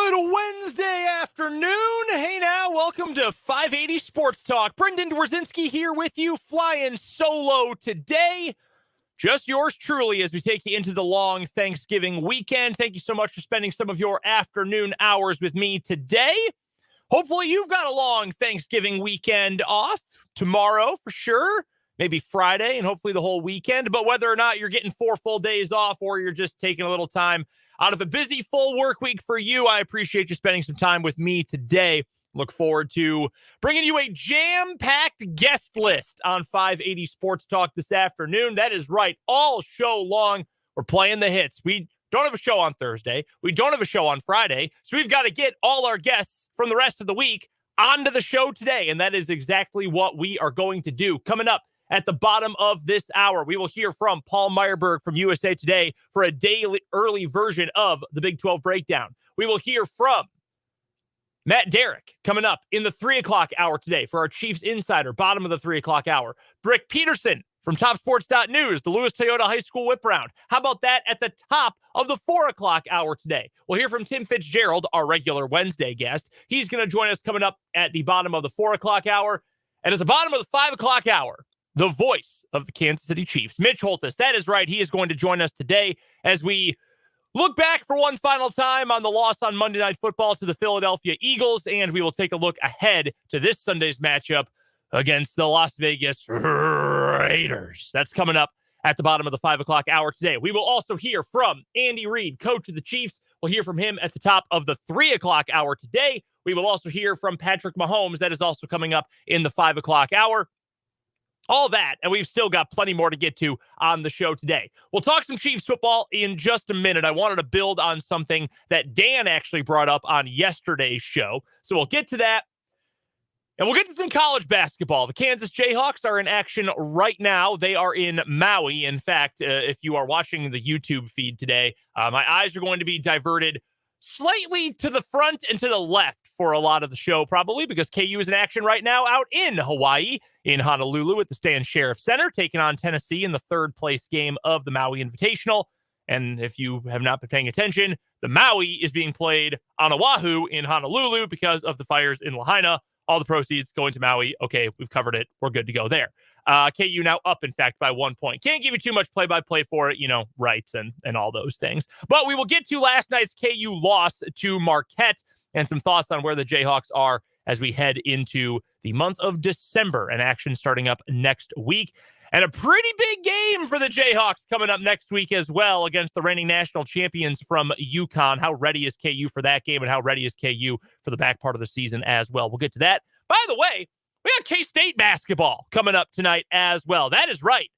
Good Wednesday afternoon. Hey now, welcome to 580 Sports Talk. Brendan Dzwierzynski here with you, flying solo today. Just yours truly as we take you into the long Thanksgiving weekend. Thank you so much for spending some of your afternoon hours with me today. Hopefully you've got a long Thanksgiving weekend off tomorrow for sure. Maybe Friday and hopefully the whole weekend. But whether or not you're getting 4 full days off or you're just taking a little time out of a busy full work week for you, I appreciate you spending some time with me today. Look forward to bringing you a jam-packed guest list on 580 Sports Talk this afternoon. That is right. All show long, we're playing the hits. We don't have a show on Thursday. We don't have a show on Friday. So we've got to get all our guests from the rest of the week onto the show today. And that is exactly what we are going to do. Coming up at the bottom of this hour, we will hear from Paul Myerberg from USA Today for a daily early version of the Big 12 Breakdown. We will hear from Matt Derrick coming up in the 3 o'clock hour today for our Chiefs Insider, bottom of the 3 o'clock hour. Brick Peterson from TopSports.News, the Lewis Toyota High School Whip Round. How about that at the top of the 4 o'clock hour today? We'll hear from Tim Fitzgerald, our regular Wednesday guest. He's going to join us coming up at the bottom of the 4 o'clock hour. And at the bottom of the 5 o'clock hour, the voice of the Kansas City Chiefs, Mitch Holthus. That is right. He is going to join us today as we look back for one final time on the loss on Monday Night Football to the Philadelphia Eagles, and we will take a look ahead to this Sunday's matchup against the Las Vegas Raiders. That's coming up at the bottom of the 5 o'clock hour today. We will also hear from Andy Reid, coach of the Chiefs. We'll hear from him at the top of the 3 o'clock hour today. We will also hear from Patrick Mahomes. That is also coming up in the 5 o'clock hour. All that, and we've still got plenty more to get to on the show today. We'll talk some Chiefs football in just a minute. I wanted to build on something that Dan actually brought up on yesterday's show. So we'll get to that, and we'll get to some college basketball. The Kansas Jayhawks are in action right now. They are in Maui. In fact, if you are watching the YouTube feed today, my eyes are going to be diverted slightly to the front and to the left for a lot of the show, probably because KU is in action right now out in Hawaii, in Honolulu at the Stan Sheriff Center, taking on Tennessee in the third place game of the Maui Invitational. And if you have not been paying attention, the Maui is being played on Oahu in Honolulu because of the fires in Lahaina. All the proceeds going to Maui. Okay, we've covered it. We're good to go there. KU now up, in fact, by 1 point. Can't give you too much play-by-play for it, rights and all those things. But we will get to last night's KU loss to Marquette and some thoughts on where the Jayhawks are as we head into the month of December and action starting up next week. And a pretty big game for the Jayhawks coming up next week as well against the reigning national champions from UConn. How ready is KU for that game, and how ready is KU for the back part of the season as well? We'll get to that. By the way, we got K-State basketball coming up tonight as well. That is right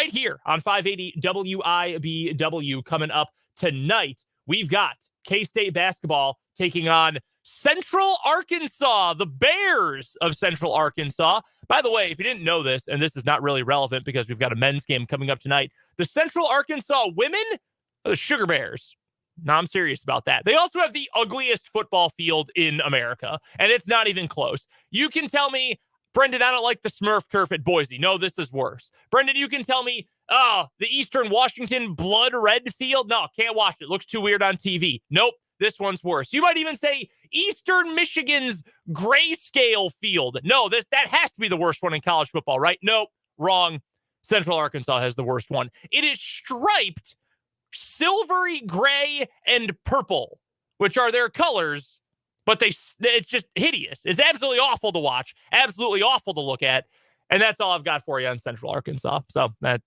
here on 580 WIBW coming up tonight. We've got K-State basketball taking on Central Arkansas, the Bears of Central Arkansas. By the way, if you didn't know this, and this is not really relevant because we've got a men's game coming up tonight, the Central Arkansas women are the Sugar Bears. No, I'm serious about that. They also have the ugliest football field in America, and it's not even close. You can tell me, Brendan, I don't like the Smurf turf at Boise. No, this is worse. Brendan, you can tell me, the Eastern Washington blood red field. No, can't watch it. Looks too weird on TV. Nope. This one's worse. You might even say Eastern Michigan's grayscale field. No, that has to be the worst one in college football, right? Nope, wrong. Central Arkansas has the worst one. It is striped silvery gray and purple, which are their colors, but it's just hideous. It's absolutely awful to watch, absolutely awful to look at. And that's all I've got for you on Central Arkansas. So that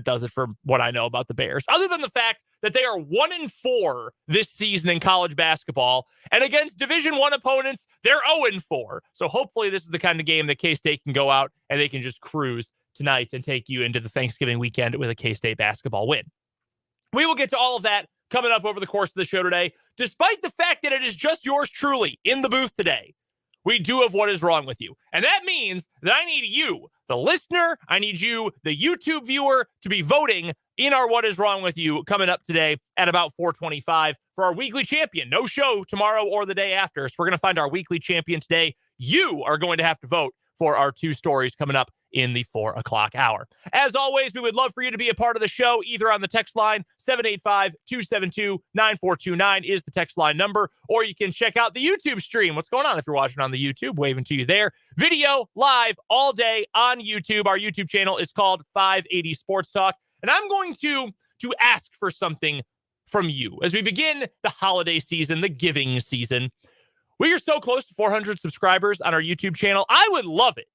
does it for what I know about the Bears. Other than the fact that they are 1-4 this season in college basketball, and against Division I opponents, they're 0-4. So hopefully this is the kind of game that K-State can go out and they can just cruise tonight and take you into the Thanksgiving weekend with a K-State basketball win. We will get to all of that coming up over the course of the show today, despite the fact that it is just yours truly in the booth today. We do have What Is Wrong With You. And that means that I need you, the listener, I need you, the YouTube viewer, to be voting in our What Is Wrong With You coming up today at about 4:25 for our weekly champion. No show tomorrow or the day after. So we're going to find our weekly champion today. You are going to have to vote for our two stories coming up in the 4 o'clock hour. As always, we would love for you to be a part of the show, either on the text line, 785-272-9429 is the text line number, or you can check out the YouTube stream. What's going on if you're watching on the YouTube? Waving to you there. Video live all day on YouTube. Our YouTube channel is called 580 Sports Talk. And I'm going to ask for something from you as we begin the holiday season, the giving season. We are so close to 400 subscribers on our YouTube channel. I would love it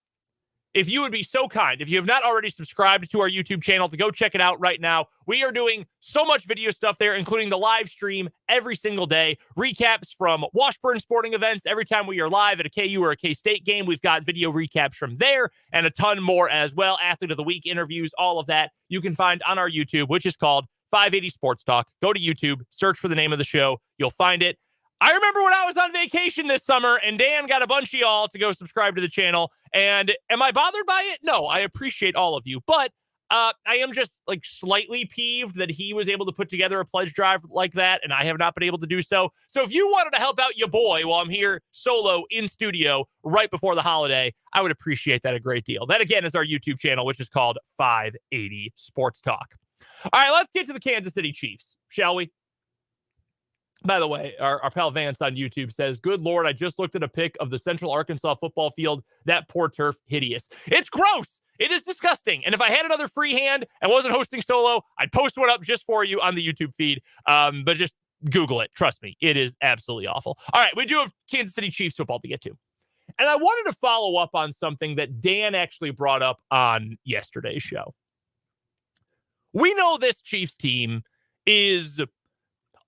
if you would be so kind, if you have not already subscribed to our YouTube channel, to go check it out right now. We are doing so much video stuff there, including the live stream every single day, recaps from Washburn sporting events. Every time we are live at a KU or a K-State game, we've got video recaps from there and a ton more as well. Athlete of the Week interviews, all of that you can find on our YouTube, which is called 580 Sports Talk. Go to YouTube, search for the name of the show. You'll find it. I remember when I was on vacation this summer and Dan got a bunch of y'all to go subscribe to the channel. And am I bothered by it? No, I appreciate all of you. But I am just like slightly peeved that he was able to put together a pledge drive like that and I have not been able to do so. So if you wanted to help out your boy while I'm here solo in studio right before the holiday, I would appreciate that a great deal. That, again, is our YouTube channel, which is called 580 Sports Talk. All right, let's get to the Kansas City Chiefs, shall we? By the way, our pal Vance on YouTube says, good Lord, I just looked at a pic of the Central Arkansas football field. That poor turf, hideous. It's gross. It is disgusting. And if I had another free hand and wasn't hosting solo, I'd post one up just for you on the YouTube feed. But just Google it. Trust me, it is absolutely awful. All right, we do have Kansas City Chiefs football to get to. And I wanted to follow up on something that Dan actually brought up on yesterday's show. We know this Chiefs team is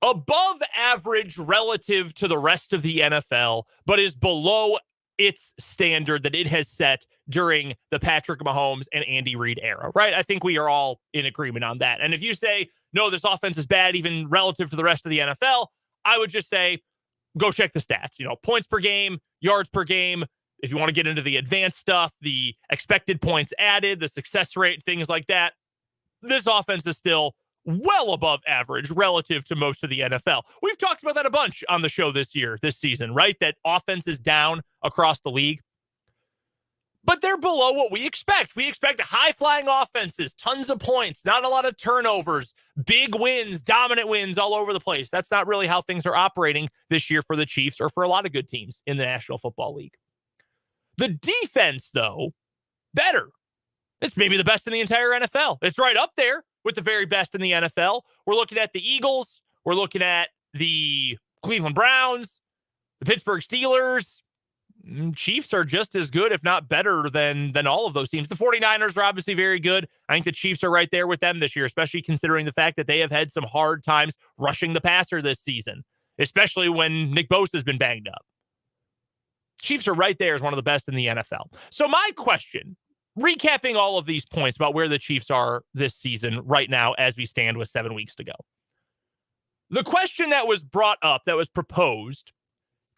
above average relative to the rest of the NFL, but is below its standard that it has set during the Patrick Mahomes and Andy Reid era, right? I think we are all in agreement on that. And if you say, no, this offense is bad, even relative to the rest of the NFL, I would just say, go check the stats. You know, points per game, yards per game. If you want to get into the advanced stuff, the expected points added, the success rate, things like that, this offense is still well above average relative to most of the NFL. We've talked about that a bunch on the show this season, right? That offense is down across the league. But they're below what we expect. We expect high-flying offenses, tons of points, not a lot of turnovers, big wins, dominant wins all over the place. That's not really how things are operating this year for the Chiefs or for a lot of good teams in the National Football League. The defense, though, better. It's maybe the best in the entire NFL. It's right up there with the very best in the NFL. We're looking at the Eagles. We're looking at the Cleveland Browns, the Pittsburgh Steelers. Chiefs are just as good, if not better, than all of those teams. The 49ers are obviously very good. I think the Chiefs are right there with them this year, especially considering the fact that they have had some hard times rushing the passer this season, especially when Nick Bosa has been banged up. Chiefs are right there as one of the best in the NFL. So my question, recapping all of these points about where the Chiefs are this season right now as we stand with 7 weeks to go. The question that was brought up, that was proposed,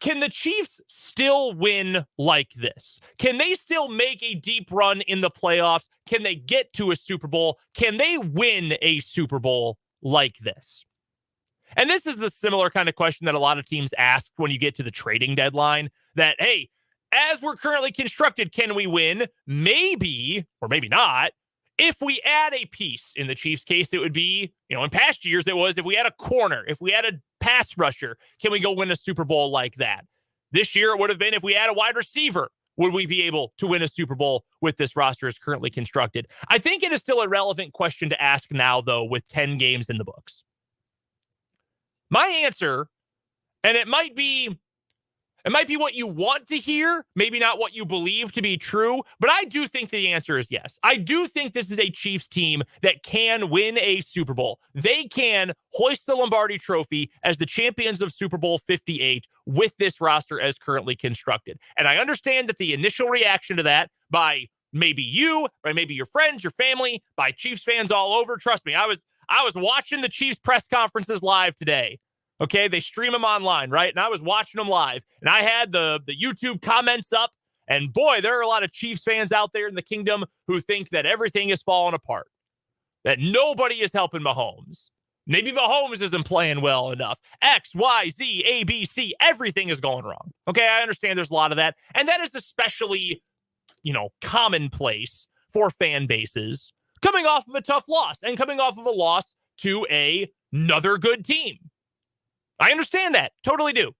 can the Chiefs still win like this? Can they still make a deep run in the playoffs? Can they get to a Super Bowl? Can they win a Super Bowl like this? And this is the similar kind of question that a lot of teams ask when you get to the trading deadline, that, hey, as we're currently constructed, can we win? Maybe, or maybe not. If we add a piece, in the Chiefs' case, it would be, in past years, it was if we had a corner, if we had a pass rusher, can we go win a Super Bowl like that? This year, it would have been if we had a wide receiver, would we be able to win a Super Bowl with this roster as currently constructed? I think it is still a relevant question to ask now, though, with 10 games in the books. My answer, and it might be what you want to hear, maybe not what you believe to be true, but I do think the answer is yes. I do think this is a Chiefs team that can win a Super Bowl. They can hoist the Lombardi Trophy as the champions of Super Bowl 58 with this roster as currently constructed. And I understand that the initial reaction to that by maybe you, by maybe your friends, your family, by Chiefs fans all over, trust me, I was watching the Chiefs press conferences live today. Okay, they stream them online, right? And I was watching them live, and I had the YouTube comments up, and boy, there are a lot of Chiefs fans out there in the kingdom who think that everything is falling apart, that nobody is helping Mahomes. Maybe Mahomes isn't playing well enough. X, Y, Z, A, B, C, everything is going wrong. Okay, I understand there's a lot of that, and that is especially, commonplace for fan bases coming off of a tough loss and coming off of a loss to another good team. I understand that. Totally do.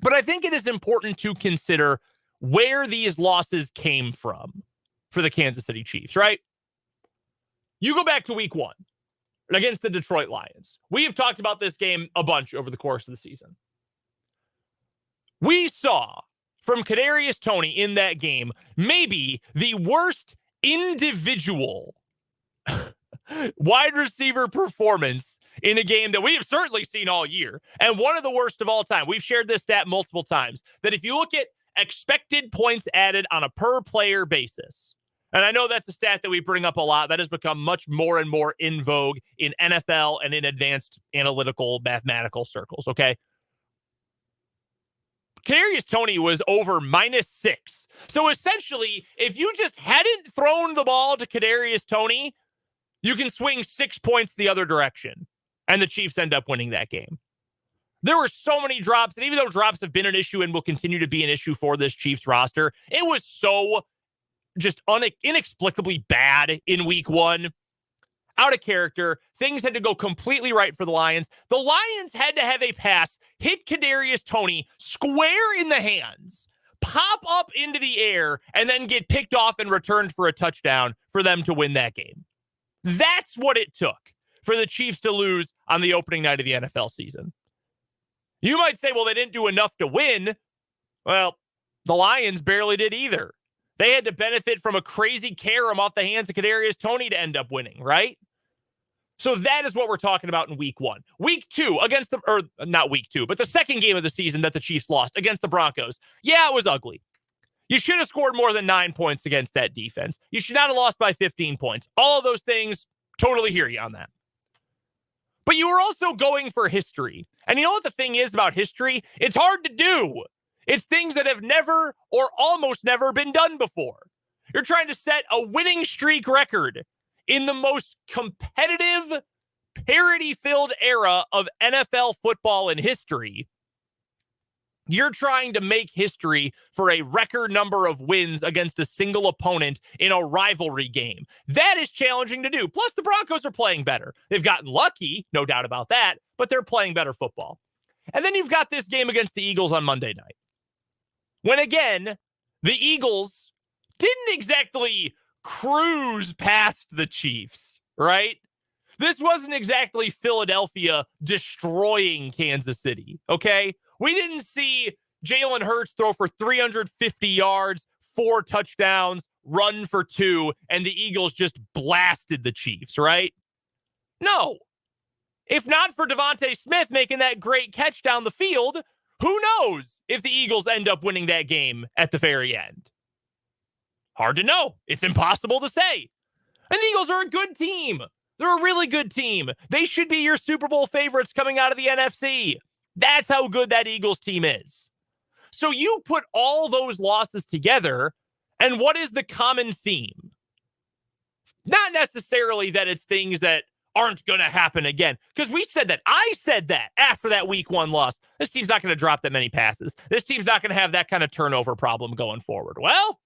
But I think it is important to consider where these losses came from for the Kansas City Chiefs, right? You go back to week 1 against the Detroit Lions. We have talked about this game a bunch over the course of the season. We saw from Kadarius Toney in that game maybe the worst individual wide receiver performance in a game that we have certainly seen all year, and one of the worst of all time. We've shared this stat multiple times, that if you look at expected points added on a per player basis, and I know that's a stat that we bring up a lot, that has become much more and more in vogue in NFL and in advanced analytical mathematical circles, okay? Kadarius Toney was over -6. So essentially, if you just hadn't thrown the ball to Kadarius Toney, you can swing 6 points the other direction, and the Chiefs end up winning that game. There were so many drops, and even though drops have been an issue and will continue to be an issue for this Chiefs roster, it was so just inexplicably bad in week 1. Out of character. Things had to go completely right for the Lions. The Lions had to have a pass hit Kadarius Toney square in the hands, pop up into the air, and then get picked off and returned for a touchdown for them to win that game. That's what it took for the Chiefs to lose on the opening night of the NFL season. You might say, well, they didn't do enough to win. Well, the Lions barely did either. They had to benefit from a crazy carom off the hands of Kadarius Toney to end up winning, right? So that is what we're talking about in week 1. Week 2 against not week 2, but the second game of the season that the Chiefs lost against the Broncos. Yeah, it was ugly. You should have scored more than 9 points against that defense. You should not have lost by 15 points. All of those things, totally hear you on that. But you were also going for history. And you know what the thing is about history? It's hard to do. It's things that have never or almost never been done before. You're trying to set a winning streak record in the most competitive, parity-filled era of NFL football in history. You're trying to make history for a record number of wins against a single opponent in a rivalry game. That is challenging to do. Plus, the Broncos are playing better. They've gotten lucky, no doubt about that, but they're playing better football. And then you've got this game against the Eagles on Monday night, when, again, the Eagles didn't exactly cruise past the Chiefs, right? This wasn't exactly Philadelphia destroying Kansas City, okay? We didn't see Jalen Hurts throw for 350 yards, 4 touchdowns, run for 2, and the Eagles just blasted the Chiefs, right? No. If not for Devontae Smith making that great catch down the field, who knows if the Eagles end up winning that game at the very end? Hard to know. It's impossible to say. And the Eagles are a good team. They're a really good team. They should be your Super Bowl favorites coming out of the NFC. That's how good that Eagles team is. So you put all those losses together, and what is the common theme? Not necessarily that it's things that aren't going to happen again, because we said that. I said that after that week 1 loss. This team's not going to drop that many passes. This team's not going to have that kind of turnover problem going forward. Well,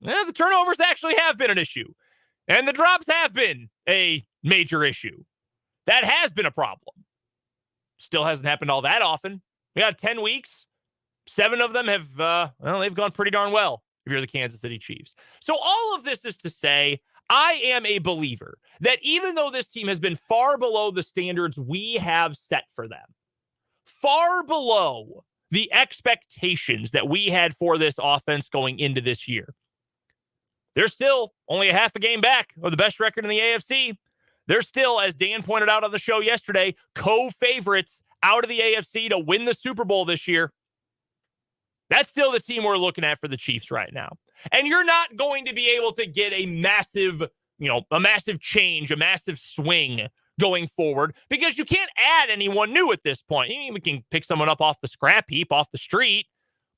the turnovers actually have been an issue, and the drops have been a major issue. That has been a problem. Still hasn't happened all that often. We got 10 weeks. 7 of them have, they've gone pretty darn well if you're the Kansas City Chiefs. So all of this is to say, I am a believer that even though this team has been far below the standards we have set for them, far below the expectations that we had for this offense going into this year, they're still only a half a game back of the best record in the AFC. They're still, as Dan pointed out on the show yesterday, co-favorites out of the AFC to win the Super Bowl this year. That's still the team we're looking at for the Chiefs right now. And you're not going to be able to get a massive change, a massive swing going forward, because you can't add anyone new at this point. We can pick someone up off the scrap heap, off the street,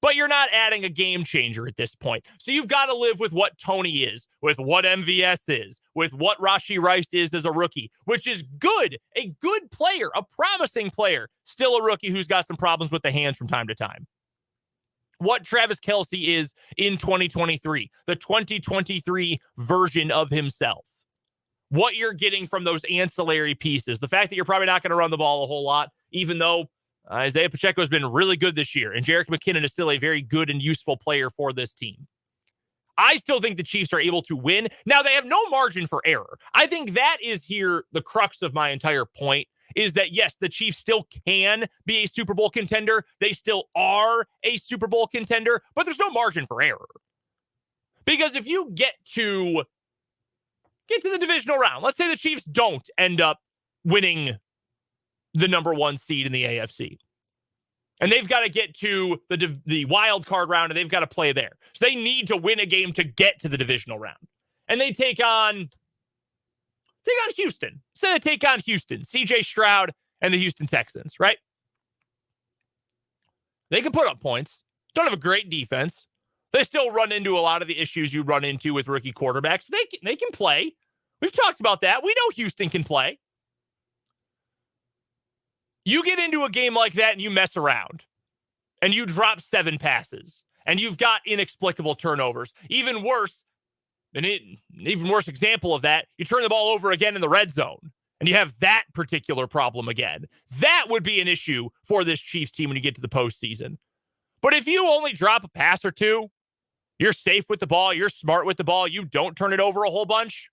but you're not adding a game changer at this point. So you've got to live with what Toney is, with what MVS is, with what Rashee Rice is as a rookie, which is good, a good player, a promising player, still a rookie who's got some problems with the hands from time to time. what Travis Kelce is in 2023, the 2023 version of himself. What you're getting from those ancillary pieces. The fact that you're probably not going to run the ball a whole lot, even though Isaiah Pacheco has been really good this year, and Jerick McKinnon is still a very good and useful player for this team. I still think the Chiefs are able to win. Now, they have no margin for error. I think that is here the crux of my entire point, is that, yes, the Chiefs still can be a Super Bowl contender. They still are a Super Bowl contender, but there's no margin for error. Because if you get to the divisional round, let's say the Chiefs don't end up winning the number one seed in the AFC. And they've got to get to the wild card round, and they've got to play there. So they need to win a game to get to the divisional round. And they take on Houston. Say they take on Houston, CJ Stroud and the Houston Texans, right? They can put up points. Don't have a great defense. They still run into a lot of the issues you run into with rookie quarterbacks. They can play. We've talked about that. We know Houston can play. You get into a game like that and you mess around and you drop 7 passes and you've got inexplicable turnovers. Even worse example of that, you turn the ball over again in the red zone and you have that particular problem again. That would be an issue for this Chiefs team when you get to the postseason. But if you only drop a pass or two, you're safe with the ball, you're smart with the ball, you don't turn it over a whole bunch,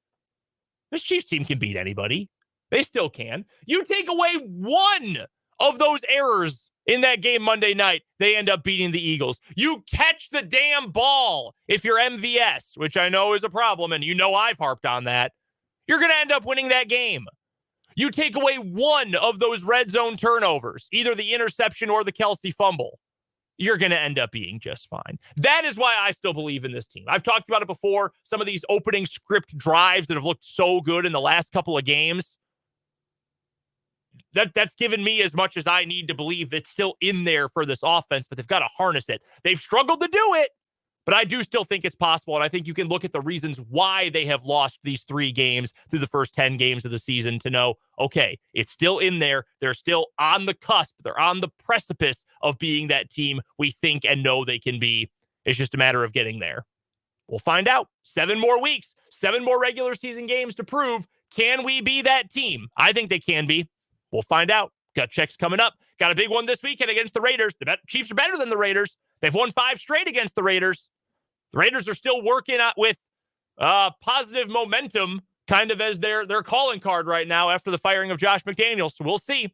this Chiefs team can beat anybody. They still can. You take away one of those errors in that game Monday night, they end up beating the Eagles. You catch the damn ball if you're MVS, which I know is a problem, and you know I've harped on that. You're going to end up winning that game. You take away one of those red zone turnovers, either the interception or the Kelce fumble, you're going to end up being just fine. That is why I still believe in this team. I've talked about it before. Some of these opening script drives that have looked so good in the last couple of games, that's given me as much as I need to believe it's still in there for this offense, but they've got to harness it. They've struggled to do it, but I do still think it's possible, and I think you can look at the reasons why they have lost these 3 games through the first 10 games of the season to know, okay, it's still in there. They're still on the cusp. They're on the precipice of being that team we think and know they can be. It's just a matter of getting there. We'll find out. 7 more weeks, 7 more regular season games to prove, can we be that team? I think they can be. We'll find out. Gut checks coming up. Got a big one this weekend against the Raiders. The Chiefs are better than the Raiders. They've won 5 straight against the Raiders. The Raiders are still working out with positive momentum, kind of as their calling card right now after the firing of Josh McDaniels. So we'll see.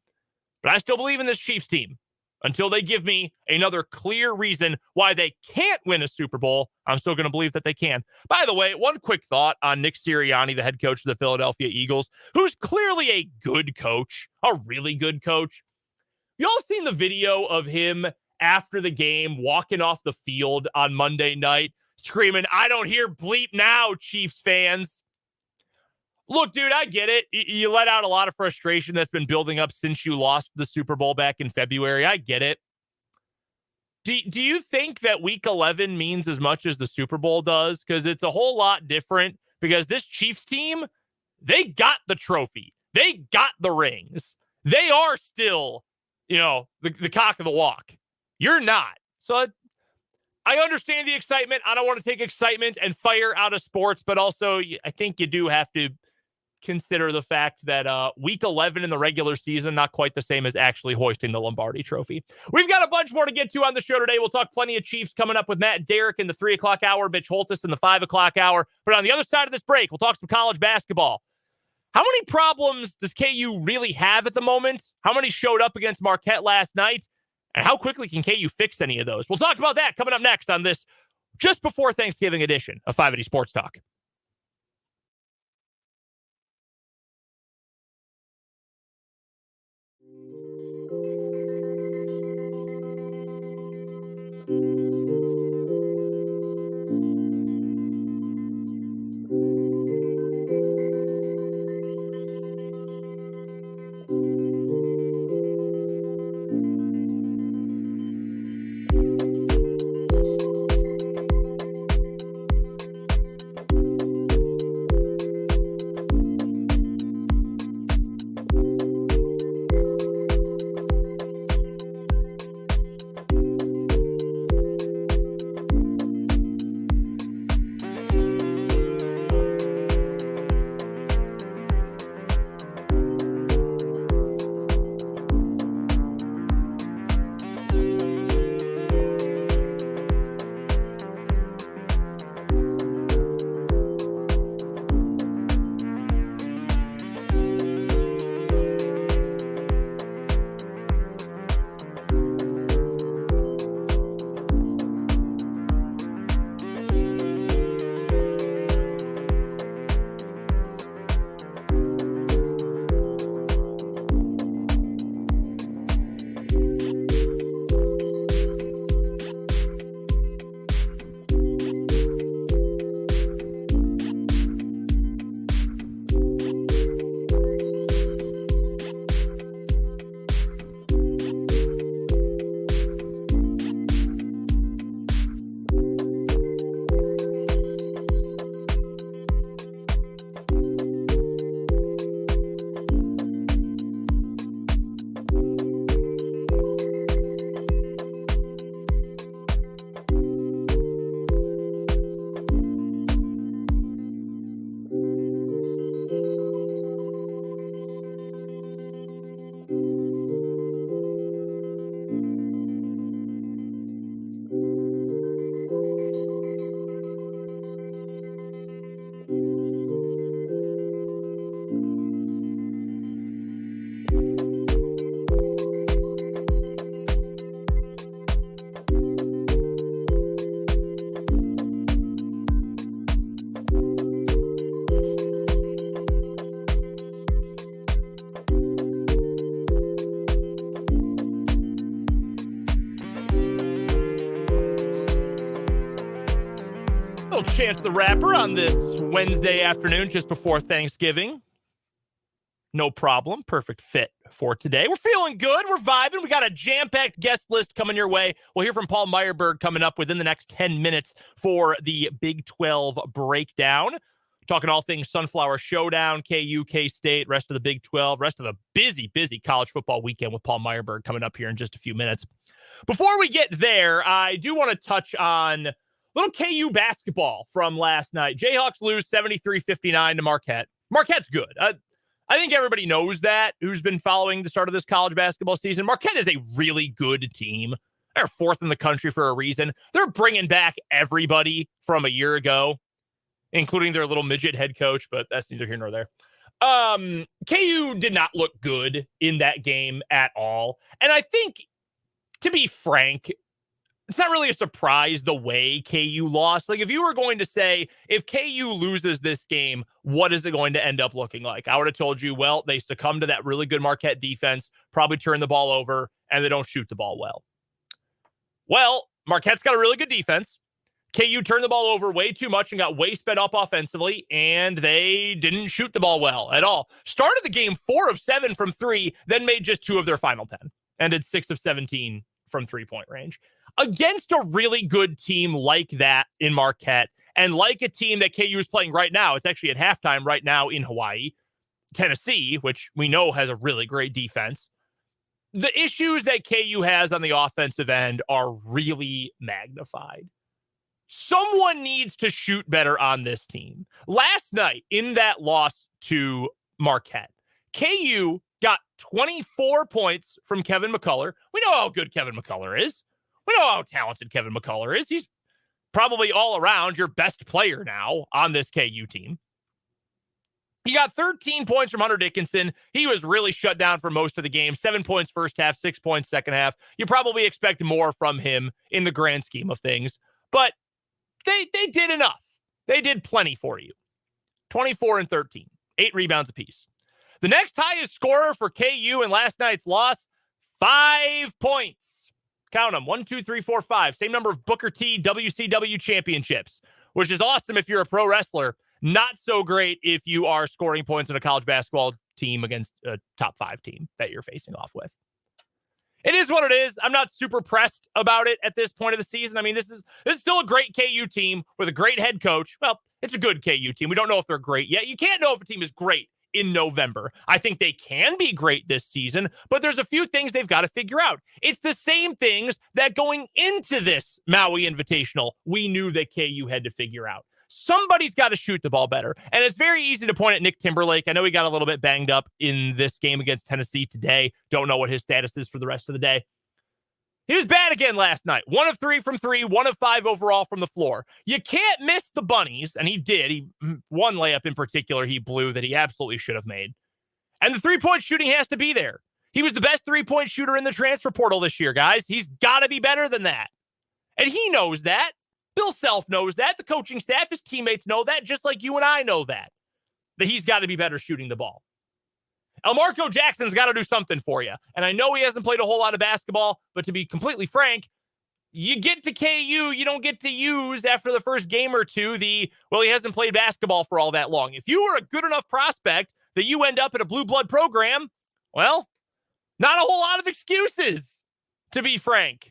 But I still believe in this Chiefs team. Until they give me another clear reason why they can't win a Super Bowl, I'm still going to believe that they can. By the way, one quick thought on Nick Sirianni, the head coach of the Philadelphia Eagles, who's clearly a good coach, a really good coach. You all seen the video of him after the game walking off the field on Monday night screaming, "I don't hear bleep now, Chiefs fans." Look, dude, I get it. You let out a lot of frustration that's been building up since you lost the Super Bowl back in February. I get it. Do you think that Week 11 means as much as the Super Bowl does? Because it's a whole lot different. Because this Chiefs team, they got the trophy. They got the rings. They are still, the cock of the walk. You're not. So I understand the excitement. I don't want to take excitement and fire out of sports, but also I think you do have to consider the fact that Week 11 in the regular season, not quite the same as actually hoisting the Lombardi Trophy. We've got a bunch more to get to on the show today. We'll talk plenty of Chiefs coming up with Matt and Derrick in the 3 o'clock hour, Mitch Holthus in the 5 o'clock hour. But on the other side of this break, we'll talk some college basketball. How many problems does KU really have at the moment? How many showed up against Marquette last night? And how quickly can KU fix any of those? We'll talk about that coming up next on this just before Thanksgiving edition of 580 Sports Talk. Chance the Rapper on this Wednesday afternoon just before Thanksgiving. No problem. Perfect fit for today. We're feeling good. We're vibing. We got a jam-packed guest list coming your way. We'll hear from Paul Myerberg coming up within the next 10 minutes for the Big 12 breakdown. Talking all things Sunflower Showdown, KU, K-State, rest of the Big 12, rest of the busy college football weekend with Paul Myerberg coming up here in just a few minutes. Before we get there, I do want to touch on little KU basketball from last night. Jayhawks lose 73-59 to Marquette. Marquette's good. I think everybody knows that, who's been following the start of this college basketball season. Marquette is a really good team. They're fourth in the country for a reason. They're bringing back everybody from a year ago, including their little midget head coach, but that's neither here nor there. KU did not look good in that game at all. And I think, to be frank, it's not really a surprise the way KU lost. Like, if you were going to say, if KU loses this game, what is it going to end up looking like? I would have told you, well, they succumb to that really good Marquette defense, probably turn the ball over, and they don't shoot the ball well. Well, Marquette's got a really good defense. KU turned the ball over way too much and got way sped up offensively, and they didn't shoot the ball well at all. Started the game 4 of 7 from 3, then made just 2 of their final 10. Ended 6 of 17 from 3-point range. Against a really good team like that in Marquette, and like a team that KU is playing right now, it's actually at halftime right now in Hawaii, Tennessee, which we know has a really great defense. The issues that KU has on the offensive end are really magnified. Someone needs to shoot better on this team. Last night in that loss to Marquette, KU got 24 points from Kevin McCullough. We know how good Kevin McCullough is. We know how talented Kevin McCullough is. He's probably all around your best player now on this KU team. He got 13 points from Hunter Dickinson. He was really shut down for most of the game. 7 points first half, 6 points second half. You probably expect more from him in the grand scheme of things. But they did enough. They did plenty for you. 24 and 13. 8 rebounds apiece. The next highest scorer for KU in last night's loss, 5 points. Count them. 1, 2, 3, 4, 5. Same number of Booker T WCW championships, which is awesome if you're a pro wrestler. Not so great if you are scoring points in a college basketball team against a top 5 team that you're facing off with. It is what it is. I'm not super pressed about it at this point of the season. I mean, this is still a great KU team with a great head coach. Well, it's a good KU team. We don't know if they're great yet. You can't know if a team is great in November. I think they can be great this season, but there's a few things they've got to figure out. It's the same things that going into this Maui Invitational, we knew that KU had to figure out. Somebody's got to shoot the ball better. And it's very easy to point at Nick Timberlake. I know he got a little bit banged up in this game against Tennessee today. Don't know what his status is for the rest of the day. He was bad again last night. 1 of 3 from 3, 1 of 5 overall from the floor. You can't miss the bunnies, and he did. One layup in particular he blew that he absolutely should have made. And the three-point shooting has to be there. He was the best three-point shooter in the transfer portal this year, guys. He's got to be better than that. And he knows that. Bill Self knows that. The coaching staff, his teammates know that, just like you and I know that he's got to be better shooting the ball. Elmarco Jackson's got to do something for you. And I know he hasn't played a whole lot of basketball, but to be completely frank, you get to KU, you don't get to use after the first game or two he hasn't played basketball for all that long. If you were a good enough prospect that you end up at a blue blood program, well, not a whole lot of excuses, to be frank.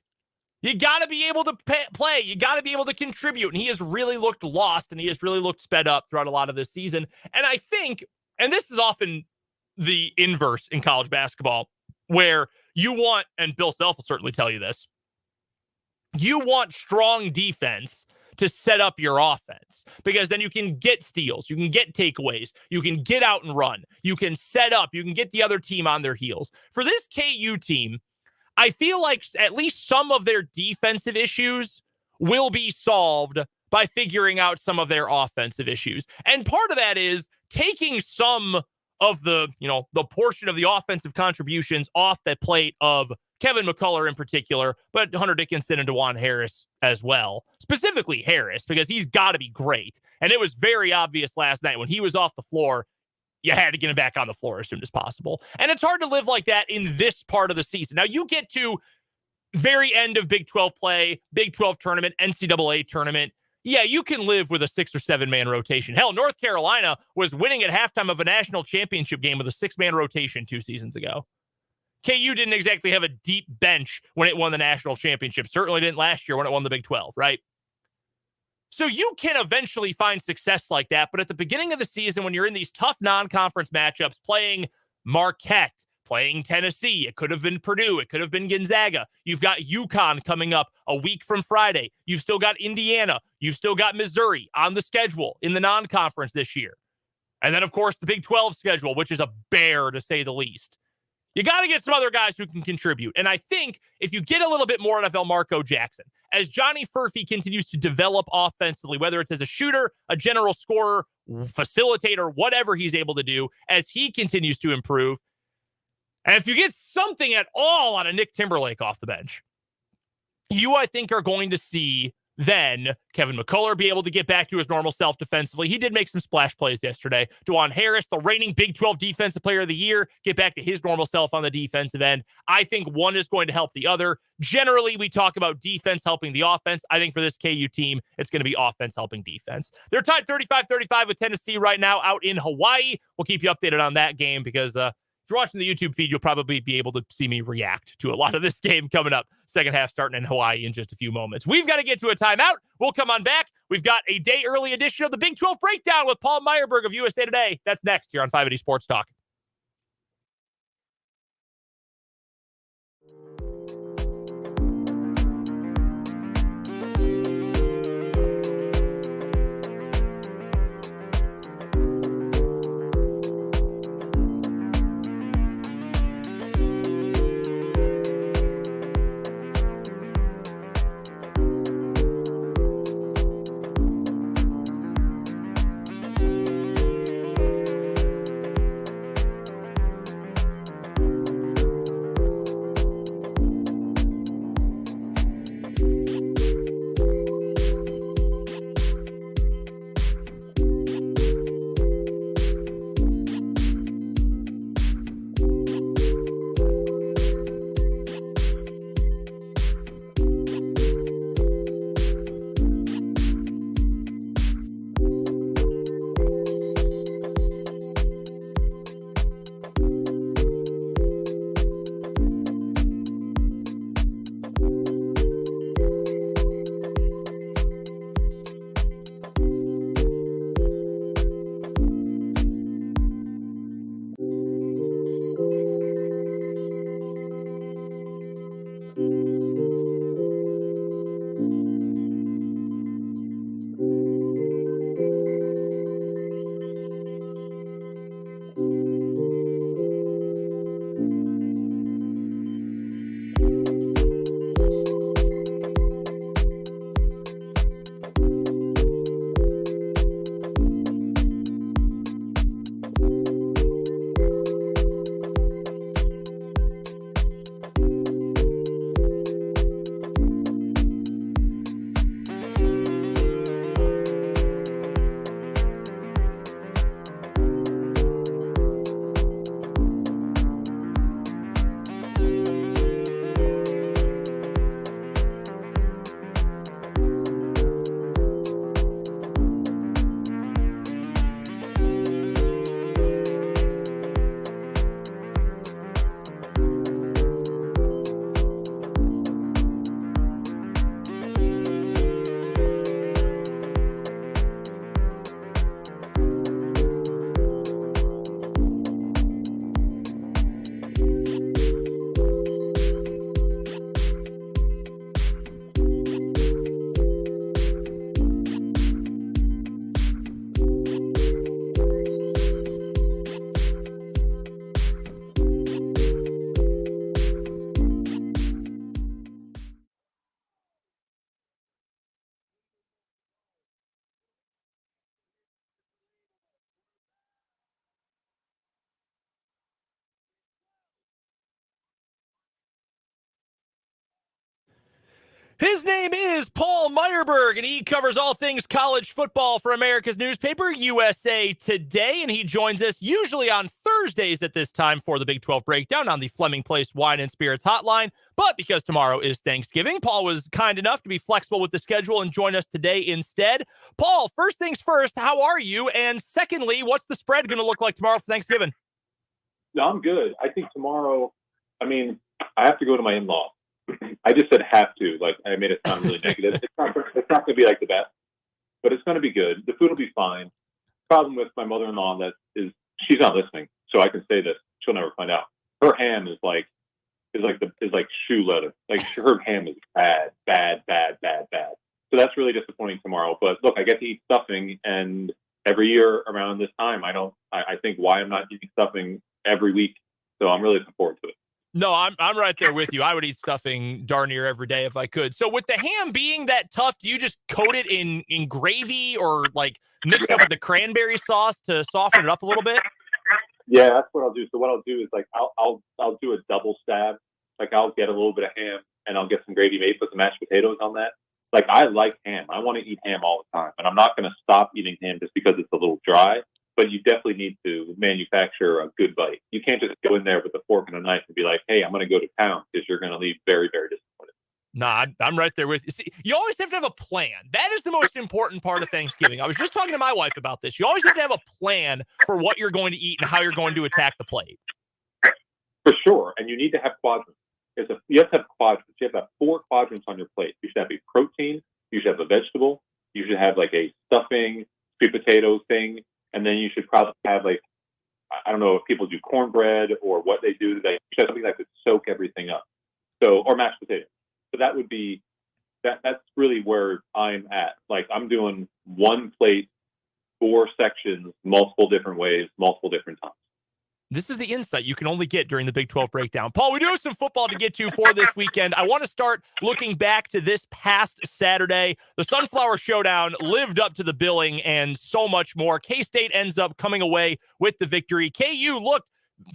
You got to be able to play. You got to be able to contribute. And he has really looked lost, and he has really looked sped up throughout a lot of this season. And I think, and this is often the inverse in college basketball, where you want, and Bill Self will certainly tell you this, you want strong defense to set up your offense, because then you can get steals, you can get takeaways, you can get out and run, you can set up, you can get the other team on their heels. For this KU team, I feel like at least some of their defensive issues will be solved by figuring out some of their offensive issues. And part of that is taking some of the portion of the offensive contributions off that plate of Kevin McCullough in particular, but Hunter Dickinson and DeJuan Harris as well. Specifically Harris, because he's got to be great. And it was very obvious last night when he was off the floor, you had to get him back on the floor as soon as possible. And it's hard to live like that in this part of the season. Now, you get to very end of Big 12 play, Big 12 tournament, NCAA tournament, yeah, you can live with a 6 or 7 man rotation. Hell, North Carolina was winning at halftime of a national championship game with a 6-man rotation 2 seasons ago. KU didn't exactly have a deep bench when it won the national championship. Certainly didn't last year when it won the Big 12, right? So you can eventually find success like that. But at the beginning of the season, when you're in these tough non-conference matchups, playing Marquette, playing Tennessee, it could have been Purdue, it could have been Gonzaga. You've got UConn coming up a week from Friday. You've still got Indiana. You've still got Missouri on the schedule in the non-conference this year. And then, of course, the Big 12 schedule, which is a bear to say the least. You got to get some other guys who can contribute. And I think if you get a little bit more NFL Marco Jackson, as Johnny Furphy continues to develop offensively, whether it's as a shooter, a general scorer, facilitator, whatever he's able to do, as he continues to improve, and if you get something at all out of Nick Timberlake off the bench, you, I think, are going to see then Kevin McCullough be able to get back to his normal self defensively. He did make some splash plays yesterday. DeJuan Harris, the reigning Big 12 Defensive Player of the Year, get back to his normal self on the defensive end. I think one is going to help the other. Generally, we talk about defense helping the offense. I think for this KU team, it's going to be offense helping defense. They're tied 35-35 with Tennessee right now out in Hawaii. We'll keep you updated on that game because if you're watching the YouTube feed, you'll probably be able to see me react to a lot of this game coming up. Second half starting in Hawaii in just a few moments. We've got to get to a timeout. We'll come on back. We've got a day early edition of the Big 12 Breakdown with Paul Myerberg of USA Today. That's next here on 580 Sports Talk. His name is Paul Myerberg, and he covers all things college football for America's newspaper, USA Today, and he joins us usually on Thursdays at this time for the Big 12 breakdown on the Fleming Place Wine and Spirits hotline. But because tomorrow is Thanksgiving, Paul was kind enough to be flexible with the schedule and join us today instead. Paul, first things first, how are you? And secondly, what's the spread going to look like tomorrow for Thanksgiving? No, I'm good. I think tomorrow, I have to go to my in-laws. I just said have to. Like, I made it sound really negative. It's not going to be like the best, but it's going to be good. The food will be fine. Problem with my mother-in-law she's not listening, so I can say this. She'll never find out. Her ham is like shoe leather. Like, her ham is bad. So that's really disappointing tomorrow. But look, I get to eat stuffing, and every year around this time, I think why I'm not eating stuffing every week. So I'm really looking forward to it. No, I'm right there with you. I would eat stuffing darn near every day if I could. So with the ham being that tough, do you just coat it in gravy or like mix it up with the cranberry sauce to soften it up a little bit? Yeah, that's what I'll do. So what I'll do is I'll do a double stab. Like, I'll get a little bit of ham and I'll get some gravy made, put some mashed potatoes on that. Like, I like ham. I want to eat ham all the time, and I'm not going to stop eating ham just because it's a little dry. But you definitely need to manufacture a good bite. You can't just go in there with a fork and a knife and be like, hey, I'm going to go to town, because you're going to leave very, very disappointed. Nah, I'm right there with you. See, you always have to have a plan. That is the most important part of Thanksgiving. I was just talking to my wife about this. You always have to have a plan for what you're going to eat and how you're going to attack the plate. For sure. And you need to have quadrants. You have to have quadrants. You have to have 4 quadrants on your plate. You should have a protein. You should have a vegetable. You should have like a stuffing, sweet potato thing. And then you should probably have, like, I don't know if people do cornbread or what they do. They should have something that could soak everything up. So, or mashed potatoes. So that would be, that's really where I'm at. Like, I'm doing one plate, 4 sections, multiple different ways, multiple different times. This is the insight you can only get during the Big 12 breakdown. Paul, we do have some football to get to for this weekend. I want to start looking back to this past Saturday. The Sunflower Showdown lived up to the billing and so much more. K-State ends up coming away with the victory. KU looked,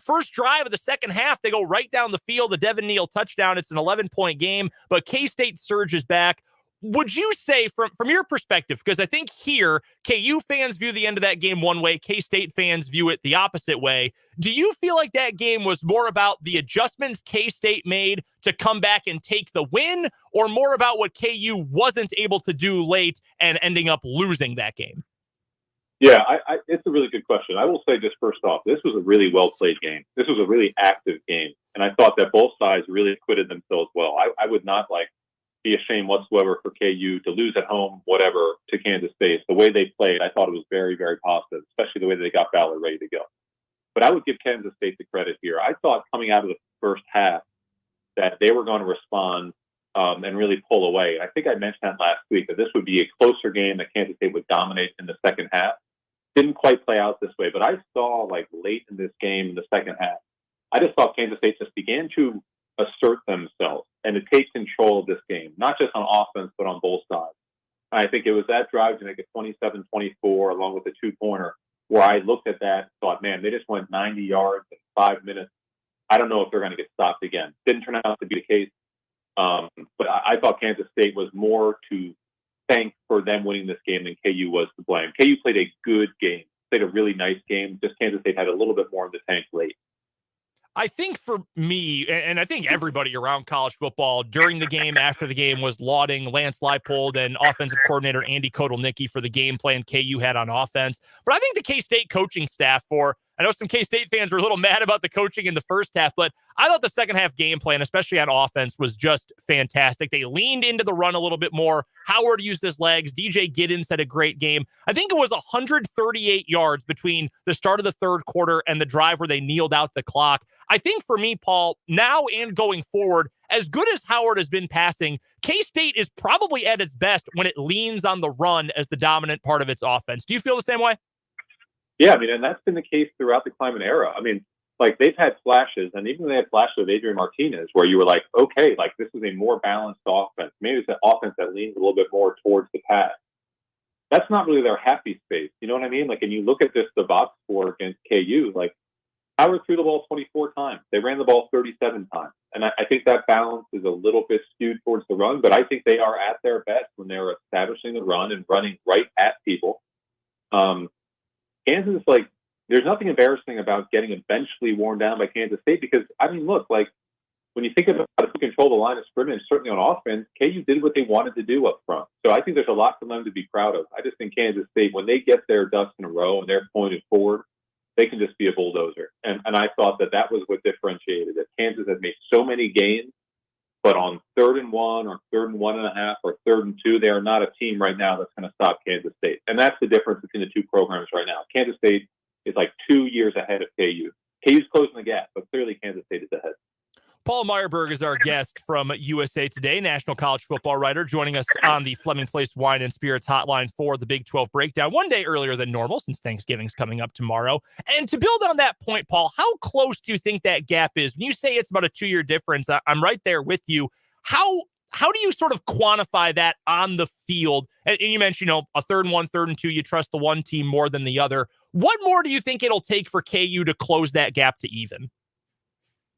first drive of the second half, they go right down the field, the Devin Neal touchdown. It's an 11-point game, but K-State surges back. Would you say, from your perspective, because I think here, KU fans view the end of that game one way, K-State fans view it the opposite way. Do you feel like that game was more about the adjustments K-State made to come back and take the win, or more about what KU wasn't able to do late and ending up losing that game? Yeah, it's a really good question. I will say, just first off, this was a really well-played game. This was a really active game, and I thought that both sides really acquitted themselves well. I would not be a shame whatsoever for KU to lose at home, whatever, to Kansas State. The way they played, I thought it was very, very positive, especially the way they got Ballard ready to go. But I would give Kansas State the credit here. I thought coming out of the first half that they were going to respond and really pull away. I think I mentioned that last week, that this would be a closer game, that Kansas State would dominate in the second half. Didn't quite play out this way, but I saw, like, late in this game, in the second half, I just thought Kansas State just began to assert themselves and to take control of this game, not just on offense, but on both sides. And I think it was that drive to make it 27-24, along with the 2-pointer, where I looked at that and thought, man, they just went 90 yards in 5 minutes. I don't know if they're going to get stopped again. Didn't turn out to be the case. But I thought Kansas State was more to thank for them winning this game than KU was to blame. KU played a good game, played a really nice game. Just Kansas State had a little bit more in the tank late. I think for me, and I think everybody around college football during the game, after the game, was lauding Lance Leipold and offensive coordinator Andy Kotelnicki for the game plan KU had on offense. But I think the K-State coaching staff I know some K-State fans were a little mad about the coaching in the first half, but I thought the second half game plan, especially on offense, was just fantastic. They leaned into the run a little bit more. Howard used his legs. DJ Giddens had a great game. I think it was 138 yards between the start of the third quarter and the drive where they kneeled out the clock. I think for me, Paul, now and going forward, as good as Howard has been passing, K-State is probably at its best when it leans on the run as the dominant part of its offense. Do you feel the same way? Yeah, and that's been the case throughout the Climate era. Like, they've had flashes, and even they had flashes of Adrian Martinez, where you were like, okay, like, this is a more balanced offense. Maybe it's an offense that leans a little bit more towards the pass. That's not really their happy space. You know what I mean? Like, and you look at the box score against KU, like, Howard threw the ball 24 times. They ran the ball 37 times. And I think that balance is a little bit skewed towards the run, but I think they are at their best when they're establishing the run and running right at people. Kansas, like, there's nothing embarrassing about getting eventually worn down by Kansas State because, I mean, look, like, when you think about who control the line of scrimmage, certainly on offense, KU did what they wanted to do up front. So I think there's a lot for them to be proud of. I just think Kansas State, when they get their ducks in a row and they're pointed forward, they can just be a bulldozer. And I thought that was what differentiated it. Kansas had made so many gains, but on 3rd and 1 or 3rd and 1.5 or 3rd and 2, they are not a team right now that's going to stop Kansas State. And that's the difference between the two programs right now. Kansas State is like 2 years ahead of KU. KU's closing the gap, but clearly Kansas State is ahead. Paul Myerberg is our guest from USA Today, national college football writer, joining us on the Fleming Place Wine and Spirits hotline for the Big 12 breakdown, one day earlier than normal since Thanksgiving's coming up tomorrow. And to build on that point, Paul, how close do you think that gap is? When you say it's about a 2-year difference, I'm right there with you. How do you sort of quantify that on the field? And you mentioned, a 3rd and 1, 3rd and 2, you trust the one team more than the other. What more do you think it'll take for KU to close that gap to even?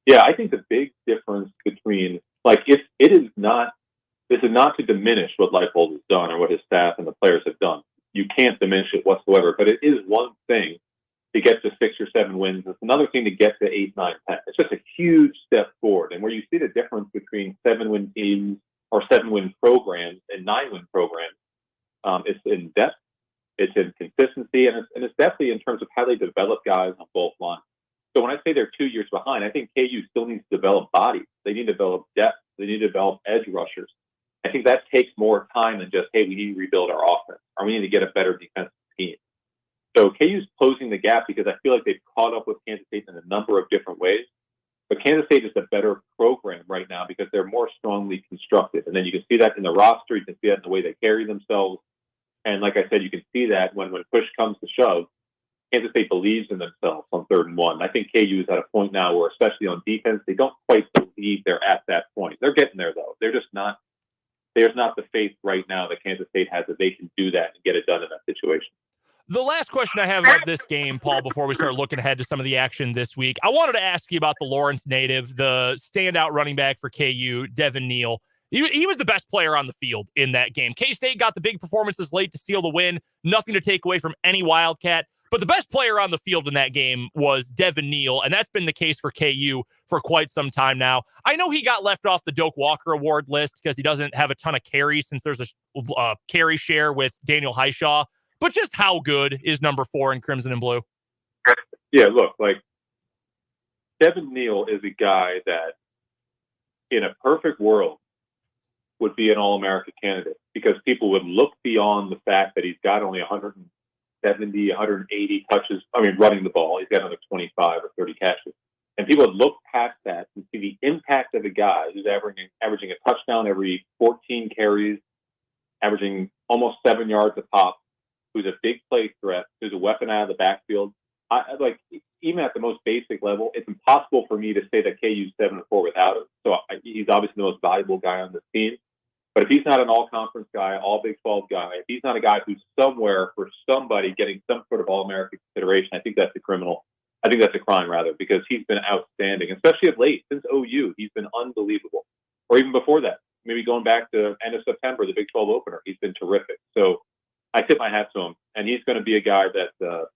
Yeah, I think the big difference between, like, this is not to diminish what Leipold has done or what his staff and the players have done. You can't diminish it whatsoever, but it is one thing to get to 6 or 7 wins. It's another thing to get to 8, 9, 10. It's just a huge step forward. And where you see the difference between 7-win teams or 7-win programs and 9-win programs, it's in depth, it's in consistency, and it's definitely in terms of how they develop guys on both lines. So when I say they're 2 years behind, I think KU still needs to develop bodies. They need to develop depth. They need to develop edge rushers. I think that takes more time than just, hey, we need to rebuild our offense or we need to get a better defensive team. So KU's closing the gap because I feel like they've caught up with Kansas State in a number of different ways. But Kansas State is a better program right now because they're more strongly constructed. And then you can see that in the roster. You can see that in the way they carry themselves. And like I said, you can see that when push comes to shove, Kansas State believes in themselves on 3rd and 1. I think KU is at a point now where, especially on defense, they don't quite believe they're at that point. They're getting there, though. They're just not. There's not the faith right now that Kansas State has that they can do that and get it done in that situation. The last question I have about this game, Paul, before we start looking ahead to some of the action this week, I wanted to ask you about the Lawrence native, the standout running back for KU, Devin Neal. He was the best player on the field in that game. K-State got the big performances late to seal the win. Nothing to take away from any Wildcat. But the best player on the field in that game was Devin Neal, and that's been the case for KU for quite some time now. I know he got left off the Doak Walker Award list because he doesn't have a ton of carries since there's a carry share with Daniel Highshaw. But just how good is number 4 in Crimson and Blue? Yeah, look, like, Devin Neal is a guy that, in a perfect world, would be an All-America candidate because people would look beyond the fact that he's got only 170, 180 touches. I mean, running the ball. He's got another 25 or 30 catches. And people would look past that and see the impact of a guy who's averaging a touchdown every 14 carries, averaging almost 7 yards a pop, who's a big play threat, who's a weapon out of the backfield. Even at the most basic level, it's impossible for me to say that KU's 7-4 without him. So he's obviously the most valuable guy on this team. But if he's not an all-conference guy, all-Big 12 guy, if he's not a guy who's somewhere for somebody getting some sort of All-American consideration, I think that's a criminal. I think that's a crime, rather, because he's been outstanding, especially of late. Since OU, he's been unbelievable. Or even before that, maybe going back to end of September, the Big 12 opener, he's been terrific. So I tip my hat to him, and he's going to be a guy that,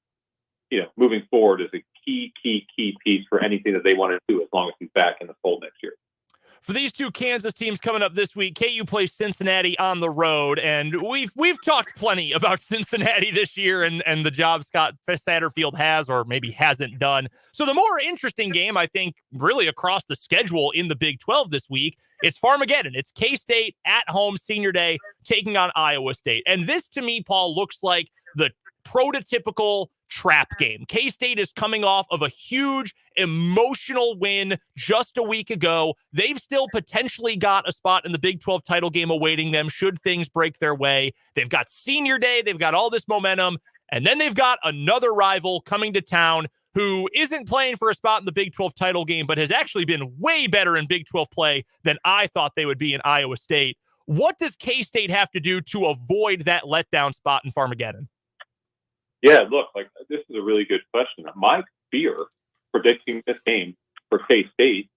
moving forward is a key piece for anything that they want to do as long as he's back in the fold next year. For these two Kansas teams coming up this week, KU plays Cincinnati on the road, and we've talked plenty about Cincinnati this year and the job Scott Satterfield has or maybe hasn't done. So the more interesting game, I think, really across the schedule in the Big 12 this week, it's Farmageddon. It's K-State at home senior day taking on Iowa State. And this, to me, Paul, looks like the prototypical trap game. K-State is coming off of a huge emotional win just a week ago. They've still potentially got a spot in the Big 12 title game awaiting them should things break their way. They've got senior day. They've got all this momentum. And then they've got another rival coming to town who isn't playing for a spot in the Big 12 title game, but has actually been way better in Big 12 play than I thought they would be in Iowa State. What does K-State have to do to avoid that letdown spot in Farmageddon? Yeah, look, this is a really good question. My fear predicting this game for K-State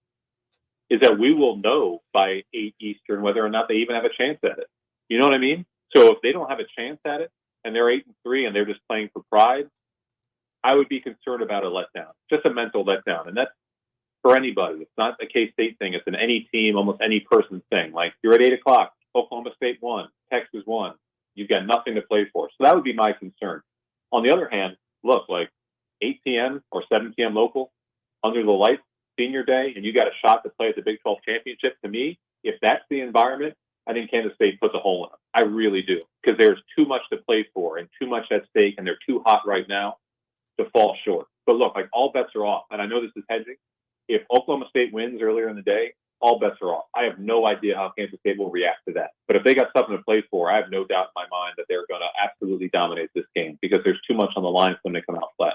is that we will know by 8 Eastern whether or not they even have a chance at it. You know what I mean? So if they don't have a chance at it and they're 8-3 and they're just playing for pride, I would be concerned about a letdown, just a mental letdown. And that's for anybody. It's not a K-State thing. It's an any team, almost any person's thing. Like, you're at 8 o'clock, Oklahoma State won, Texas won. You've got nothing to play for. So that would be my concern. On the other hand, look, like 8 p.m. or 7 p.m. local, under the lights, senior day, and you got a shot to play at the Big 12 championship, to me, if that's the environment, I think Kansas State puts a hole in them. I really do, because there's too much to play for and too much at stake, and they're too hot right now to fall short. But look, like, all bets are off, and I know this is hedging. If Oklahoma State wins earlier in the day, all bets are off. I have no idea how Kansas State will react to that. But if they got something to play for, I have no doubt in my mind that they're going to absolutely dominate this game, because there's too much on the line when they come out flat.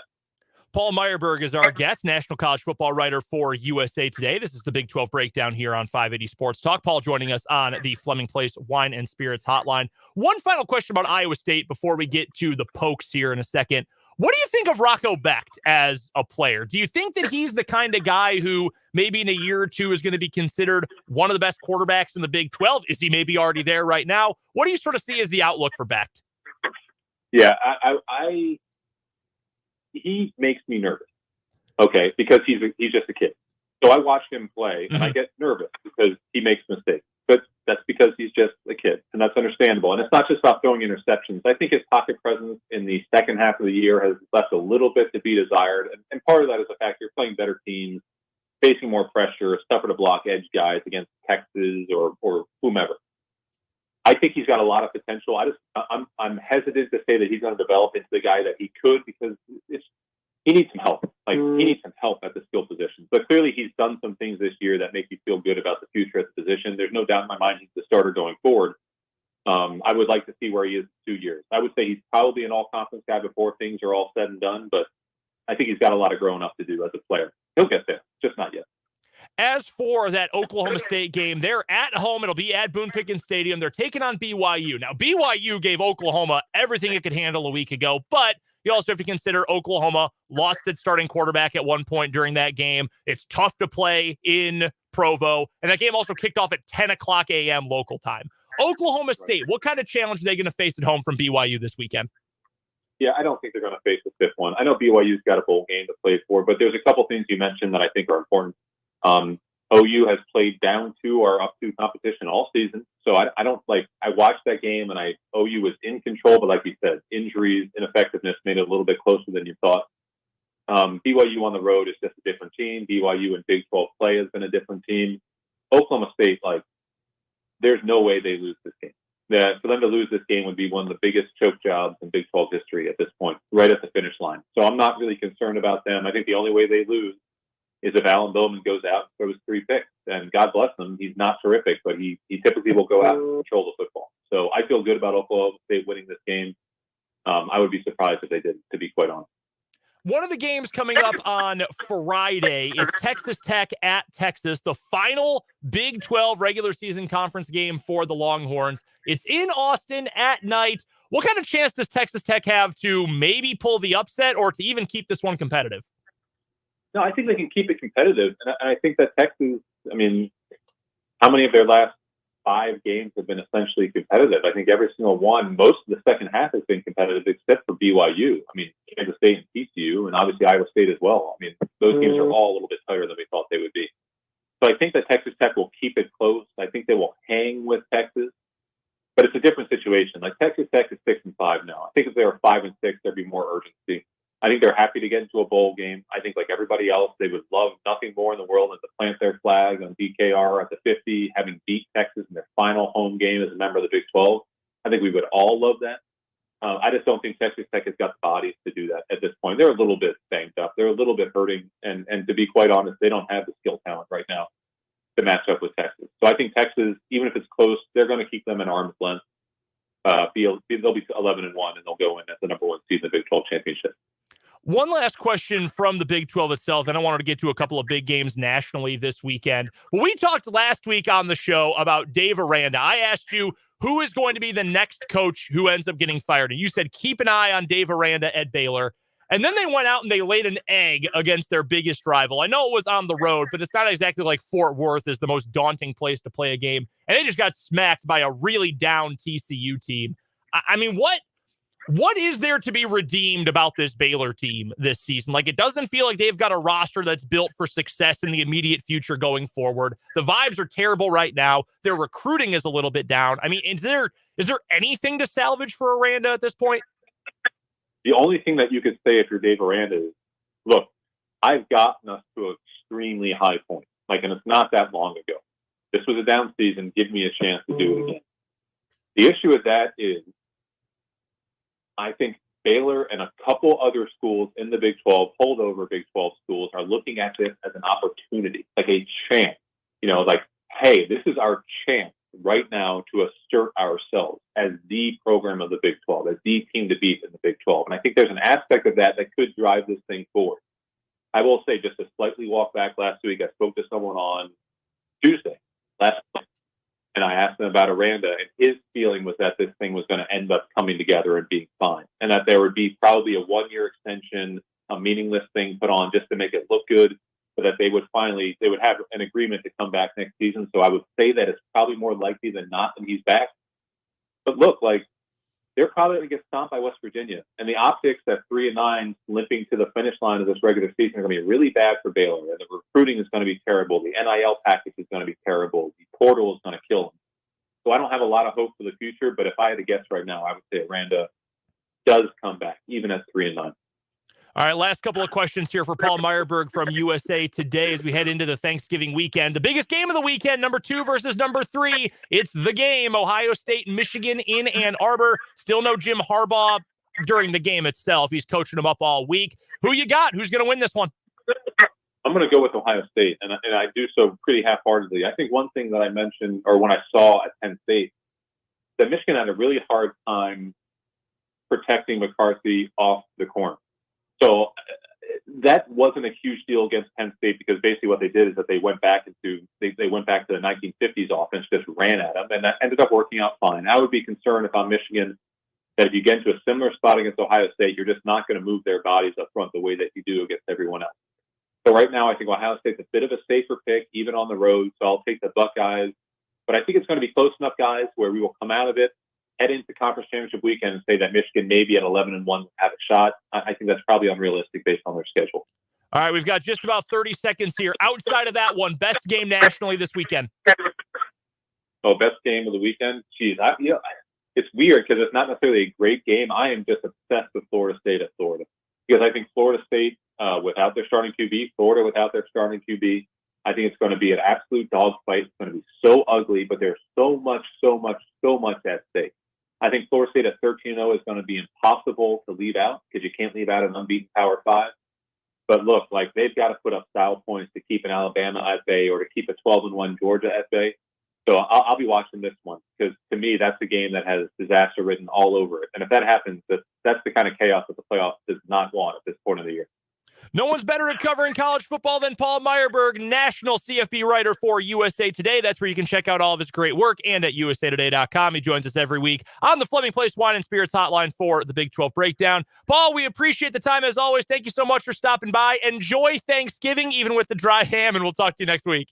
Paul Myerberg is our guest, national college football writer for USA Today. This is the Big 12 breakdown here on 580 Sports Talk. Paul joining us on the Fleming Place Wine and Spirits hotline. One final question about Iowa State before we get to the Pokes here in a second. What do you think of Rocco Becht as a player? Do you think that he's the kind of guy who maybe in a year or two is going to be considered one of the best quarterbacks in the Big 12? Is he maybe already there right now? What do you sort of see as the outlook for Becht? Yeah, he makes me nervous, okay, because he's just a kid. So I watch him play, and I get nervous because he makes mistakes. But that's because he's just a kid, and that's understandable. And it's not just about throwing interceptions. I think his pocket presence in the second half of the year has left a little bit to be desired. And part of that is the fact you're playing better teams, facing more pressure, it's tougher to block edge guys against Texas or whomever. I think he's got a lot of potential. I'm hesitant to say that he's going to develop into the guy that he could, because he needs some help. Like, he needs some help at the skill position. But clearly he's done some things this year that make you feel good about the future at the position. There's no doubt in my mind he's the starter going forward. I would like to see where he is in 2 years. I would say he's probably an all-conference guy before things are all said and done, but I think he's got a lot of growing up to do as a player. He'll get there, just not yet. As for that Oklahoma State game, they're at home. It'll be at Boone Pickens Stadium. They're taking on BYU. Now, BYU gave Oklahoma everything it could handle a week ago, but you also have to consider Oklahoma lost its starting quarterback at one point during that game. It's tough to play in Provo, and that game also kicked off at 10 o'clock a.m. local time. Oklahoma State, what kind of challenge are they going to face at home from BYU this weekend? Yeah, I don't think they're going to face the fifth one. I know BYU's got a bowl game to play for, but there's a couple things you mentioned that I think are important. OU has played down to or up to competition all season. So I watched that game, and OU was in control, but like you said, injuries, ineffectiveness made it a little bit closer than you thought. BYU on the road is just a different team. BYU in Big 12 play has been a different team. Oklahoma State, there's no way they lose this game. For them to lose this game would be one of the biggest choke jobs in Big 12 history at this point, right at the finish line. So I'm not really concerned about them. I think the only way they lose is if Alan Bowman goes out and throws 3 picks. And God bless him, he's not terrific, but he typically will go out and control the football. So I feel good about Oklahoma State winning this game. I would be surprised if they didn't, to be quite honest. One of the games coming up on Friday is Texas Tech at Texas, the final Big 12 regular season conference game for the Longhorns. It's in Austin at night. What kind of chance does Texas Tech have to maybe pull the upset or to even keep this one competitive? No, I think they can keep it competitive. And I think that Texas, how many of their last 5 games have been essentially competitive? I think every single one, most of the second half has been competitive except for BYU. Kansas State and TCU, and obviously Iowa State as well. Those games are all a little bit tighter than we thought they would be. So I think that Texas Tech will keep it close. I think they will hang with Texas, but it's a different situation. Like, Texas Tech is 6-5 now. I think if they were 5-6, there'd be more urgency. I think they're happy to get into a bowl game. I think, like everybody else, they would love nothing more in the world than to plant their flag on BKR at the 50, having beat Texas in their final home game as a member of the Big 12. I think we would all love that. I just don't think Texas Tech has got the bodies to do that at this point. They're a little bit banged up. They're a little bit hurting. And to be quite honest, they don't have the skill talent right now to match up with Texas. So I think Texas, even if it's close, they're going to keep them in arm's length. They'll be 11-1, and they'll go in as the number 1 seed in the Big 12 championship. One last question from the Big 12 itself, and I wanted to get to a couple of big games nationally this weekend. When we talked last week on the show about Dave Aranda, I asked you who is going to be the next coach who ends up getting fired, and you said keep an eye on Dave Aranda at Baylor. And then they went out and they laid an egg against their biggest rival. I know it was on the road, but it's not exactly like Fort Worth is the most daunting place to play a game. And they just got smacked by a really down TCU team. I mean, what is there to be redeemed about this Baylor team this season? Like, it doesn't feel like they've got a roster that's built for success in the immediate future going forward. The vibes are terrible right now. Their recruiting is a little bit down. I mean, is there anything to salvage for Aranda at this point? The only thing that you could say if you're Dave Aranda is, look, I've gotten us to an extremely high point. Like, and it's not that long ago. This was a down season. Give me a chance to do it again. The issue with that is, I think Baylor and a couple other schools in the Big 12, holdover Big 12 schools, are looking at this as an opportunity, like a chance. You know, like, hey, this is our chance right now to assert ourselves as the program of the Big 12, as the team to beat in the Big 12. And I think there's an aspect of that could drive this thing forward. I will say, just to slightly walk back last week, I spoke to someone on Tuesday last week, and I asked him about Aranda, and his feeling was that this thing was going to end up coming together and being fine, and that there would be probably a one-year extension, a meaningless thing put on just to make it look good, but that they would have an agreement to come back next season. So I would say that it's probably more likely than not that he's back. But look, like, they're probably going to get stomped by West Virginia, and the optics at 3-9 limping to the finish line of this regular season are going to be really bad for Baylor, and the recruiting is going to be terrible. The NIL package is going to be terrible. The portal is going to kill them. So I don't have a lot of hope for the future, but if I had to guess right now, I would say Aranda does come back, even at 3-9. All right, last couple of questions here for Paul Myerberg from USA Today as we head into the Thanksgiving weekend. The biggest game of the weekend, number 2 versus number 3. It's the game, Ohio State and Michigan in Ann Arbor. Still no Jim Harbaugh during the game itself. He's coaching them up all week. Who you got? Who's going to win this one? I'm going to go with Ohio State, and I do so pretty half-heartedly. I think one thing that I mentioned, or when I saw at Penn State, that Michigan had a really hard time protecting McCarthy off the corner. So that wasn't a huge deal against Penn State, because basically what they did is that they went back to the 1950s offense, just ran at them, and that ended up working out fine. I would be concerned if I'm Michigan that if you get into a similar spot against Ohio State, you're just not going to move their bodies up front the way that you do against everyone else. So right now, I think Ohio State's a bit of a safer pick, even on the road. So I'll take the Buckeyes, but I think it's going to be close enough, guys, where we will come out of it, head into conference championship weekend, and say that Michigan maybe at 11-1 will have a shot. I think that's probably unrealistic based on their schedule. All right, we've got just about 30 seconds here. Outside of that one, best game nationally this weekend. Oh, best game of the weekend? Geez, it's weird because it's not necessarily a great game. I am just obsessed with Florida State at Florida, because I think Florida State without their starting QB, Florida without their starting QB, I think it's going to be an absolute dogfight. It's going to be so ugly, but there's so much at stake. I think Florida State at 13-0 is going to be impossible to leave out, because you can't leave out an unbeaten Power 5. But look, like, they've got to put up style points to keep an Alabama at bay, or to keep a 12-1 Georgia at bay. So I'll be watching this one, because to me, that's a game that has disaster written all over it. And if that happens, that's the kind of chaos that the playoffs does not want at this point of the year. No one's better at covering college football than Paul Myerberg, national CFB writer for USA Today. That's where you can check out all of his great work, and at usatoday.com. He joins us every week on the Fleming Place Wine and Spirits hotline for the Big 12 breakdown. Paul, we appreciate the time as always. Thank you so much for stopping by. Enjoy Thanksgiving, even with the dry ham, and we'll talk to you next week.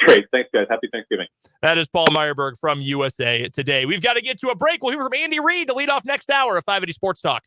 Great. Thanks, guys. Happy Thanksgiving. That is Paul Myerberg from USA Today. We've got to get to a break. We'll hear from Andy Reid to lead off next hour of 580 Sports Talk.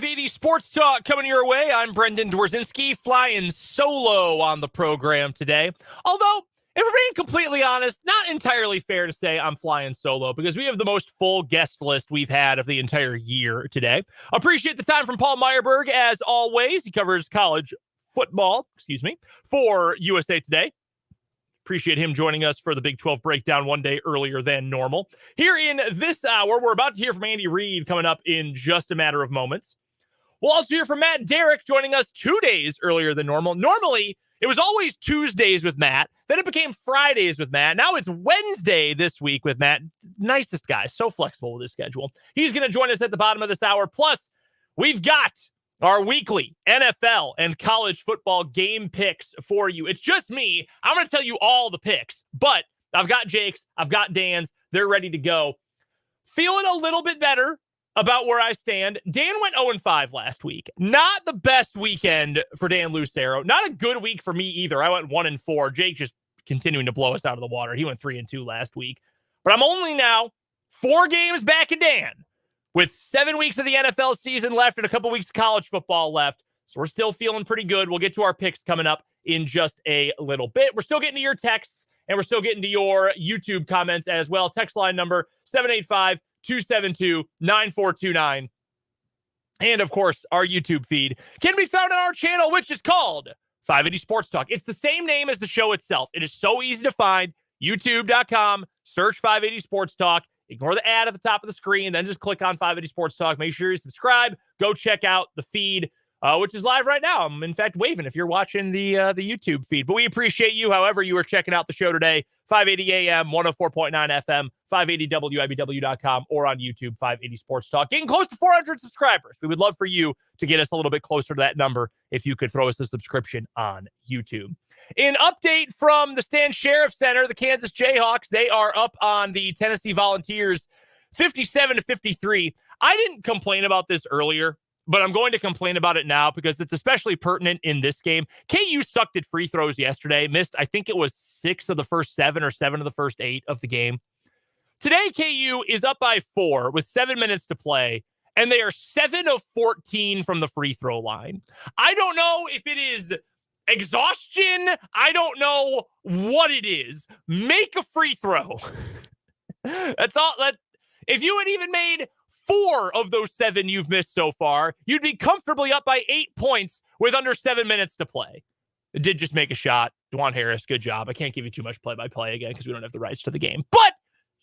580 Sports Talk coming your way. I'm Brendan Dzwierzynski, flying solo on the program today. Although, if we're being completely honest, not entirely fair to say I'm flying solo because we have the most full guest list we've had of the entire year today. Appreciate the time from Paul Myerberg, as always. He covers college football, for USA Today. Appreciate him joining us for the Big 12 breakdown one day earlier than normal. Here in this hour, we're about to hear from Andy Reid coming up in just a matter of moments. We'll also hear from Matt Derrick joining us 2 days earlier than normal. Normally, it was always Tuesdays with Matt. Then it became Fridays with Matt. Now it's Wednesday this week with Matt. Nicest guy. So flexible with his schedule. He's going to join us at the bottom of this hour. Plus, we've got our weekly NFL and college football game picks for you. It's just me. I'm going to tell you all the picks, but I've got Jake's, I've got Dan's. They're ready to go. Feeling a little bit better about where I stand. Dan went 0-5 last week. Not the best weekend for Dan Lucero. Not a good week for me either. I went 1-4. Jake just continuing to blow us out of the water. He went 3-2 last week. But I'm only now 4 games back in Dan, with 7 weeks of the NFL season left and a couple weeks of college football left. So we're still feeling pretty good. We'll get to our picks coming up in just a little bit. We're still getting to your texts, and we're still getting to your YouTube comments as well. Text line number 785-272-9429. And, of course, our YouTube feed can be found on our channel, which is called 580 Sports Talk. It's the same name as the show itself. It is so easy to find. YouTube.com, search 580 Sports Talk. Ignore the ad at the top of the screen, then just click on 580 Sports Talk. Make sure you subscribe. Go check out the feed, which is live right now. I'm, in fact, waving if you're watching the YouTube feed. But we appreciate you, however you are checking out the show today. 580 AM, 104.9 FM, 580WIBW.com, or on YouTube, 580 Sports Talk. Getting close to 400 subscribers. We would love for you to get us a little bit closer to that number if you could throw us a subscription on YouTube. An update from the Stan Sheriff Center, the Kansas Jayhawks. They are up on the Tennessee Volunteers 57-53. I didn't complain about this earlier, but I'm going to complain about it now because it's especially pertinent in this game. KU sucked at free throws yesterday. Missed, I think it was 6 of the first 7 or 7 of the first 8 of the game. Today, KU is up by 4 with 7 minutes to play, and they are 7 of 14 from the free throw line. I don't know if it is exhaustion. I don't know what it is. Make a free throw. That's all. If you had even made 4 of those 7 you've missed so far, you'd be comfortably up by 8 points with under 7 minutes to play. It did just make a shot. Dwan Harris, good job. I can't give you too much play-by-play again because we don't have the rights to the game. But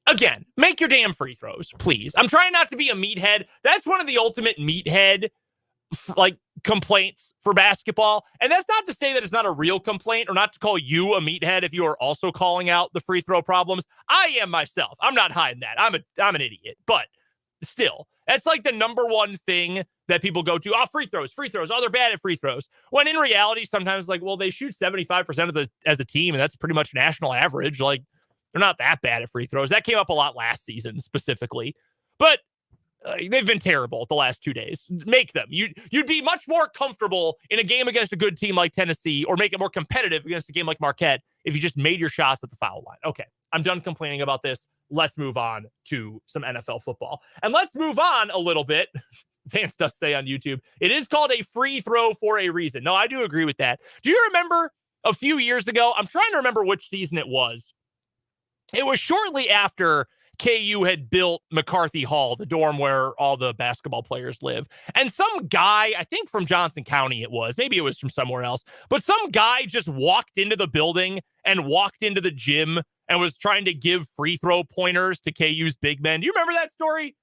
again, make your damn free throws, please. I'm trying not to be a meathead. That's one of the ultimate meathead complaints for basketball. And that's not to say that it's not a real complaint or not to call you a meathead if you are also calling out the free throw problems. I am myself. I'm not hiding that. I'm an idiot. But still, that's like the number one thing that people go to. Oh, free throws. Oh, they're bad at free throws. When in reality, sometimes they shoot 75% as a team, and that's pretty much national average. They're not that bad at free throws. That came up a lot last season specifically. But they've been terrible the last 2 days. Make them. You'd be much more comfortable in a game against a good team like Tennessee, or make it more competitive against a game like Marquette if you just made your shots at the foul line. Okay, I'm done complaining about this. Let's move on to some NFL football. And let's move on a little bit. Vance does say on YouTube, it is called a free throw for a reason. No, I do agree with that. Do you remember a few years ago? I'm trying to remember which season it was. It was shortly after KU had built McCarthy Hall, the dorm where all the basketball players live. And some guy, I think from Johnson County it was, maybe it was from somewhere else, but some guy just walked into the building and walked into the gym and was trying to give free throw pointers to KU's big men. Do you remember that story?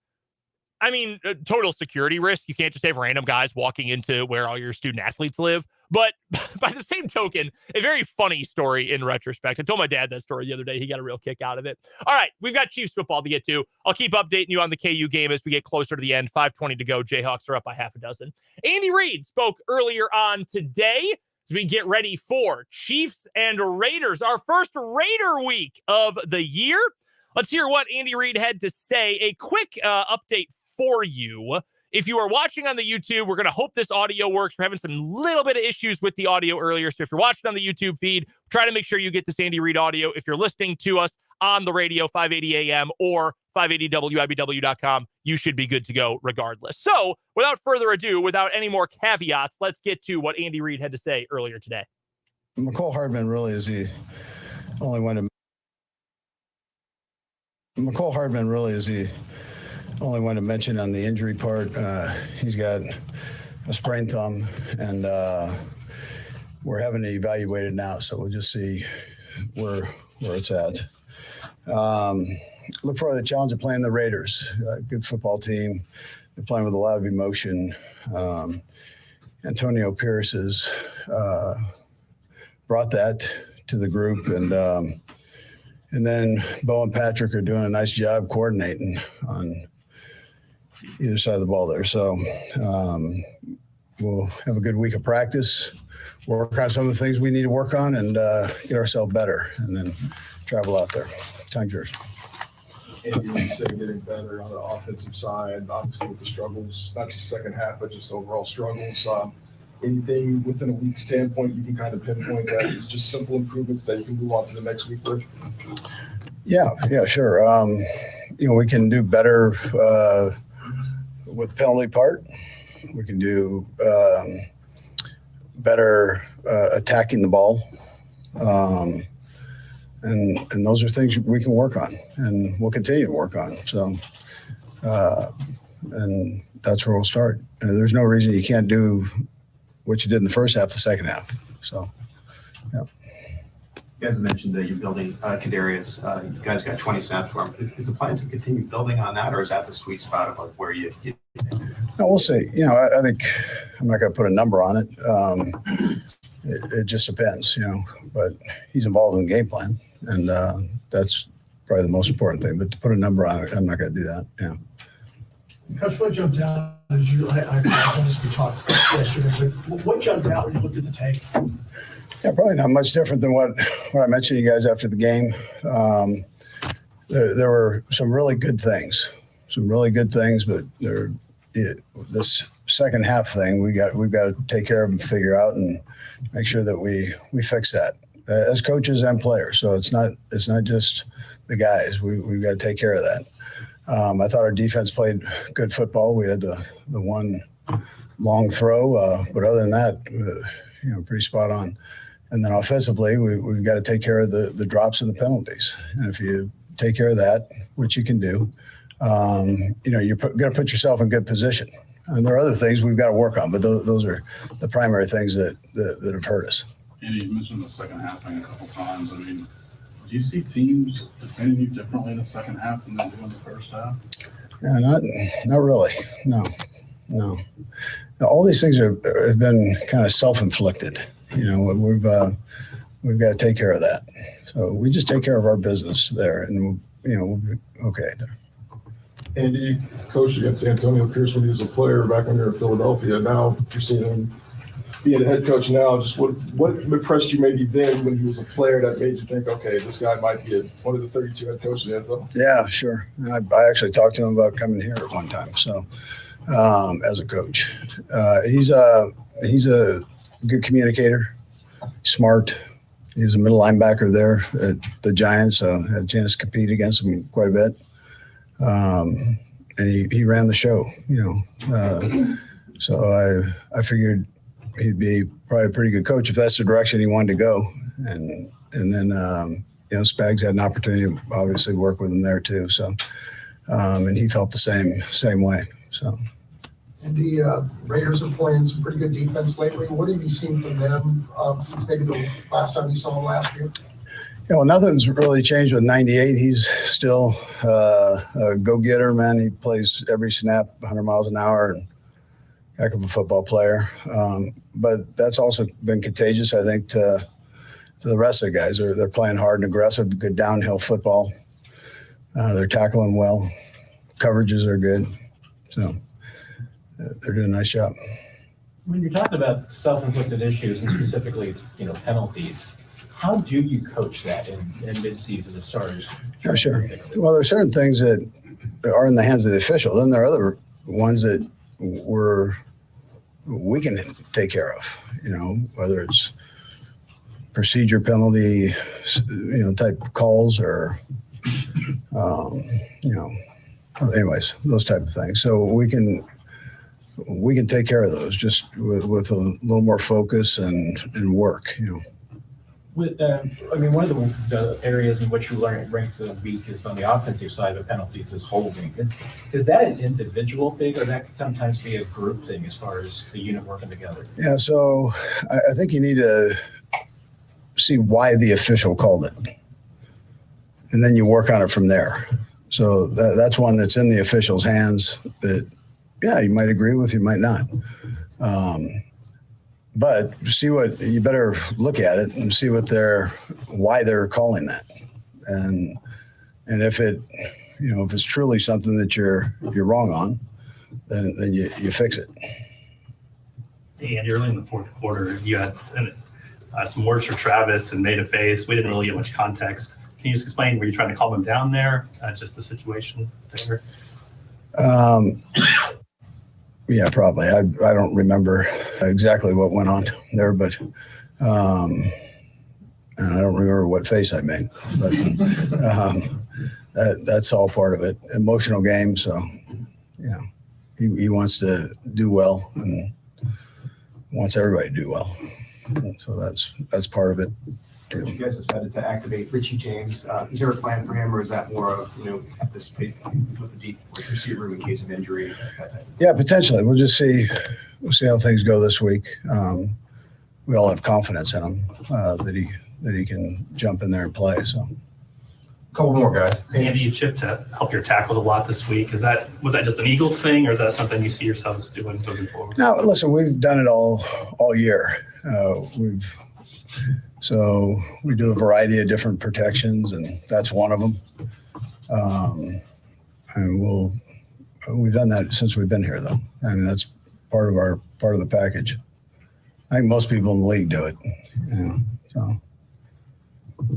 I mean, total security risk. You can't just have random guys walking into where all your student athletes live. But by the same token, a very funny story in retrospect. I told my dad that story the other day. He got a real kick out of it. All right, we've got Chiefs football to get to. I'll keep updating you on the KU game as we get closer to the end. 5:20 to go. Jayhawks are up by half a dozen. Andy Reid spoke earlier on today as we get ready for Chiefs and Raiders, our first Raider week of the year. Let's hear what Andy Reid had to say. A quick update for you. If you are watching on the YouTube, we're going to hope this audio works. We're having some little bit of issues with the audio earlier. So if you're watching on the YouTube feed, try to make sure you get this Andy Reid audio. If you're listening to us on the radio, 580 AM or 580wibw.com. You should be good to go regardless. So without further ado, without any more caveats, let's get to what Andy Reid had to say earlier today. McCole Hardman really is the only one to mention on the injury part. He's got a sprained thumb, and we're having it evaluated now, so we'll just see where it's at. Look for the challenge of playing the Raiders. Good football team. They're playing with a lot of emotion. Antonio Pierce has brought that to the group, and then Bo and Patrick are doing a nice job coordinating on either side of the ball there. So we'll have a good week of practice, work on some of the things we need to work on, and get ourselves better, and then travel out there. Time's yours. Andy, you say getting better on the offensive side, obviously with the struggles, not just second half, but just overall struggles. Anything within a week standpoint you can kind of pinpoint that it's just simple improvements that you can move on to the next week with? Yeah, sure. We can do better with the penalty part. We can do better attacking the ball. And those are things we can work on, and we'll continue to work on. So, and that's where we'll start. There's no reason you can't do what you did in the first half, the second half. So, yeah. You guys mentioned that you're building Kadarius. You guys got 20 snaps for him. Is the plan to continue building on that, or is that the sweet spot of like where you No, we'll see. I think I'm not going to put a number on it. It just depends, but he's involved in the game plan, and that's probably the most important thing. But to put a number on it, I'm not going to do that. Yeah. Coach, what jumped out as you, I apologize, we talked yesterday, but what jumped out when you looked at the tape? Yeah, probably not much different than what I mentioned to you guys after the game. There were some really good things, but this second half thing, we've got to take care of and figure out and make sure that we fix that as coaches and players. So it's not just the guys. We've got to take care of that. I thought our defense played good football. We had the one long throw, but other than that, pretty spot on. And then offensively, we've got to take care of the drops and the penalties. And if you take care of that, which you can do, you're going to put yourself in good position. And there are other things we've got to work on, but those are the primary things that have hurt us. Andy, you mentioned the second half thing a couple times. I mean, do you see teams defending you differently in the second half than they do in the first half? Yeah, not really. No. Now, all these things have been kind of self-inflicted. We've got to take care of that. So we just take care of our business there, and we'll be okay there. Andy, you coached against Antonio Pierce when he was a player back when you were in Philadelphia. Now you're seeing him being a head coach now. Just what impressed you maybe then when he was a player that made you think, okay, this guy might be one of the 32 head coaches in the NFL? Yeah, sure. I actually talked to him about coming here at one time. So as a coach, he's a good communicator, smart. He was a middle linebacker there at the Giants, so had a chance to compete against him quite a bit. And he ran the show, so I figured he'd be probably a pretty good coach if that's the direction he wanted to go. And then, Spags had an opportunity to obviously work with him there too. So, and he felt the same way. So. And the Raiders are playing some pretty good defense lately. What have you seen from them since maybe the last time you saw them last year? Yeah, well, nothing's really changed with 98. He's still a go-getter, man. He plays every snap 100 miles an hour, and heck of a football player. But that's also been contagious, I think, to the rest of the guys. They're playing hard and aggressive, good downhill football. They're tackling well. Coverages are good. So they're doing a nice job. When you're talking about self-inflicted issues and specifically, penalties, how do you coach that in mid-season as starters? Yeah, sure. Well, there are certain things that are in the hands of the official. Then there are other ones that we can take care of, whether it's procedure penalty, type calls or Anyways, those type of things. So we can take care of those just with a little more focus and work. One of the areas in which you rank the weakest on the offensive side of penalties is holding. Is that an individual thing, or that could sometimes be a group thing as far as the unit working together? Yeah, so I think you need to see why the official called it, and then you work on it from there. So that's one that's in the official's hands that, yeah, you might agree with, you might not. But you better look at it and see why they're calling that. And if it's truly something that you're wrong on, then you fix it. And early in the fourth quarter, you had some words for Travis and made a face. We didn't really get much context. Can you just explain, were you trying to calm him down there? Just the situation there? Yeah, probably. I don't remember exactly what went on there, but and I don't remember what face I made. But that's all part of it. Emotional game, so yeah, he wants to do well and wants everybody to do well. So that's part of it. You guys decided to activate Richie James. Is there a plan for him, or is that more of, at this point with the deep receiver room in case of injury? Yeah, potentially. We'll just see. We'll see how things go this week. We all have confidence in him that he can jump in there and play. So, Couple more, guys. Andy, you chipped to help your tackles a lot this week. Was that just an Eagles thing, or is that something you see yourselves doing moving forward? No, listen, we've done it all year. So we do a variety of different protections, and that's one of them. And we've done that since we've been here, though. I mean, that's part of the package. I think most people in the league do it. So.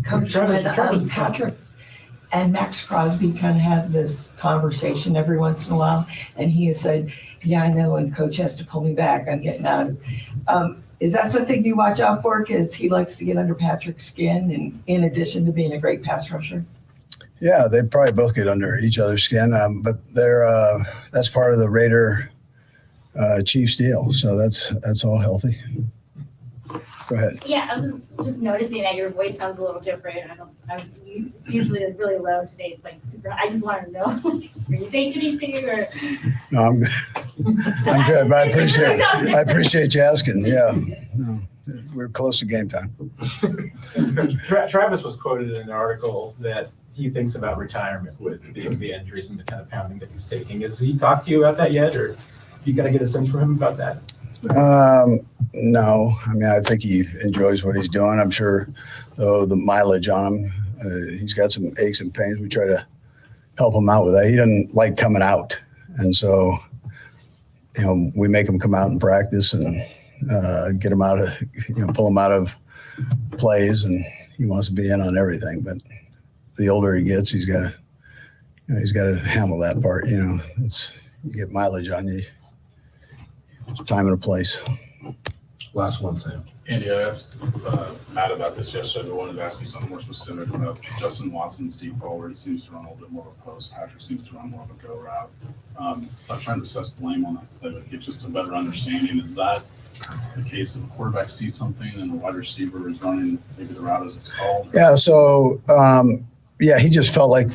Coach, when Patrick and Max Crosby kind of have this conversation every once in a while, and he has said, "Yeah, I know, and Coach has to pull me back. I'm getting out." Is that something you watch out for? Because he likes to get under Patrick's skin, and in addition to being a great pass rusher. Yeah, they probably both get under each other's skin, but that's part of the Raider Chiefs deal. So that's all healthy. Go ahead. Yeah, I was just noticing that your voice sounds a little different. It's usually really low today. It's like super. I just wanted to know, are you taking anything or? No, I'm good. I'm good, but I appreciate you asking. Yeah, no, we're close to game time. Travis was quoted in an article that he thinks about retirement with the injuries and the kind of pounding that he's taking. Has he talked to you about that yet, or you got to get a sense from him about that? No, I mean, I think he enjoys what he's doing. I'm sure, though, the mileage on him, he's got some aches and pains. We try to help him out with that. He doesn't like coming out. And so, we make him come out and practice and get him out of, pull him out of plays. And he wants to be in on everything. But the older he gets, he's got to handle that part. You get mileage on you. Time and a place. Last one, Sam. Andy, I asked Matt about this yesterday. I wanted to ask you something more specific about Justin Watson's deep forward. He seems to run a little bit more of a post. Patrick seems to run more of a go route. I'm trying to assess blame on that play, but get just a better understanding. Is that the case if a quarterback sees something and the wide receiver is running maybe the route as it's called? Yeah, so, he just felt like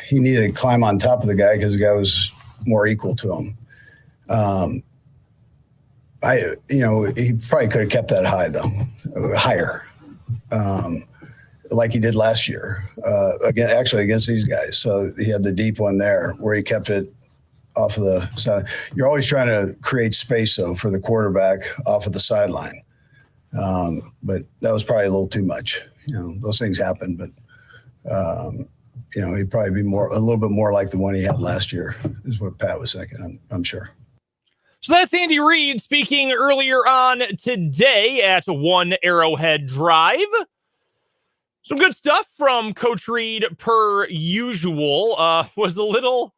he needed to climb on top of the guy because the guy was more equal to him. He probably could have kept that high though, higher, like he did last year. Against these guys. So he had the deep one there where he kept it off of the side. You're always trying to create space though for the quarterback off of the sideline. But that was probably a little too much. Those things happen, but he'd probably be a little bit more like the one he had last year is what Pat was thinking. I'm sure. So that's Andy Reid speaking earlier on today at One Arrowhead Drive. Some good stuff from Coach Reid per usual. Was a little,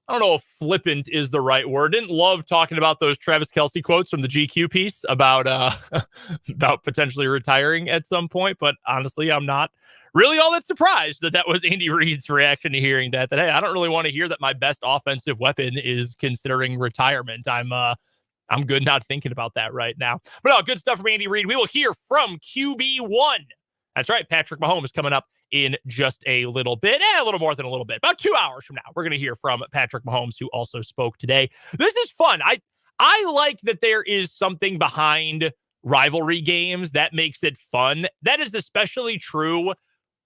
I don't know if flippant is the right word. Didn't love talking about those Travis Kelce quotes from the GQ piece about potentially retiring at some point. But honestly, I'm not really all that surprised that was Andy Reid's reaction to hearing that, hey, I don't really want to hear that my best offensive weapon is considering retirement. I'm good not thinking about that right now. But no, good stuff from Andy Reid. We will hear from QB1. That's right, Patrick Mahomes coming up in just a little bit, a little more than a little bit. About 2 hours from now, we're going to hear from Patrick Mahomes, who also spoke today. This is fun. I like that there is something behind rivalry games that makes it fun. That is especially true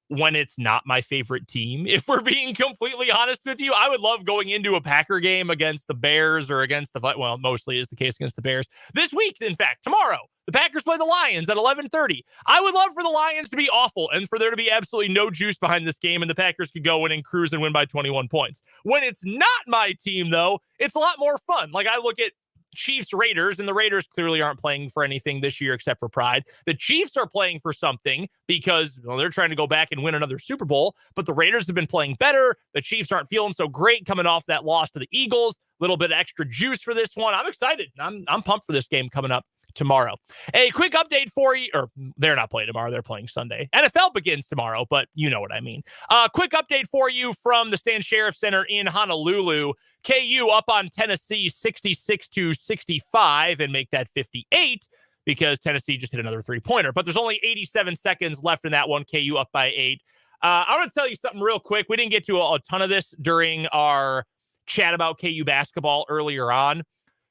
when it's not my favorite team. If we're being completely honest with you, I would love going into a Packer game against the Bears or against well, mostly is the case against the Bears. This week, in fact, tomorrow, the Packers play the Lions at 11:30. I would love for the Lions to be awful and for there to be absolutely no juice behind this game and the Packers could go in and cruise and win by 21 points. When it's not my team, though, it's a lot more fun. Like I look at Chiefs Raiders, and the Raiders clearly aren't playing for anything this year except for pride. The Chiefs are playing for something because they're trying to go back and win another Super Bowl, but the Raiders have been playing better. The Chiefs aren't feeling so great coming off that loss to the Eagles. A little bit of extra juice for this one. I'm excited. I'm pumped for this game coming up tomorrow. A quick update for you, or they're not playing tomorrow, they're playing Sunday. NFL begins tomorrow, but you know what I mean. Quick update for you from the Stan Sheriff Center in Honolulu. KU up on Tennessee 66-65 and make that 58 because Tennessee just hit another three-pointer, but there's only 87 seconds left in that one. KU up by 8. I want to tell you something real quick. We didn't get to a ton of this during our chat about KU basketball earlier on.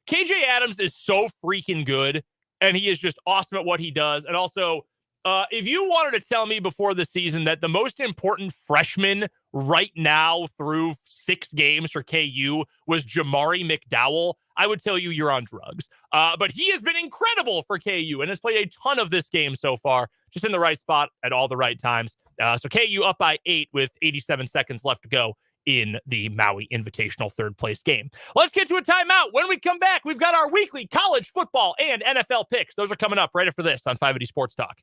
KJ Adams is so freaking good, and he is just awesome at what he does. And also, if you wanted to tell me before the season that the most important freshman right now through 6 games for KU was Jamari McDowell, I would tell you you're on drugs. But he has been incredible for KU and has played a ton of this game so far, just in the right spot at all the right times. So KU up by 8 with 87 seconds left to go in the Maui Invitational third place game. Let's get to a timeout. When we come back, we've got our weekly college football and NFL picks. Those are coming up right after this on 580 Sports Talk.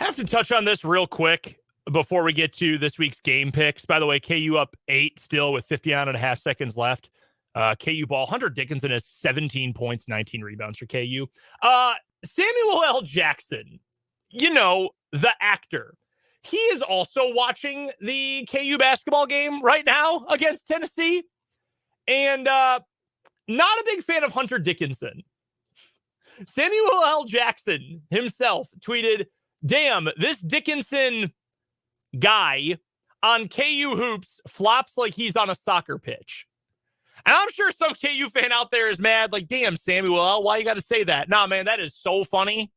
Have to touch on this real quick before we get to this week's game picks. By the way, KU up 8 still with 59.5 seconds left. KU ball. Hunter Dickinson has 17 points, 19 rebounds for KU. Samuel L. Jackson, the actor. He is also watching the KU basketball game right now against Tennessee. And not a big fan of Hunter Dickinson. Samuel L. Jackson himself tweeted, "Damn, this Dickinson guy on KU hoops flops like he's on a soccer pitch." And I'm sure some KU fan out there is mad, like, "Damn, Samuel L., why you got to say that?" Nah, man, that is so funny.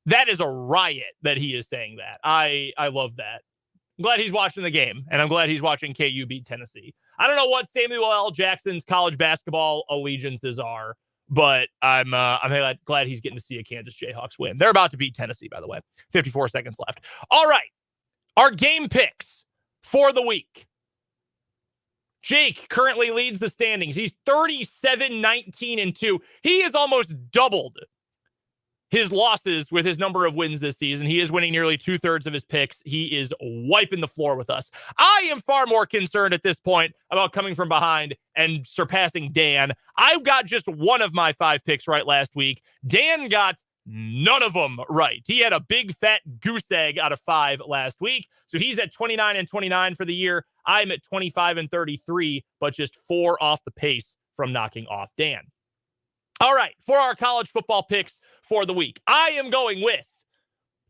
That is a riot that he is saying that. I love that. I'm glad he's watching the game, and I'm glad he's watching KU beat Tennessee. I don't know what Samuel L. Jackson's college basketball allegiances are, but I'm glad he's getting to see a Kansas Jayhawks win. They're about to beat Tennessee, by the way. 54 seconds left. All right, our game picks for the week. Jake currently leads the standings. He's 37-19-2. He has almost doubled his losses with his number of wins this season. He is winning nearly 2/3 of his picks. He is wiping the floor with us. I am far more concerned at this point about coming from behind and surpassing Dan. I've got just one of my 5 picks right last week. Dan got none of them right. He had a big fat goose egg out of 5 last week. So he's at 29-29 for the year. I'm at 25-33, but just 4 off the pace from knocking off Dan. All right, for our college football picks for the week, I am going with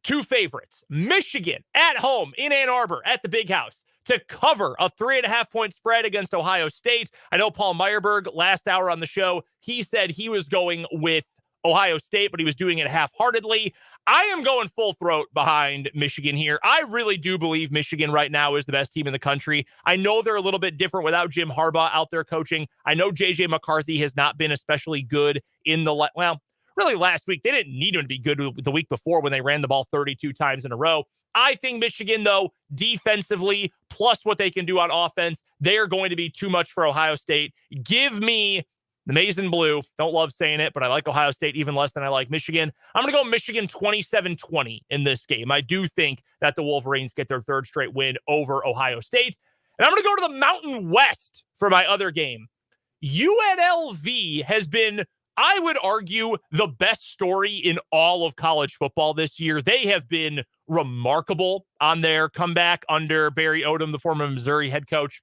2 favorites. Michigan at home in Ann Arbor at the Big House to cover a 3.5-point spread against Ohio State. I know Paul Myerberg last hour on the show, he said he was going with Ohio State, but he was doing it half-heartedly. I am going full throat behind Michigan here. I really do believe Michigan right now is the best team in the country. I know they're a little bit different without Jim Harbaugh out there coaching. I know J.J. McCarthy has not been especially good in the, really last week. They didn't need him to be good the week before when they ran the ball 32 times in a row. I think Michigan, though, defensively, plus what they can do on offense, they are going to be too much for Ohio State. Give me the maize and blue. Don't love saying it, but I like Ohio State even less than I like Michigan. I'm going to go Michigan 27-20 in this game. I do think that the Wolverines get their 3rd straight win over Ohio State. And I'm going to go to the Mountain West for my other game. UNLV has been, I would argue, the best story in all of college football this year. They have been remarkable on their comeback under Barry Odom, the former Missouri head coach.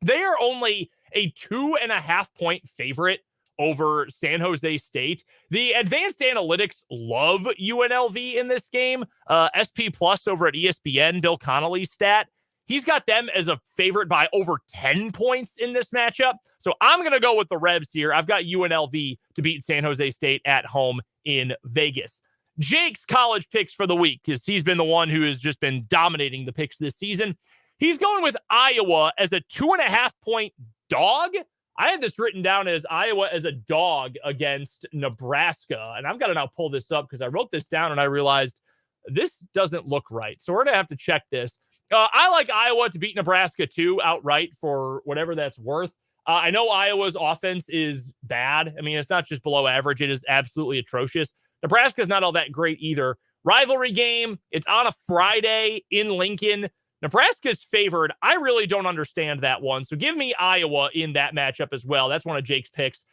They are only a 2.5-point favorite over San Jose State. The advanced analytics love UNLV in this game. SP Plus over at ESPN, Bill Connolly's stat, he's got them as a favorite by over 10 points in this matchup. So I'm going to go with the Rebs here. I've got UNLV to beat San Jose State at home in Vegas. Jake's college picks for the week, because he's been the one who has just been dominating the picks this season. He's going with Iowa as a 2.5-point dog. I had this written down as Iowa as a dog against Nebraska. And I've got to now pull this up because I wrote this down and I realized this doesn't look right. So we're going to have to check this. I like Iowa to beat Nebraska too, outright, for whatever that's worth. I know Iowa's offense is bad. I mean, it's not just below average. It is absolutely atrocious. Nebraska's not all that great either. Rivalry game. It's on a Friday in Lincoln. Nebraska's favored. I really don't understand that one. So give me Iowa in that matchup as well. That's one of Jake's picks.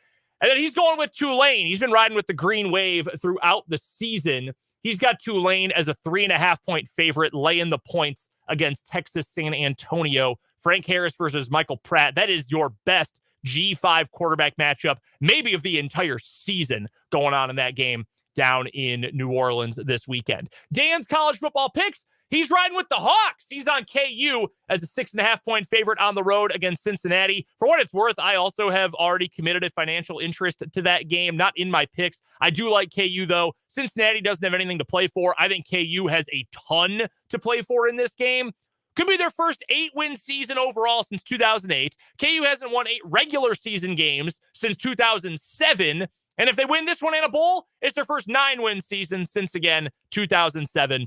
And then he's going with Tulane. He's been riding with the green wave throughout the season. He's got Tulane as a 3.5-point favorite, laying the points against Texas San Antonio. Frank Harris versus Michael Pratt. That is your best G5 quarterback matchup, maybe of the entire season, going on in that game down in New Orleans this weekend. Dan's college football picks. He's riding with the Hawks. He's on KU as a 6.5-point favorite on the road against Cincinnati. For what it's worth, I also have already committed a financial interest to that game, not in my picks. I do like KU, though. Cincinnati doesn't have anything to play for. I think KU has a ton to play for in this game. Could be their first 8-win season overall since 2008. KU hasn't won 8 regular season games since 2007. And if they win this one in a bowl, it's their first 9-win season since, again, 2007.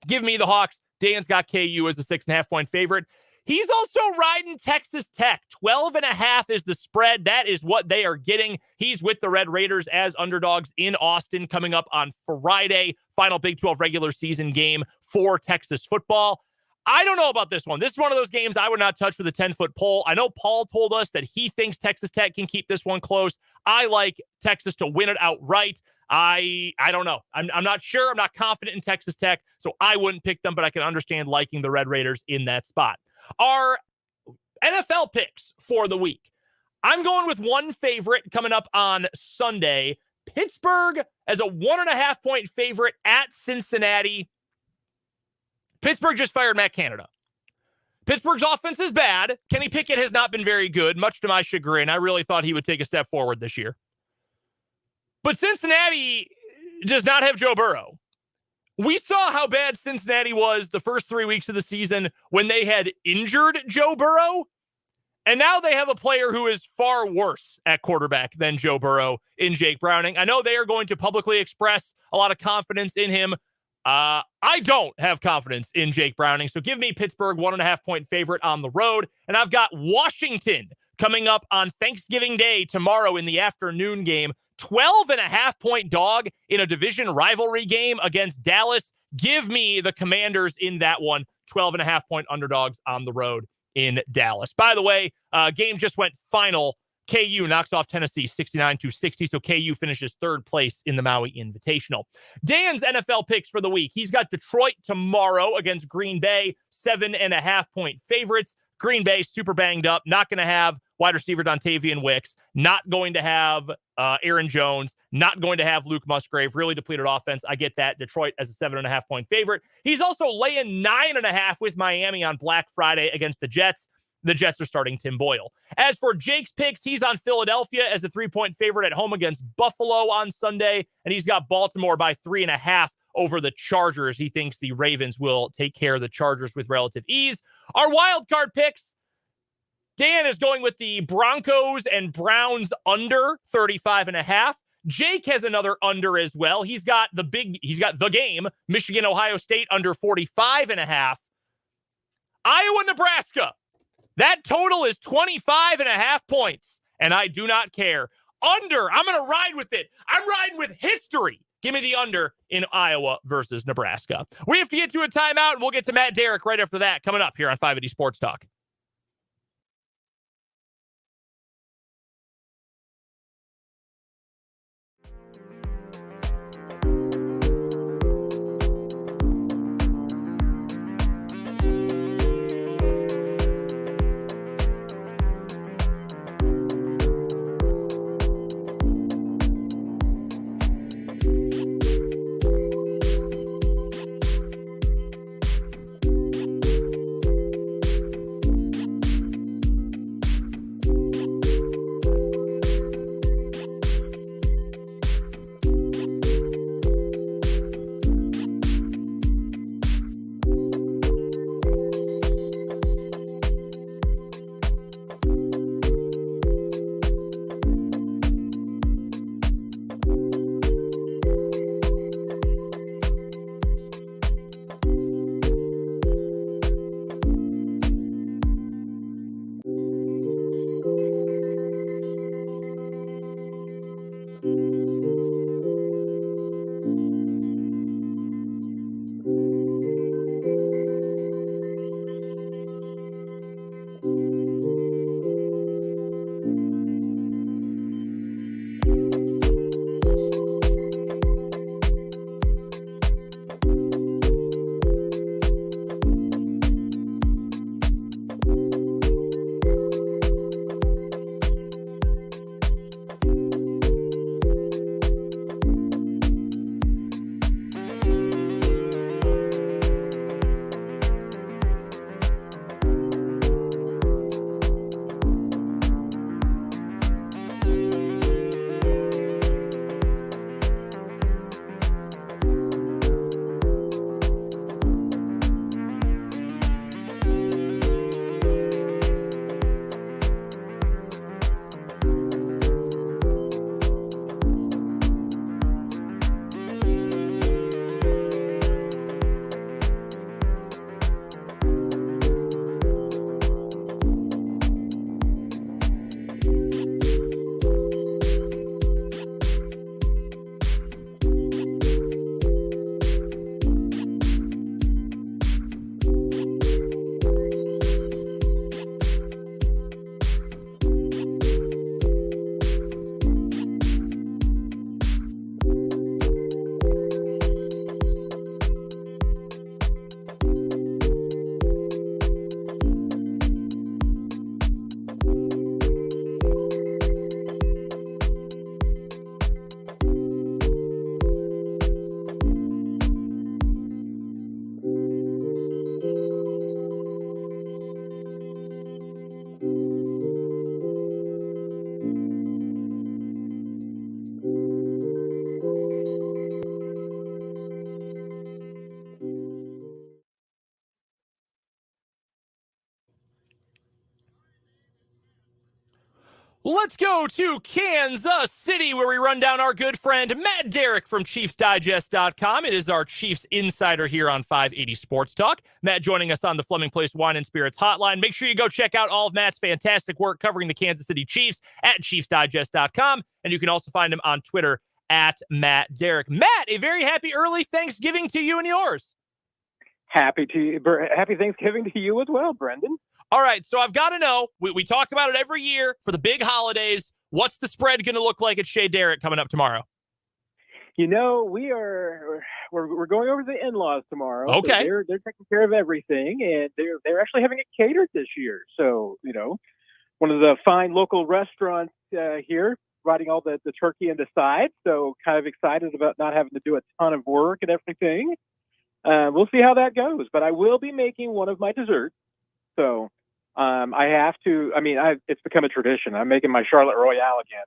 Give me the Hawks. Dan's got KU as a 6.5-point favorite. He's also riding Texas Tech. 12.5 is the spread. That is what they are getting. He's with the Red Raiders as underdogs in Austin coming up on Friday. Final Big 12 regular season game for Texas football. I don't know about this one. This is one of those games I would not touch with a 10-foot pole. I know Paul told us that he thinks Texas Tech can keep this one close. I like Texas to win it outright. I don't know. I'm not sure. I'm not confident in Texas Tech, so I wouldn't pick them, but I can understand liking the Red Raiders in that spot. Our NFL picks for the week. I'm going with one favorite coming up on Sunday. Pittsburgh as a 1.5-point favorite at Cincinnati. Pittsburgh just fired Matt Canada. Pittsburgh's offense is bad. Kenny Pickett has not been very good, much to my chagrin. I really thought he would take a step forward this year. But Cincinnati does not have Joe Burrow. We saw how bad Cincinnati was the first 3 weeks of the season when they had injured Joe Burrow. And now they have a player who is far worse at quarterback than Joe Burrow in Jake Browning. I know they are going to publicly express a lot of confidence in him. I don't have confidence in Jake Browning. So give me Pittsburgh 1.5-point favorite on the road. And I've got Washington coming up on Thanksgiving Day tomorrow in the afternoon game. 12.5-point dog in a division rivalry game against Dallas. Give me the Commanders in that one. 12.5-point underdogs on the road in Dallas. By the way, game just went final. KU knocks off Tennessee 69-60. So KU finishes third place in the Maui Invitational. Dan's NFL picks for the week. He's got Detroit tomorrow against Green Bay, 7.5-point favorites. Green Bay super banged up, not going to have wide receiver Dontavian Wicks, not going to have Aaron Jones, not going to have Luke Musgrave, really depleted offense. I get that. Detroit as a 7.5-point favorite. He's also laying 9.5 with Miami on Black Friday against the Jets. The Jets are starting Tim Boyle. As for Jake's picks, he's on Philadelphia as a 3-point favorite at home against Buffalo on Sunday, and he's got Baltimore by 3.5 over the Chargers. He thinks the Ravens will take care of the Chargers with relative ease. Our wild card picks, Dan is going with the Broncos and Browns under 35.5. Jake has another under as well. He's got the game, Michigan, Ohio State under 45.5. Iowa, Nebraska. That total is 25.5 points, and I do not care. Under, I'm going to ride with it. I'm riding with history. Give me the under in Iowa versus Nebraska. We have to get to a timeout, and we'll get to Matt Derrick right after that coming up here on 580 Sports Talk. Let's go to Kansas City, where we run down our good friend Matt Derrick from ChiefsDigest.com. It is our Chiefs insider here on 580 Sports Talk. Matt joining us on the Fleming Place Wine and Spirits hotline. Make sure you go check out all of Matt's fantastic work covering the Kansas City Chiefs at ChiefsDigest.com. And you can also find him on Twitter at Matt Derrick. Matt, a very happy early Thanksgiving to you and yours. Happy Thanksgiving to you as well, Brendan. All right, so I've got to know, we talk about it every year for the big holidays. What's the spread going to look like at Shea Derrick coming up tomorrow? You know, we're going over to the in-laws tomorrow. Okay. So they're taking care of everything, and they're actually having it catered this year. So, you know, one of the fine local restaurants here, providing all the turkey and the sides. So kind of excited about not having to do a ton of work and everything. We'll see how that goes, but I will be making one of my desserts. So I have to. I mean, it's become a tradition. I'm making my Charlotte Royale again.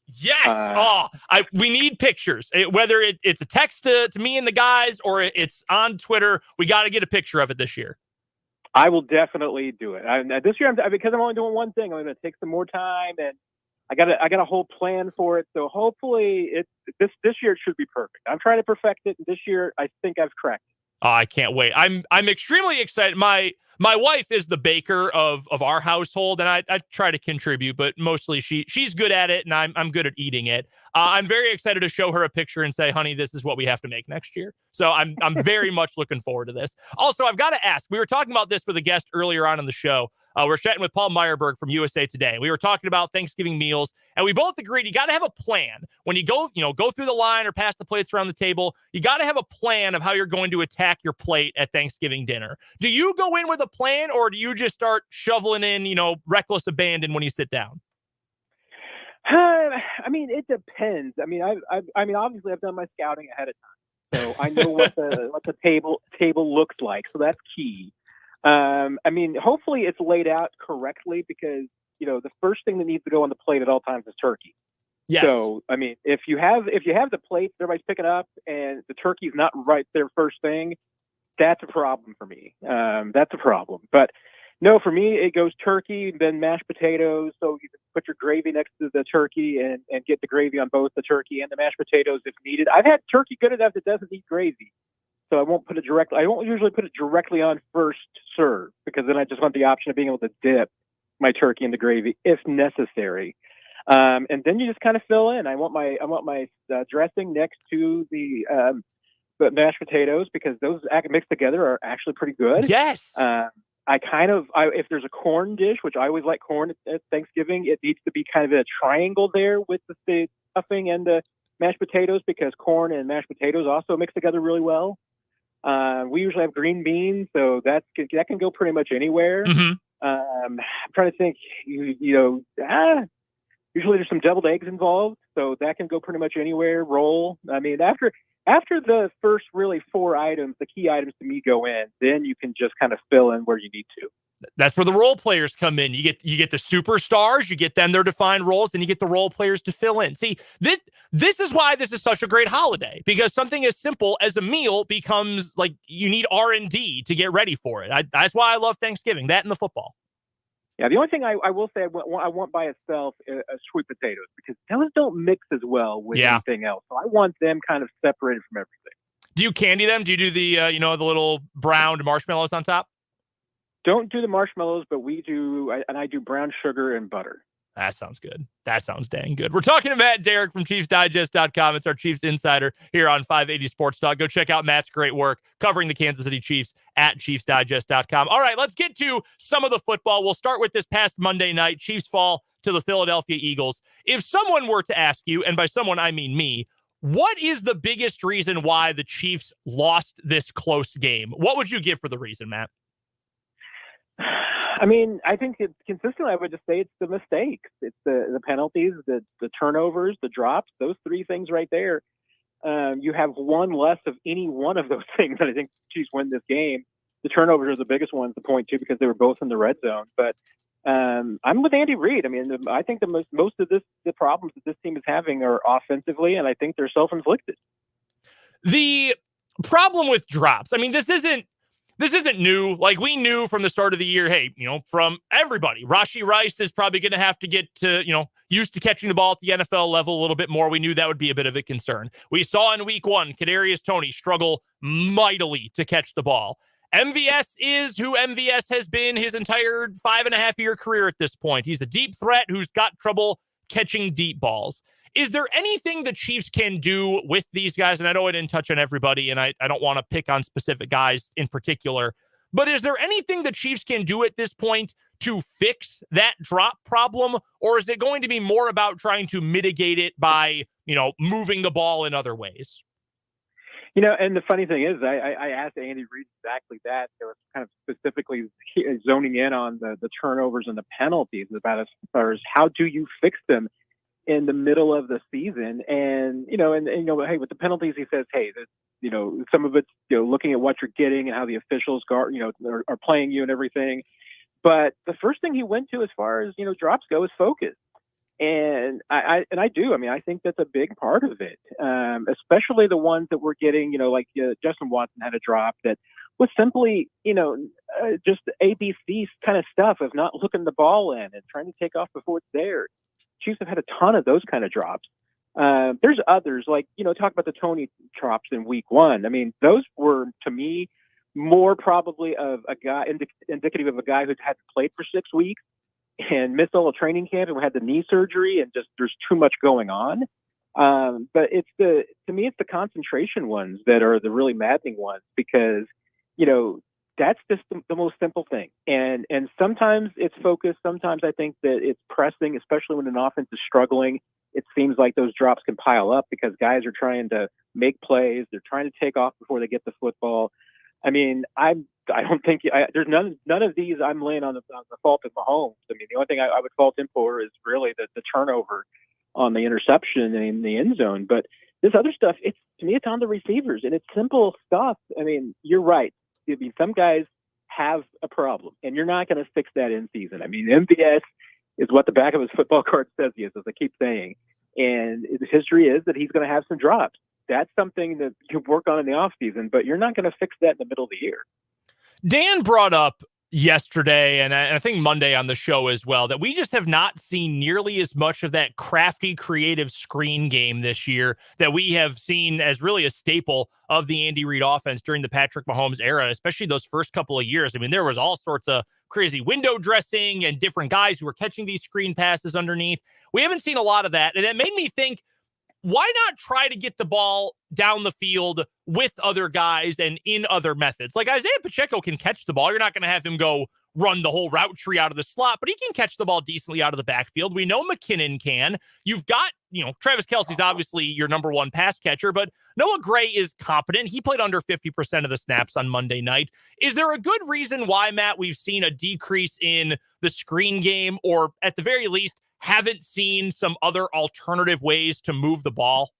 Yes. We need pictures. Whether it's a text to me and the guys or it's on Twitter, we got to get a picture of it this year. I will definitely do it. This year, because I'm only doing one thing, I'm going to take some more time, and I got a whole plan for it. So hopefully, this year it should be perfect. I'm trying to perfect it, and this year I think I've cracked it. I can't wait. I'm extremely excited. My wife is the baker of our household, and I try to contribute, but mostly she's good at it, and I'm good at eating it. I'm very excited to show her a picture and say, honey, this is what we have to make next year. So I'm very much looking forward to this. Also, I've got to ask, we were talking about this with a guest earlier on in the show. We're chatting with Paul Myerberg from USA Today. We were talking about Thanksgiving meals, and we both agreed you got to have a plan. When you go through the line or pass the plates around the table, you got to have a plan of how you're going to attack your plate at Thanksgiving dinner. Do you go in with a plan, or do you just start shoveling in, reckless abandon when you sit down? I mean, it depends. I mean, obviously I've done my scouting ahead of time, so I know what the table looks like. So that's key. I mean, hopefully it's laid out correctly, because, the first thing that needs to go on the plate at all times is turkey. Yes. So, I mean, if you have the plates everybody's picking up and the turkey's not right there first thing, that's a problem for me. That's a problem. But no, for me, it goes turkey, then mashed potatoes. So you can put your gravy next to the turkey and get the gravy on both the turkey and the mashed potatoes if needed. I've had turkey good enough that doesn't need gravy. So I won't usually put it directly on first serve, because then I just want the option of being able to dip my turkey into gravy if necessary. And then you just kind of fill in. I want my dressing next to the mashed potatoes, because those mixed together are actually pretty good. Yes. If there's a corn dish, which I always like corn at Thanksgiving, it needs to be kind of a triangle there with the stuffing and the mashed potatoes, because corn and mashed potatoes also mix together really well. We usually have green beans, so that can go pretty much anywhere. Mm-hmm. I'm trying to think, usually there's some deviled eggs involved, so that can go pretty much anywhere. Roll. I mean, after the first really 4 items, the key items to me go in, then you can just kind of fill in where you need to. That's where the role players come in. You get the superstars, you get them their defined roles, then you get the role players to fill in. See, this is why this is such a great holiday, because something as simple as a meal becomes like you need R&D to get ready for it. That's why I love Thanksgiving, that and the football. Yeah, the only thing I will say I want by itself is sweet potatoes, because those don't mix as well with anything else. So I want them kind of separated from everything. Do you candy them? Do you do the the little browned marshmallows on top? Don't do the marshmallows, but we do, and I do brown sugar and butter. That sounds good. That sounds dang good. We're talking to Matt Derrick from ChiefsDigest.com. It's our Chiefs insider here on 580 Sports Talk. Go check out Matt's great work covering the Kansas City Chiefs at ChiefsDigest.com. All right, let's get to some of the football. We'll start with this past Monday night. Chiefs fall to the Philadelphia Eagles. If someone were to ask you, and by someone I mean me, what is the biggest reason why the Chiefs lost this close game? What would you give for the reason, Matt? I mean, I think it's consistently, I would just say it's the mistakes. It's the penalties, the turnovers, the drops, those three things right there. You have one less of any one of those things, and I think the Chiefs win this game. The turnovers are the biggest ones to point to, because they were both in the red zone. But I'm with Andy Reid. I mean, I think most of the problems that this team is having are offensively, and I think they're self-inflicted. The problem with drops, I mean, this isn't This isn't new. Like, we knew from the start of the year, hey, from everybody, Rashee Rice is probably going to have to get to, used to catching the ball at the NFL level a little bit more. We knew that would be a bit of a concern. We saw in week 1, Kadarius Toney struggle mightily to catch the ball. MVS is who MVS has been his entire 5.5-year career at this point. He's a deep threat who's got trouble catching deep balls. Is there anything the Chiefs can do with these guys? And I know I didn't touch on everybody, and I don't want to pick on specific guys in particular, but is there anything the Chiefs can do at this point to fix that drop problem? Or is it going to be more about trying to mitigate it by, moving the ball in other ways? And the funny thing is, I asked Andy Reid exactly that. They were kind of specifically zoning in on the turnovers and the penalties about as far as how do you fix them in the middle of the season. And hey, with the penalties, he says, hey, some of it's, looking at what you're getting and how the officials are playing you and everything. But the first thing he went to as far as, drops go is focus. And I do. I mean, I think that's a big part of it, especially the ones that we're getting, like Justin Watson had a drop that was simply, just ABC kind of stuff of not looking the ball in and trying to take off before it's there. Chiefs have had a ton of those kind of drops. There's others like, talk about the Toney drops in week 1. I mean, those were, to me, more probably of a guy indicative of a guy who's had played for 6 weeks and missed all the training camp and had the knee surgery and just there's too much going on. But to me, it's the concentration ones that are the really maddening ones because, that's just the most simple thing. And sometimes it's focus. Sometimes I think that it's pressing, especially when an offense is struggling. It seems like those drops can pile up because guys are trying to make plays. They're trying to take off before they get the football. I mean, I don't think there's none of these I'm laying on the fault of Mahomes. I mean, the only thing I would fault him for is really the turnover on the interception in the end zone. But this other stuff, to me, it's on the receivers, and it's simple stuff. I mean, you're right. I mean, some guys have a problem, and you're not going to fix that in season. I mean, MVS is what the back of his football card says he is, as I keep saying. And the history is that he's going to have some drops. That's something that you work on in the offseason, but you're not going to fix that in the middle of the year. Dan brought up yesterday, and I think Monday on the show as well, that we just have not seen nearly as much of that crafty, creative screen game this year that we have seen as really a staple of the Andy Reid offense during the Patrick Mahomes era, especially those first couple of years. I mean, there was all sorts of crazy window dressing and different guys who were catching these screen passes underneath. We haven't seen a lot of that, and that made me think, why not try to get the ball down the field with other guys and in other methods? Like Isaiah Pacheco can catch the ball. You're not going to have him go run the whole route tree out of the slot, but he can catch the ball decently out of the backfield. We know McKinnon can. You've got, Travis Kelce's obviously your number one pass catcher, but Noah Gray is competent. He played under 50% of the snaps on Monday night. Is there a good reason why, Matt, we've seen a decrease in the screen game, or at the very least, haven't seen some other alternative ways to move the ball?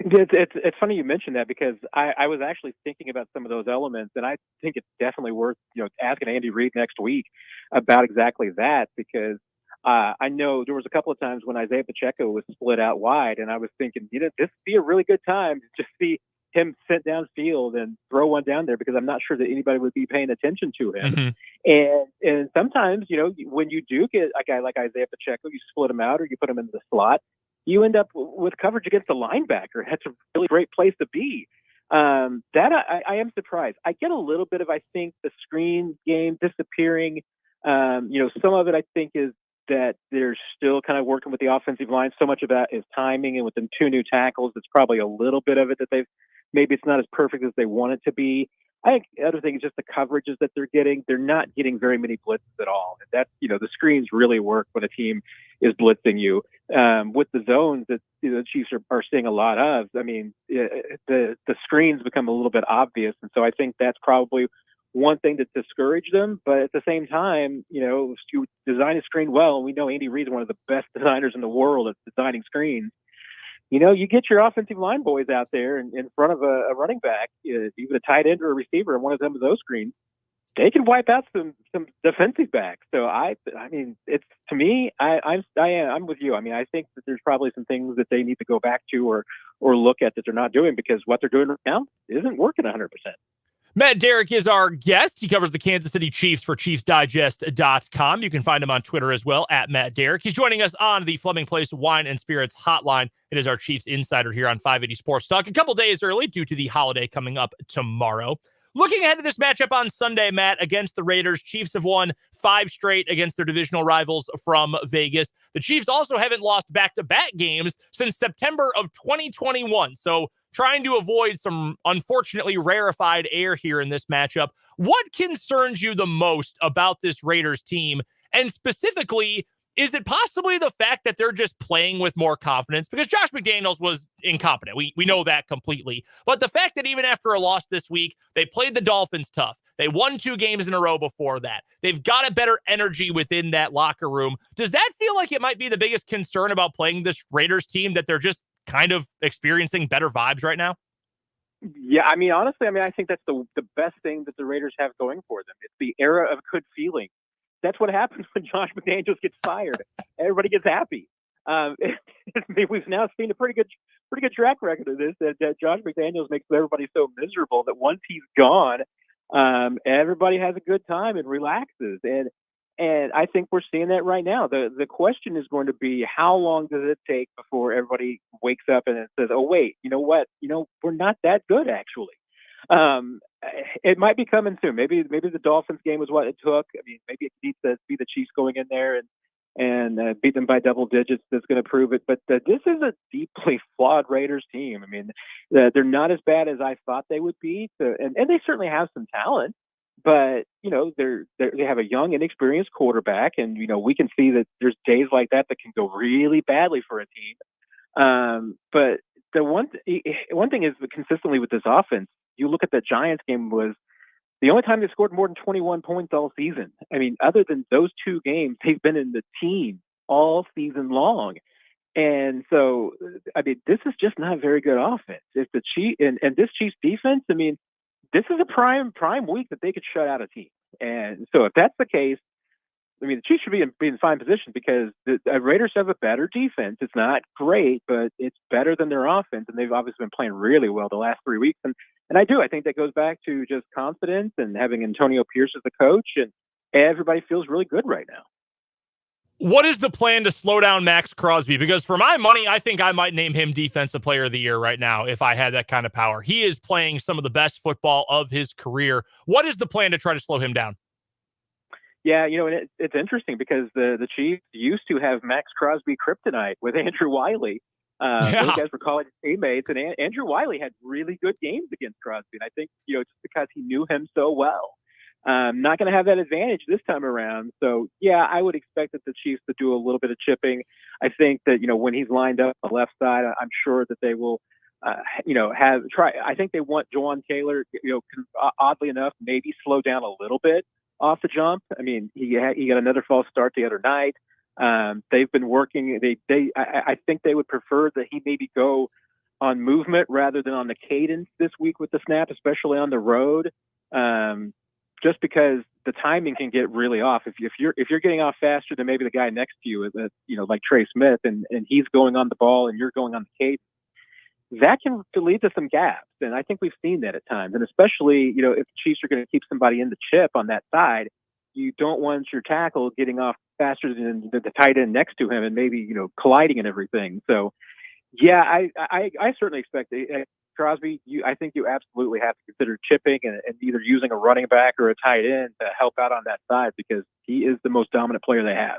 It's funny you mentioned that because I was actually thinking about some of those elements, and I think it's definitely worth asking Andy Reid next week about exactly that, because I know there was a couple of times when Isaiah Pacheco was split out wide, and I was thinking, this would be a really good time to just see him sit downfield and throw one down there, because I'm not sure that anybody would be paying attention to him. Mm-hmm. And sometimes, when you do get a guy like Isaiah Pacheco, you split him out or you put him into the slot, you end up with coverage against the linebacker. That's a really great place to be. I am surprised. I get a little bit of, I think, the screen game disappearing. Some of it I think is that they're still kind of working with the offensive line. So much of that is timing, and with them 2 new tackles, it's probably a little bit of it that maybe it's not as perfect as they want it to be. I think the other thing is just the coverages that they're getting. They're not getting very many blitzes at all. And that's, the screens really work when a team is blitzing you. With the zones that the Chiefs are seeing a lot of, I mean, the screens become a little bit obvious. And so I think that's probably one thing to discourage them. But at the same time, if you design a screen well, and we know Andy Reid is one of the best designers in the world at designing screens, you get your offensive line boys out there in front of a running back, even a tight end or a receiver, and one of them of those screens, they can wipe out some defensive backs. So I mean, it's, to me, I'm with you. I mean, I think that there's probably some things that they need to go back to or look at that they're not doing, because what they're doing right now isn't working 100%. Matt Derrick is our guest. He covers the Kansas City Chiefs for ChiefsDigest.com. You can find him on Twitter as well, at Matt Derrick. He's joining us on the Fleming Place Wine and Spirits hotline. It is our Chiefs insider here on 580 Sports Talk. A couple days early due to the holiday coming up tomorrow. Looking ahead to this matchup on Sunday, Matt, against the Raiders, Chiefs have won 5 straight against their divisional rivals from Vegas. The Chiefs also haven't lost back-to-back games since September of 2021. So trying to avoid some unfortunately rarefied air here in this matchup. What concerns you the most about this Raiders team? And specifically, is it possibly the fact that they're just playing with more confidence? Because Josh McDaniels was incompetent. We know that completely. But the fact that even after a loss this week, they played the Dolphins tough. They won 2 games in a row before that. They've got a better energy within that locker room. Does that feel like it might be the biggest concern about playing this Raiders team, that they're just kind of experiencing better vibes right now? Yeah, I mean, honestly, I think that's the best thing that the Raiders have going for them. It's the era of good feeling. That's what happens when Josh McDaniels gets fired. Everybody gets happy. We've now seen a pretty good track record of this, that Josh McDaniels makes everybody so miserable that once he's gone, everybody has a good time and relaxes. And I think we're seeing that right now. The question is going to be, how long does it take before everybody wakes up and says, oh, wait, you know what? We're not that good, actually. It might be coming soon. Maybe the Dolphins game was what it took. I mean, maybe it needs to be the Chiefs going in there and beat them by double digits that's going to prove it. But this is a deeply flawed Raiders team. I mean, they're not as bad as I thought they would be. And they certainly have some talent. But, they have a young, inexperienced quarterback. And, we can see that there's days like that can go really badly for a team. But the one thing is that consistently with this offense, you look at the Giants game, was the only time they scored more than 21 points all season. I mean, other than those 2 games, they've been in the team all season long. And so, I mean, this is just not a very good offense. If the Chiefs and this Chiefs defense, I mean, this is a prime week that they could shut out a team. And so if that's the case, I mean, the Chiefs should be in fine position, because the Raiders have a better defense. It's not great, but it's better than their offense. And they've obviously been playing really well the last 3 weeks. And I think that goes back to just confidence and having Antonio Pierce as the coach. And everybody feels really good right now. What is the plan to slow down Max Crosby? Because for my money, I think I might name him Defensive Player of the Year right now if I had that kind of power. He is playing some of the best football of his career. What is the plan to try to slow him down? Yeah, and it's interesting because the Chiefs used to have Max Crosby kryptonite with Andrew Wiley. Those guys were college teammates, and Andrew Wiley had really good games against Crosby. And I think, just because he knew him so well. Not going to have that advantage this time around. So, yeah, I would expect that the Chiefs to do a little bit of chipping. I think that, when he's lined up on the left side, I'm sure that they will, I think they want Jawan Taylor, oddly enough, maybe slow down a little bit off the jump. I mean, he got another false start the other night. They've been working. I think they would prefer that he maybe go on movement rather than on the cadence this week with the snap, especially on the road. Just because the timing can get really off. If you're getting off faster than maybe the guy next to you, like Trey Smith, and he's going on the ball and you're going on the cadence, that can lead to some gaps. And I think we've seen that at times. And especially, if the Chiefs are going to keep somebody in the chip on that side, you don't want your tackle getting off faster than the tight end next to him and maybe, colliding and everything. So, yeah, I certainly expect Crosby, I think you absolutely have to consider chipping and either using a running back or a tight end to help out on that side, because he is the most dominant player they have.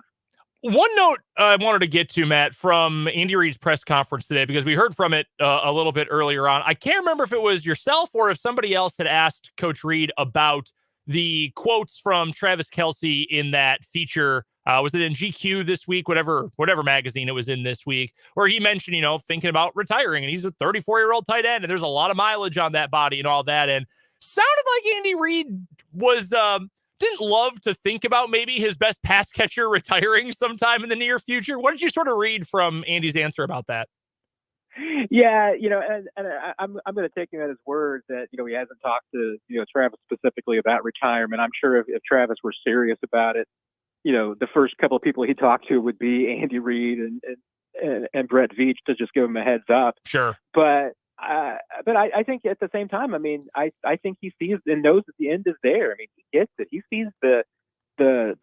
One note I wanted to get to, Matt, from Andy Reid's press conference today, because we heard from it a little bit earlier on. I can't remember if it was yourself or if somebody else had asked Coach Reid about the quotes from Travis Kelce in that feature. Was it in GQ this week, whatever magazine it was in this week, where he mentioned, thinking about retiring, and he's a 34-year-old tight end, and there's a lot of mileage on that body and all that. And sounded like Andy Reid was didn't love to think about maybe his best pass catcher retiring sometime in the near future. What did you sort of read from Andy's answer about that? Yeah, and I'm going to take him at his word that, he hasn't talked to, Travis specifically about retirement. I'm sure if Travis were serious about it, the first couple of people he talked to would be Andy Reid and Brett Veach to just give him a heads up. Sure. But But I think at the same time, I mean, I think he sees and knows that the end is there. I mean, he gets it. He sees the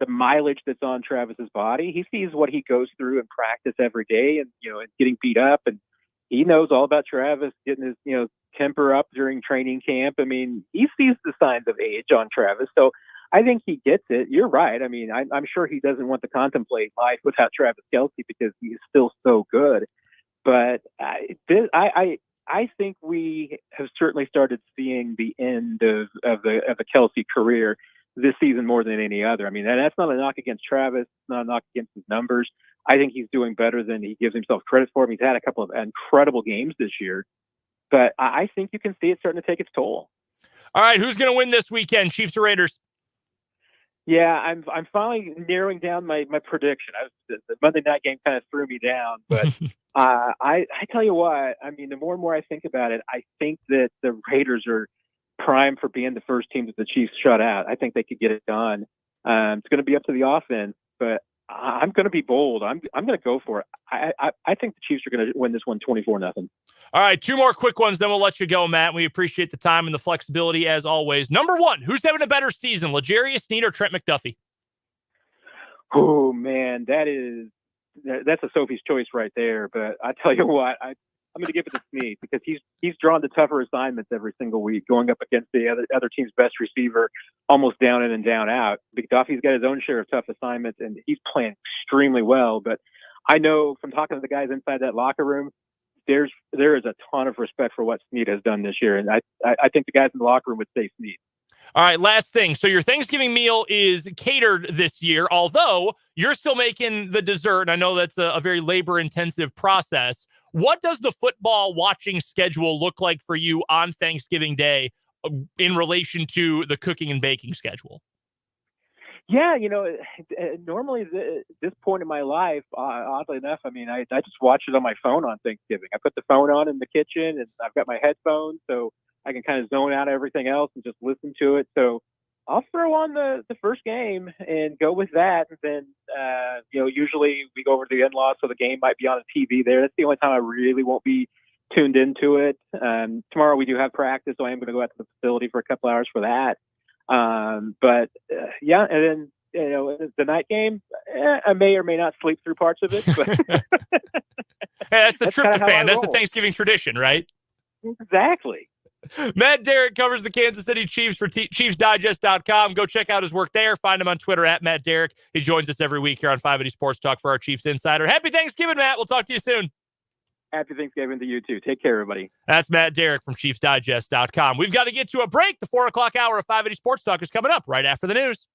mileage that's on Travis's body. He sees what he goes through in practice every day, and and getting beat up. And he knows all about Travis getting his temper up during training camp. I mean, he sees the signs of age on Travis. So I think he gets it. You're right. I mean, I'm sure he doesn't want to contemplate life without Travis Kelce because he's still so good. But I think we have certainly started seeing the end of the Kelce career this season more than any other. I mean, and that's not a knock against Travis, it's not a knock against his numbers. I think he's doing better than he gives himself credit for. He's had a couple of incredible games this year, but I think you can see it starting to take its toll. All right, who's going to win this weekend, Chiefs or Raiders? Yeah, I'm finally narrowing down my prediction. The Monday night game kind of threw me down, but I tell you what, I mean, the more and more I think about it, I think that the Raiders are prime for being the first team that the Chiefs shut out. I think they could get it done. It's going to be up to the offense, but I'm going to be bold. I'm going to go for it. I think the Chiefs are going to win this one 24-0. All right, 2 more quick ones, then we'll let you go, Matt. We appreciate the time and the flexibility as always. Number 1, who's having a better season, L'Jarius Sneed or Trent McDuffie? Oh man, that's a Sophie's choice right there. But I tell you what, I'm going to give it to Sneed because he's drawn the tougher assignments every single week, going up against the other team's best receiver, almost down in and down out. McDuffie's got his own share of tough assignments, and he's playing extremely well. But I know from talking to the guys inside that locker room, there is a ton of respect for what Sneed has done this year, and I think the guys in the locker room would say Sneed. All right, last thing. So your Thanksgiving meal is catered this year, although you're still making the dessert, and I know that's a very labor-intensive process. What does the football watching schedule look like for you on Thanksgiving Day in relation to the cooking and baking schedule? Yeah, normally at this point in my life, oddly enough, I mean, I just watch it on my phone on Thanksgiving. I put the phone on in the kitchen, and I've got my headphones, so I can kind of zone out everything else and just listen to it. So I'll throw on the first game and go with that. And then, usually we go over to the in-laws, so the game might be on the TV there. That's the only time I really won't be tuned into it. Tomorrow we do have practice, so I am going to go out to the facility for a couple hours for that. Yeah, and then the night game, I may or may not sleep through parts of it. But hey, that's the tryptophan. That's the Thanksgiving tradition, right? Exactly. Matt Derrick covers the Kansas City Chiefs for ChiefsDigest.com. Go check out his work there. Find him on Twitter at Matt Derrick. He joins us every week here on 580 Sports Talk for our Chiefs Insider. Happy Thanksgiving, Matt. We'll talk to you soon. Happy Thanksgiving to you, too. Take care, everybody. That's Matt Derrick from ChiefsDigest.com. We've got to get to a break. The 4 o'clock hour of 580 Sports Talk is coming up right after the news.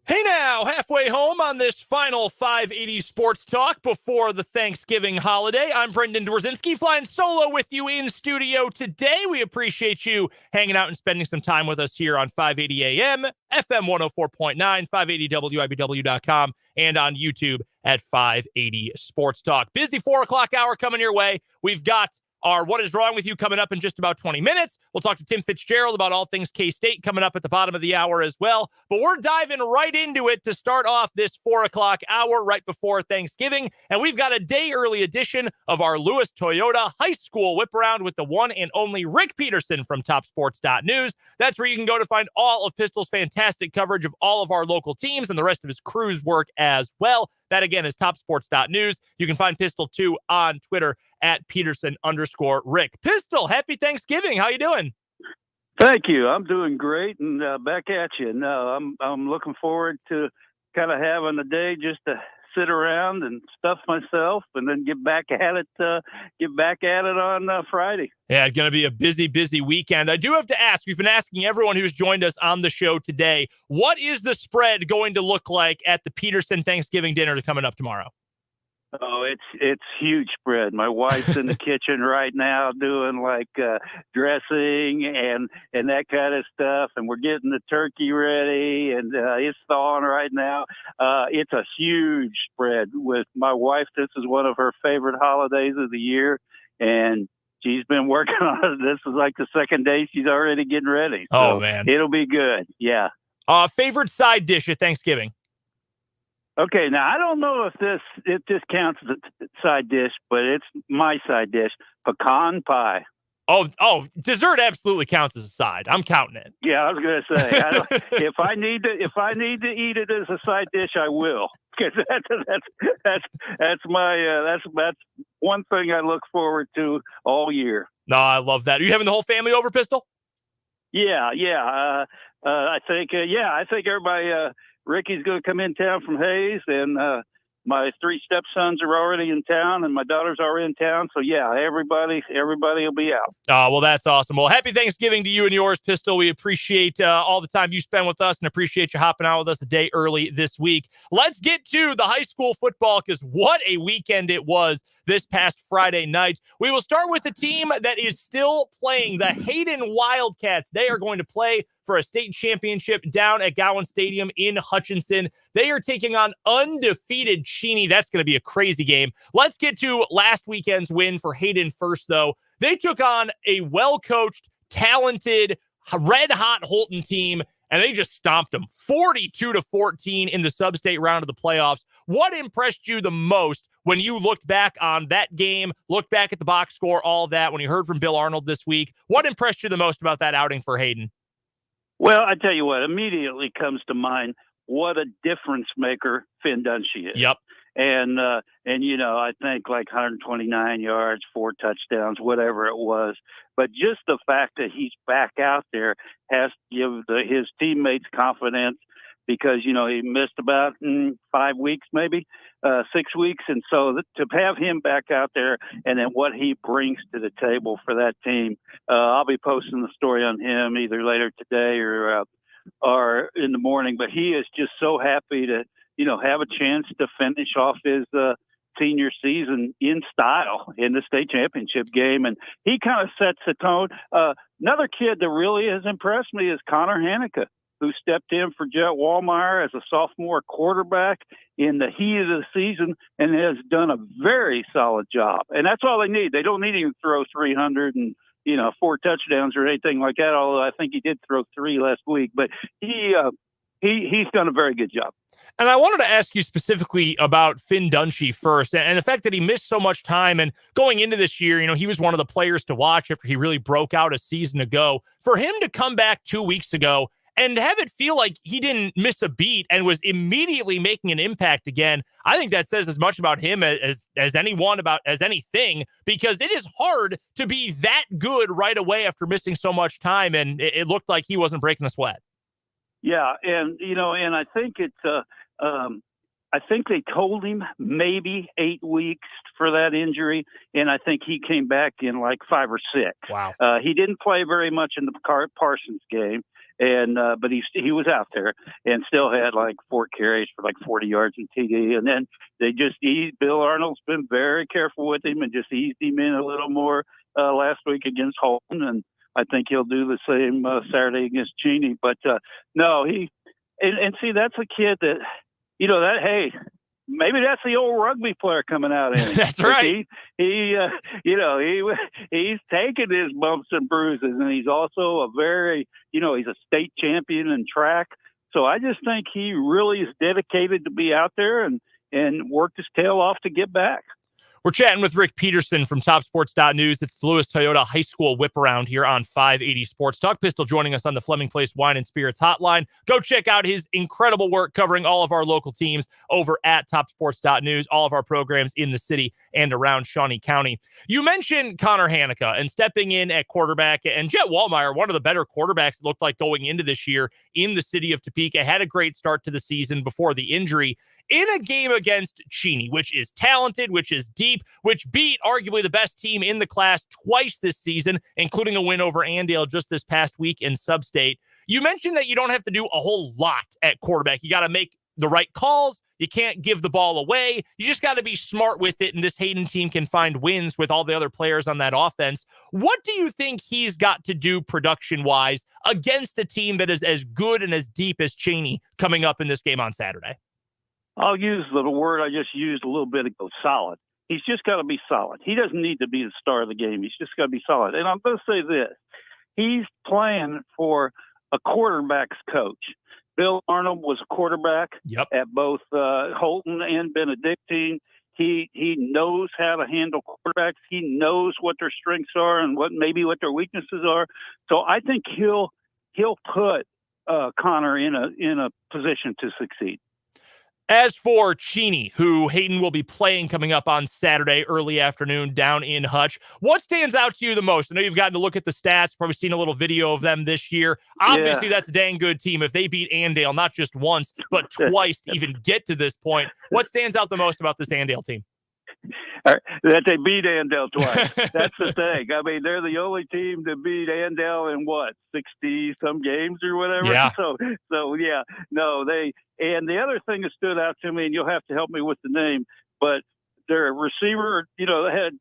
Hey now, halfway home on this final 580 Sports Talk before the Thanksgiving holiday. I'm Brendan Dzwierzynski, flying solo with you in studio today. We appreciate you hanging out and spending some time with us here on 580 AM, FM 104.9, 580WIBW.com, and on YouTube at 580 Sports Talk. Busy 4 o'clock hour coming your way. We've got our What Is Wrong With You coming up in just about 20 minutes. We'll talk to Tim Fitzgerald about all things K-State coming up at the bottom of the hour as well. But we're diving right into it to start off this 4 o'clock hour right before Thanksgiving. And we've got a day early edition of our Lewis Toyota High School Whip Around with the one and only Rick Peterson from TopSports.news. That's where you can go to find all of Pistol's fantastic coverage of all of our local teams and the rest of his crew's work as well. That, again, is TopSports.news. You can find Pistol, too, on Twitter at Peterson_Rick. Pistol, happy Thanksgiving. How you doing? Thank you. I'm doing great, and back at you. No, I'm looking forward to kind of having a day just to sit around and stuff myself, and then get back at it on Friday. Yeah, it's going to be a busy weekend. I do have to ask, we've been asking everyone who's joined us on the show today, what is the spread going to look like at the Peterson Thanksgiving dinner coming up tomorrow? Oh, it's huge spread. My wife's in the kitchen right now doing like dressing and that kind of stuff, and we're getting the turkey ready, and it's thawing right now. It's a huge spread with my wife. This is one of her favorite holidays of the year, and she's been working on it. This is like the second day she's already getting ready. So man, it'll be good. Yeah. Favorite side dish at Thanksgiving? Okay, now I don't know if this counts as a side dish, but it's my side dish: pecan pie. Oh, dessert absolutely counts as a side. I'm counting it. Yeah, I was gonna say, if I need to eat it as a side dish, I will, because that's one thing I look forward to all year. No, I love that. Are you having the whole family over, Pistol? Yeah. I think everybody. Ricky's going to come in town from Hayes, and my 3 stepsons are already in town, and my daughter's already in town. So, yeah, everybody will be out. Well, that's awesome. Well, happy Thanksgiving to you and yours, Pistol. We appreciate all the time you spend with us and appreciate you hopping out with us a day early this week. Let's get to the high school football, because what a weekend it was this past Friday night. We will start with the team that is still playing, the Hayden Wildcats. They are going to play for a state championship down at Gowan Stadium in Hutchinson. They are taking on undefeated Cheney. That's going to be a crazy game. Let's get to last weekend's win for Hayden first, though. They took on a well-coached, talented, red-hot Holton team, and they just stomped them 42-14 in the sub-state round of the playoffs. What impressed you the most when you looked back on that game, looked back at the box score, all that, when you heard from Bill Arnold this week? What impressed you the most about that outing for Hayden? Well, I tell you what, immediately comes to mind what a difference maker Finn Dunshee is. Yep. And I think like 129 yards, 4 touchdowns, whatever it was. But just the fact that he's back out there has to give his teammates confidence, because, he missed about 5 weeks, maybe 6 weeks. And so to have him back out there, and then what he brings to the table for that team, I'll be posting the story on him either later today or in the morning. But he is just so happy to, have a chance to finish off his senior season in style in the state championship game. And he kind of sets the tone. Another kid that really has impressed me is Connor Hanica, who stepped in for Jet Wallmeyer as a sophomore quarterback in the heat of the season and has done a very solid job. And that's all they need. They don't need him to throw 300 and 4 touchdowns or anything like that, although I think he did throw 3 last week. But he's done a very good job. And I wanted to ask you specifically about Finn Dunshee first, and the fact that he missed so much time. And going into this year, he was one of the players to watch after he really broke out a season ago. For him to come back 2 weeks ago and have it feel like he didn't miss a beat and was immediately making an impact again, I think that says as much about him as anyone, as anything, because it is hard to be that good right away after missing so much time, and it looked like he wasn't breaking a sweat. Yeah, and I think I think they told him maybe 8 weeks for that injury, and I think he came back in like 5 or 6. Wow. He didn't play very much in the Parsons game, And but he was out there and still had like 4 carries for like 40 yards in TD. And then they just Bill Arnold's been very careful with him and just eased him in a little more last week against Holton, and I think he'll do the same Saturday against Cheney. But no, and see, that's a kid that, you know, that, hey, maybe that's the old rugby player coming out in him. That's right. He's taken his bumps and bruises, and he's also a very, you know, he's a state champion in track. So I just think he really is dedicated to be out there and worked his tail off to get back. We're chatting with Rick Peterson from TopSports.News. It's the Lewis Toyota High School Whip Around here on 580 Sports Talk. Pistol joining us on the Fleming Place Wine and Spirits Hotline. Go check out his incredible work covering all of our local teams over at TopSports.News, all of our programs in the city and around Shawnee County. You mentioned Connor Hanukkah and stepping in at quarterback, and Jet Wallmeyer, one of the better quarterbacks it looked like going into this year in the city of Topeka, had a great start to the season before the injury. In a game against Cheney, which is talented, which is deep, which beat arguably the best team in the class twice this season, including a win over Andale just this past week in Sub-State. You mentioned that you don't have to do a whole lot at quarterback. You got to make the right calls. You can't give the ball away. You just got to be smart with it, and this Hayden team can find wins with all the other players on that offense. What do you think he's got to do production-wise against a team that is as good and as deep as Cheney coming up in this game on Saturday? I'll use the word I just used a little bit ago, solid. He's just got to be solid. He doesn't need to be the star of the game. He's just got to be solid. And I'm going to say this. He's playing for a quarterback's coach. Bill Arnold was a quarterback at both Holton and Benedictine. He knows how to handle quarterbacks. He knows what their strengths are and what their weaknesses are. So I think he'll put Connor in a position to succeed. As for Cheney, who Hayden will be playing coming up on Saturday early afternoon down in Hutch, what stands out to you the most? I know you've gotten to look at the stats, probably seen a little video of them this year. Obviously, that's a dang good team. If they beat Andale, not just once, but twice to even get to this point, what stands out the most about this Andale team? That they beat Andale twice. That's the thing. I mean, they're the only team to beat Andale in 60-some games or whatever. Yeah. So yeah, no, and the other thing that stood out to me, and you'll have to help me with the name, but their receiver, they had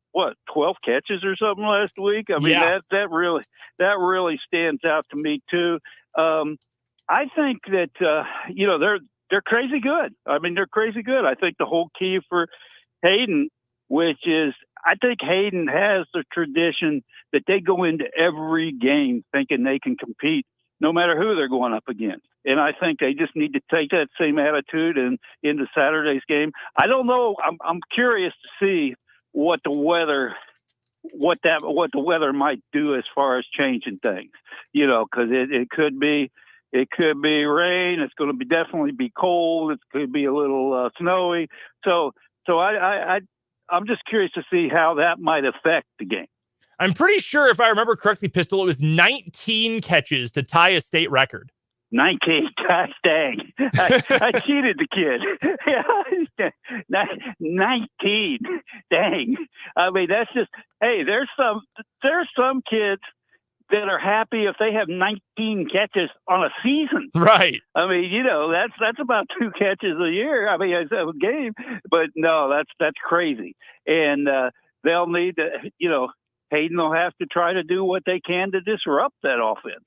12 catches or something last week. I mean, that really stands out to me too. I think that they're crazy good. I mean, they're crazy good. I think the whole key for Hayden, which is, I think Hayden has the tradition that they go into every game thinking they can compete no matter who they're going up against. And I think they just need to take that same attitude into Saturday's game. I don't know. I'm curious to see what the weather might do as far as changing things, because it could be rain. It's going to definitely be cold. It could be a little snowy. So I'm just curious to see how that might affect the game. I'm pretty sure, if I remember correctly, Pistol, it was 19 catches to tie a state record. 19, gosh dang. I cheated the kid. 19, dang. I mean, that's just, hey, there's some kids that are happy if they have 19 catches on a season. Right. I mean, that's about 2 catches a year. I mean, it's a game, but no, that's crazy. And they'll need to, Hayden will have to try to do what they can to disrupt that offense.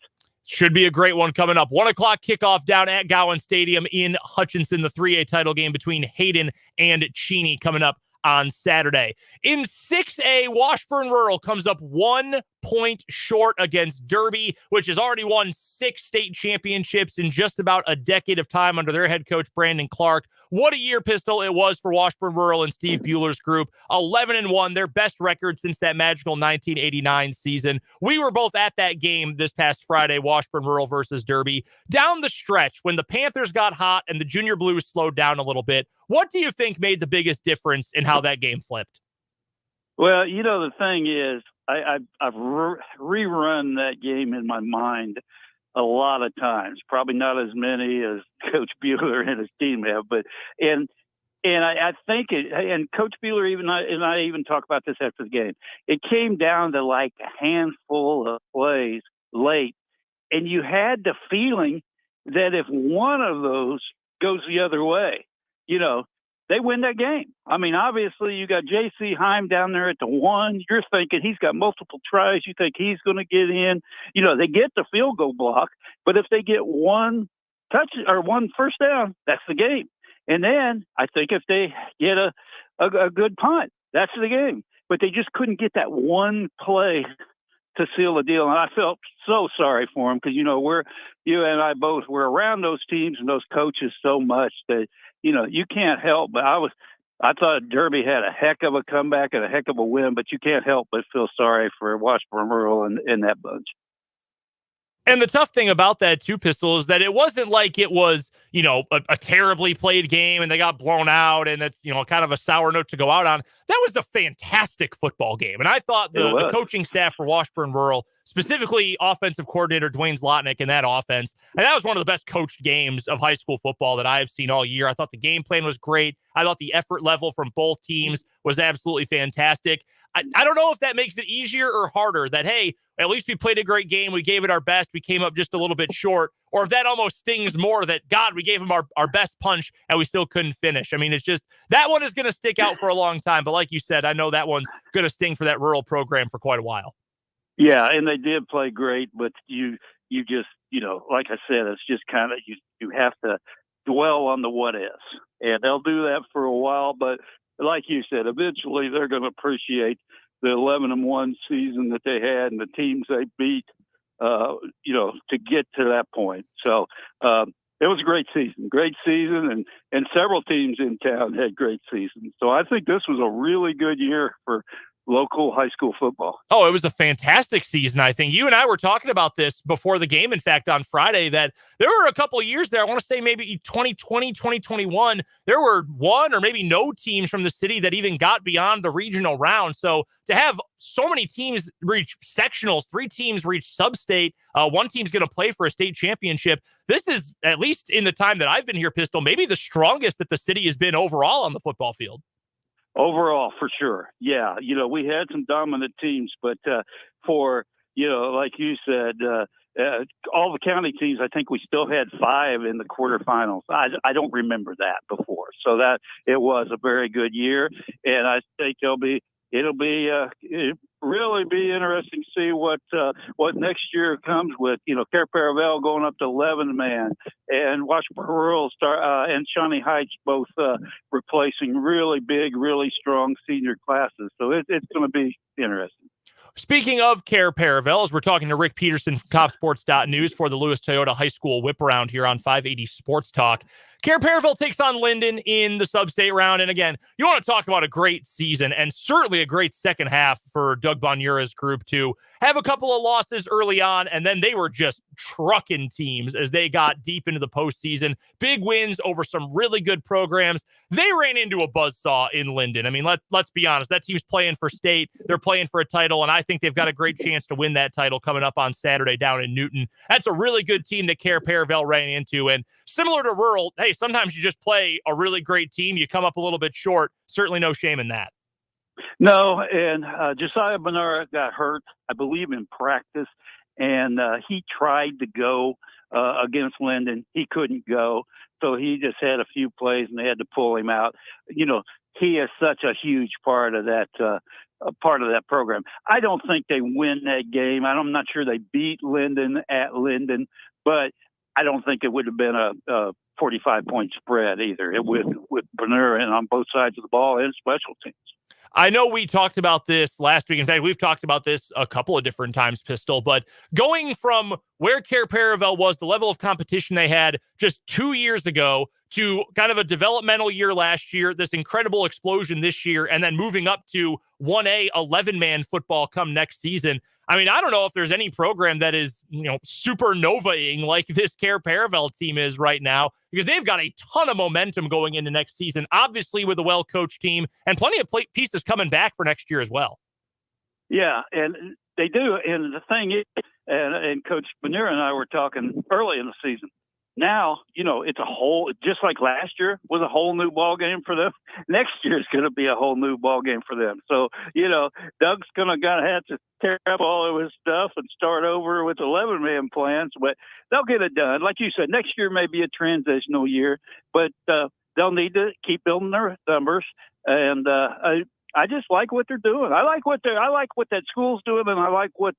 Should be a great one coming up. 1 o'clock kickoff down at Gowan Stadium in Hutchinson, the 3A title game between Hayden and Cheney coming up on Saturday. In 6A, Washburn Rural comes up 1 point short against Derby, which has already won 6 state championships in just about a decade of time under their head coach, Brandon Clark. What a year, Pistol, it was for Washburn Rural and Steve Bueller's group. 11-1, their best record since that magical 1989 season. We were both at that game this past Friday, Washburn Rural versus Derby. Down the stretch, when the Panthers got hot and the Junior Blues slowed down a little bit, what do you think made the biggest difference in how that game flipped? Well, the thing is, I've rerun that game in my mind a lot of times, probably not as many as Coach Bueller and his team have, but I think and Coach Bueller I even talk about this after the game. It came down to like a handful of plays late, And you had the feeling that if one of those goes the other way, they win that game. I mean, obviously, you got J.C. Heim down there at the 1. You're thinking he's got multiple tries. You think he's going to get in. They get the field goal block, but if they get one touch or one first down, that's the game. And then I think if they get a good punt, that's the game. But they just couldn't get that one play to seal the deal. And I felt so sorry for him because, you and I both were around those teams and those coaches so much that, you can't help. But I thought Derby had a heck of a comeback and a heck of a win, but you can't help but feel sorry for Washburn Rural and that bunch. And the tough thing about that too, Pistol, is that it wasn't like it was, a terribly played game and they got blown out and that's, kind of a sour note to go out on. That was a fantastic football game. And I thought the coaching staff for Washburn Rural, specifically offensive coordinator Dwayne Zlotnick in that offense, and that was one of the best coached games of high school football that I have seen all year. I thought the game plan was great. I thought the effort level from both teams was absolutely fantastic. I don't know if that makes it easier or harder that, hey, at least we played a great game. We gave it our best. We came up just a little bit short. Or if that almost stings more that, God, we gave them our best punch and we still couldn't finish. I mean, it's just that one is going to stick out for a long time. But like you said, I know that one's going to sting for that rural program for quite a while. Yeah, and they did play great, but you just, like I said, it's just kind of you have to dwell on the what ifs. And they'll do that for a while, but like you said, eventually they're going to appreciate the 11-1 season that they had and the teams they beat, to get to that point. So it was a great season, and several teams in town had great seasons. So I think this was a really good year for local high school football. Oh, it was a fantastic season. I think you and I were talking about this before the game, in fact, on Friday, that there were a couple of years there. I want to say maybe 2020, 2021, there were one or maybe no teams from the city that even got beyond the regional round. So to have so many teams reach sectionals, 3 teams reach sub-state, one team's going to play for a state championship. This is, at least in the time that I've been here, Pistol, maybe the strongest that the city has been overall on the football field. Overall, for sure. Yeah. We had some dominant teams, but for, like you said, all the county teams, I think we still had 5 in the quarterfinals. I don't remember that before. So that it was a very good year. And I think it'll really be interesting to see what next year comes with, Care Paravel going up to 11-man and Washburn Rural and Shawnee Heights both replacing really big, really strong senior classes. So it's going to be interesting. Speaking of Care Paravel, as we're talking to Rick Peterson from TopSports.news for the Lewis Toyota High School Whip Around here on 580 Sports Talk. Care Paravel takes on Linden in the sub-state round. And again, you want to talk about a great season and certainly a great second half for Doug Bonura's group to have a couple of losses early on. And then they were just trucking teams as they got deep into the postseason. Big wins over some really good programs. They ran into a buzzsaw in Linden. I mean, let's be honest. That team's playing for state. They're playing for a title. And I think they've got a great chance to win that title coming up on Saturday down in Newton. That's a really good team that Care Paravel ran into. And similar to Rural, hey, sometimes you just play a really great team. You come up a little bit short. Certainly no shame in that. No, and Josiah Benara got hurt, I believe, in practice, and he tried to go against Linden. He couldn't go, so he just had a few plays, and they had to pull him out. He is such a huge part of that program. I don't think they win that game. I'm not sure they beat Linden at Linden, but I don't think it would have been a 45-point spread either. It with Benura and on both sides of the ball and special teams. I know we talked about this last week. In fact, we've talked about this a couple of different times, Pistol, but going from where Care Paravel was, the level of competition they had just 2 years ago to kind of a developmental year last year, this incredible explosion this year, and then moving up to 1A 11-man football come next season. I mean, I don't know if there's any program that is, supernovaing like this Care Paravel team is right now, because they've got a ton of momentum going into next season, obviously with a well-coached team and plenty of pieces coming back for next year as well. Yeah, and they do. And the thing is, and Coach Benura and I were talking early in the season, now, it's just like last year was a whole new ball game for them. Next year is going to be a whole new ball game for them. So, Doug's going to have to tear up all of his stuff and start over with 11-man plans, but they'll get it done. Like you said, next year may be a transitional year, but they'll need to keep building their numbers. And I just like what they're doing. I like what that school's doing, and I like what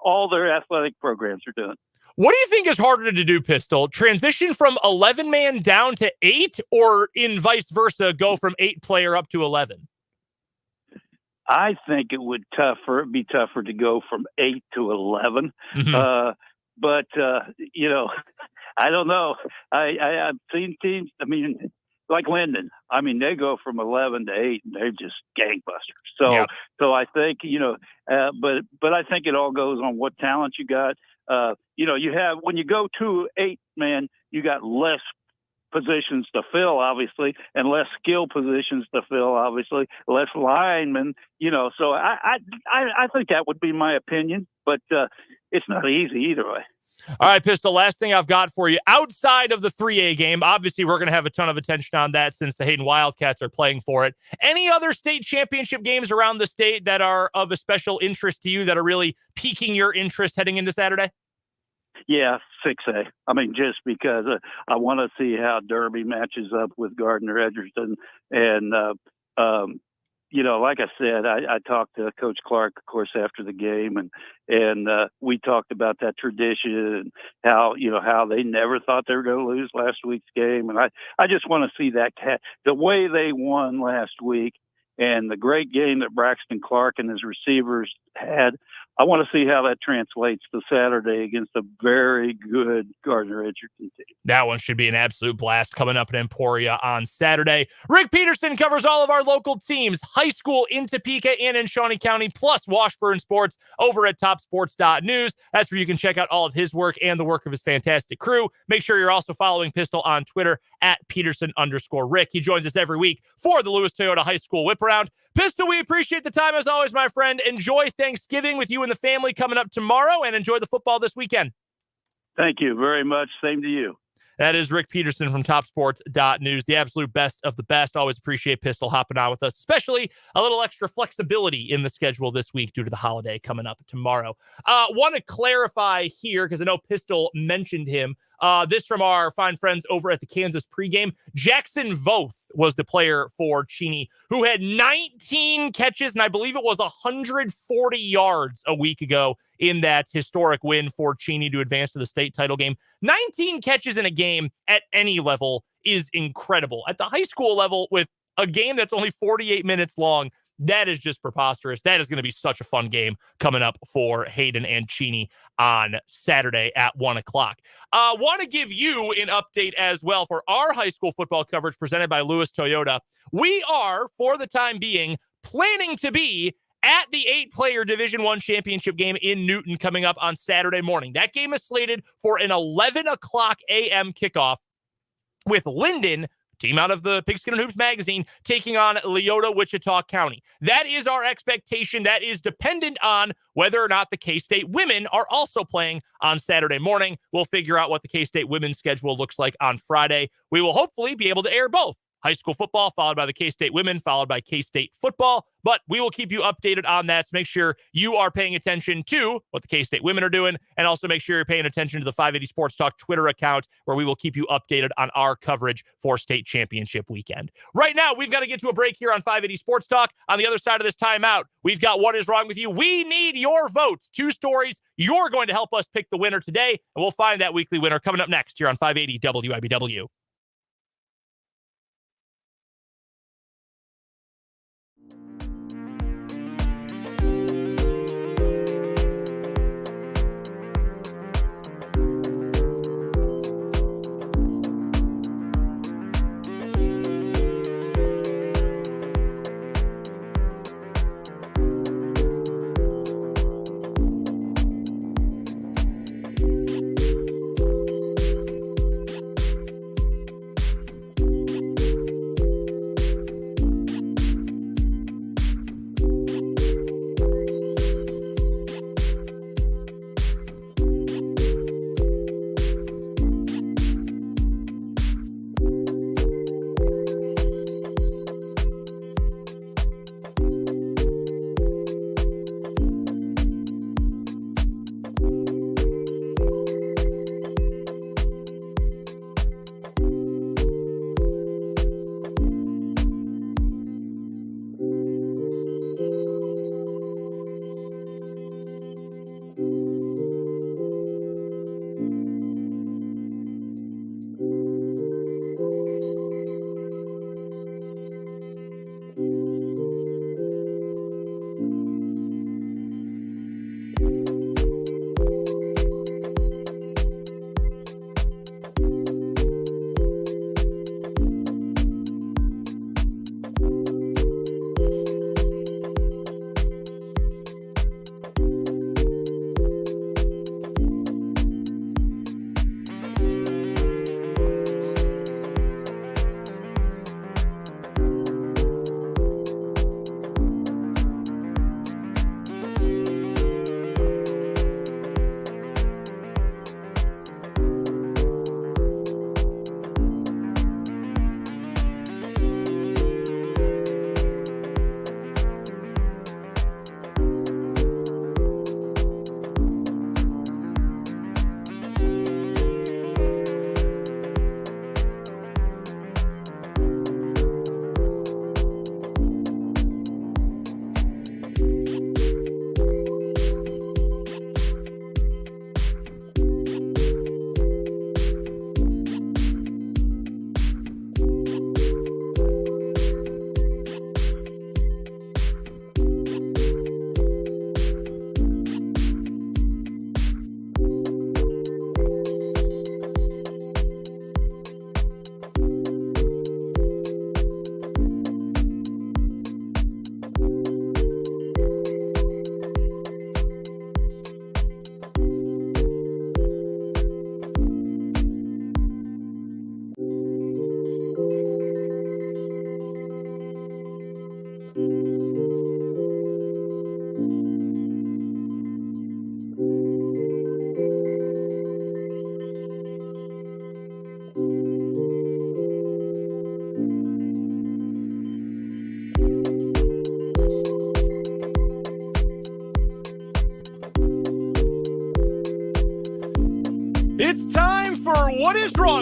all their athletic programs are doing. What do you think is harder to do, Pistol? Transition from 11-man down to 8, or in vice versa, go from 8-player up to 11? I think it would be tougher to go from 8 to 11. Mm-hmm. But I don't know. I've seen teams. I mean, like Linden. I mean, they go from 11 to 8, and they're just gangbusters. So, Yep. So I think but I think it all goes on what talent you got. You have when you go to 8-man, you got less positions to fill, obviously, and less skill positions to fill, obviously, less linemen. So I think that would be my opinion, but it's not easy either way. All right, Pistol, last thing I've got for you. Outside of the 3A game, obviously we're going to have a ton of attention on that since the Hayden Wildcats are playing for it. Any other state championship games around the state that are of a special interest to you, that are really piquing your interest heading into Saturday? Yeah, 6A. I mean, just because I want to see how Derby matches up with Gardner-Edgerton. And, like I said, I talked to Coach Clark, of course, after the game, and we talked about that tradition and how they never thought they were going to lose last week's game. And I just want to see that the way they won last week and the great game that Braxton Clark and his receivers had. I want to see how that translates to Saturday against a very good Gardner-Edgerton team. That one should be an absolute blast coming up in Emporia on Saturday. Rick Peterson covers all of our local teams, high school in Topeka and in Shawnee County, plus Washburn sports over at topsports.news. That's where you can check out all of his work and the work of his fantastic crew. Make sure you're also following Pistol on Twitter at Peterson_Rick. He joins us every week for the Lewis Toyota High School Whip Around. Pistol, we appreciate the time as always, my friend. Enjoy Thanksgiving with you and the family coming up tomorrow, and enjoy the football this weekend. Thank you very much. Same to you. That is Rick Peterson from topsports.news, the absolute best of the best. Always appreciate Pistol hopping on with us, especially a little extra flexibility in the schedule this week due to the holiday coming up tomorrow. Want to clarify here, because I know Pistol mentioned him. This from our fine friends over at the Kansas pregame. Jackson Voth was the player for Cheney who had 19 catches, and I believe it was 140 yards a week ago in that historic win for Cheney to advance to the state title game. 19 catches in a game at any level is incredible. At the high school level, with a game that's only 48 minutes long, that is just preposterous. That is going to be such a fun game coming up for Hayden and Cheney on Saturday at 1 o'clock. Want to give you an update as well for our high school football coverage presented by Lewis Toyota. We are, for the time being, planning to be at the 8-player Division I championship game in Newton coming up on Saturday morning. That game is slated for an 11 o'clock a.m. kickoff with Linden, team out of the Pigskin and Hoops magazine, taking on Leota, Wichita County. That is our expectation. That is dependent on whether or not the K-State women are also playing on Saturday morning. We'll figure out what the K-State women's schedule looks like on Friday. We will hopefully be able to air both. High school football, followed by the K-State women, followed by K-State football. But we will keep you updated on that. So make sure you are paying attention to what the K-State women are doing. And also make sure you're paying attention to the 580 Sports Talk Twitter account, where we will keep you updated on our coverage for state championship weekend. Right now, we've got to get to a break here on 580 Sports Talk. On the other side of this timeout, we've got What Is Wrong With You? We need your votes. 2 stories. You're going to help us pick the winner today. And we'll find that weekly winner coming up next here on 580 WIBW.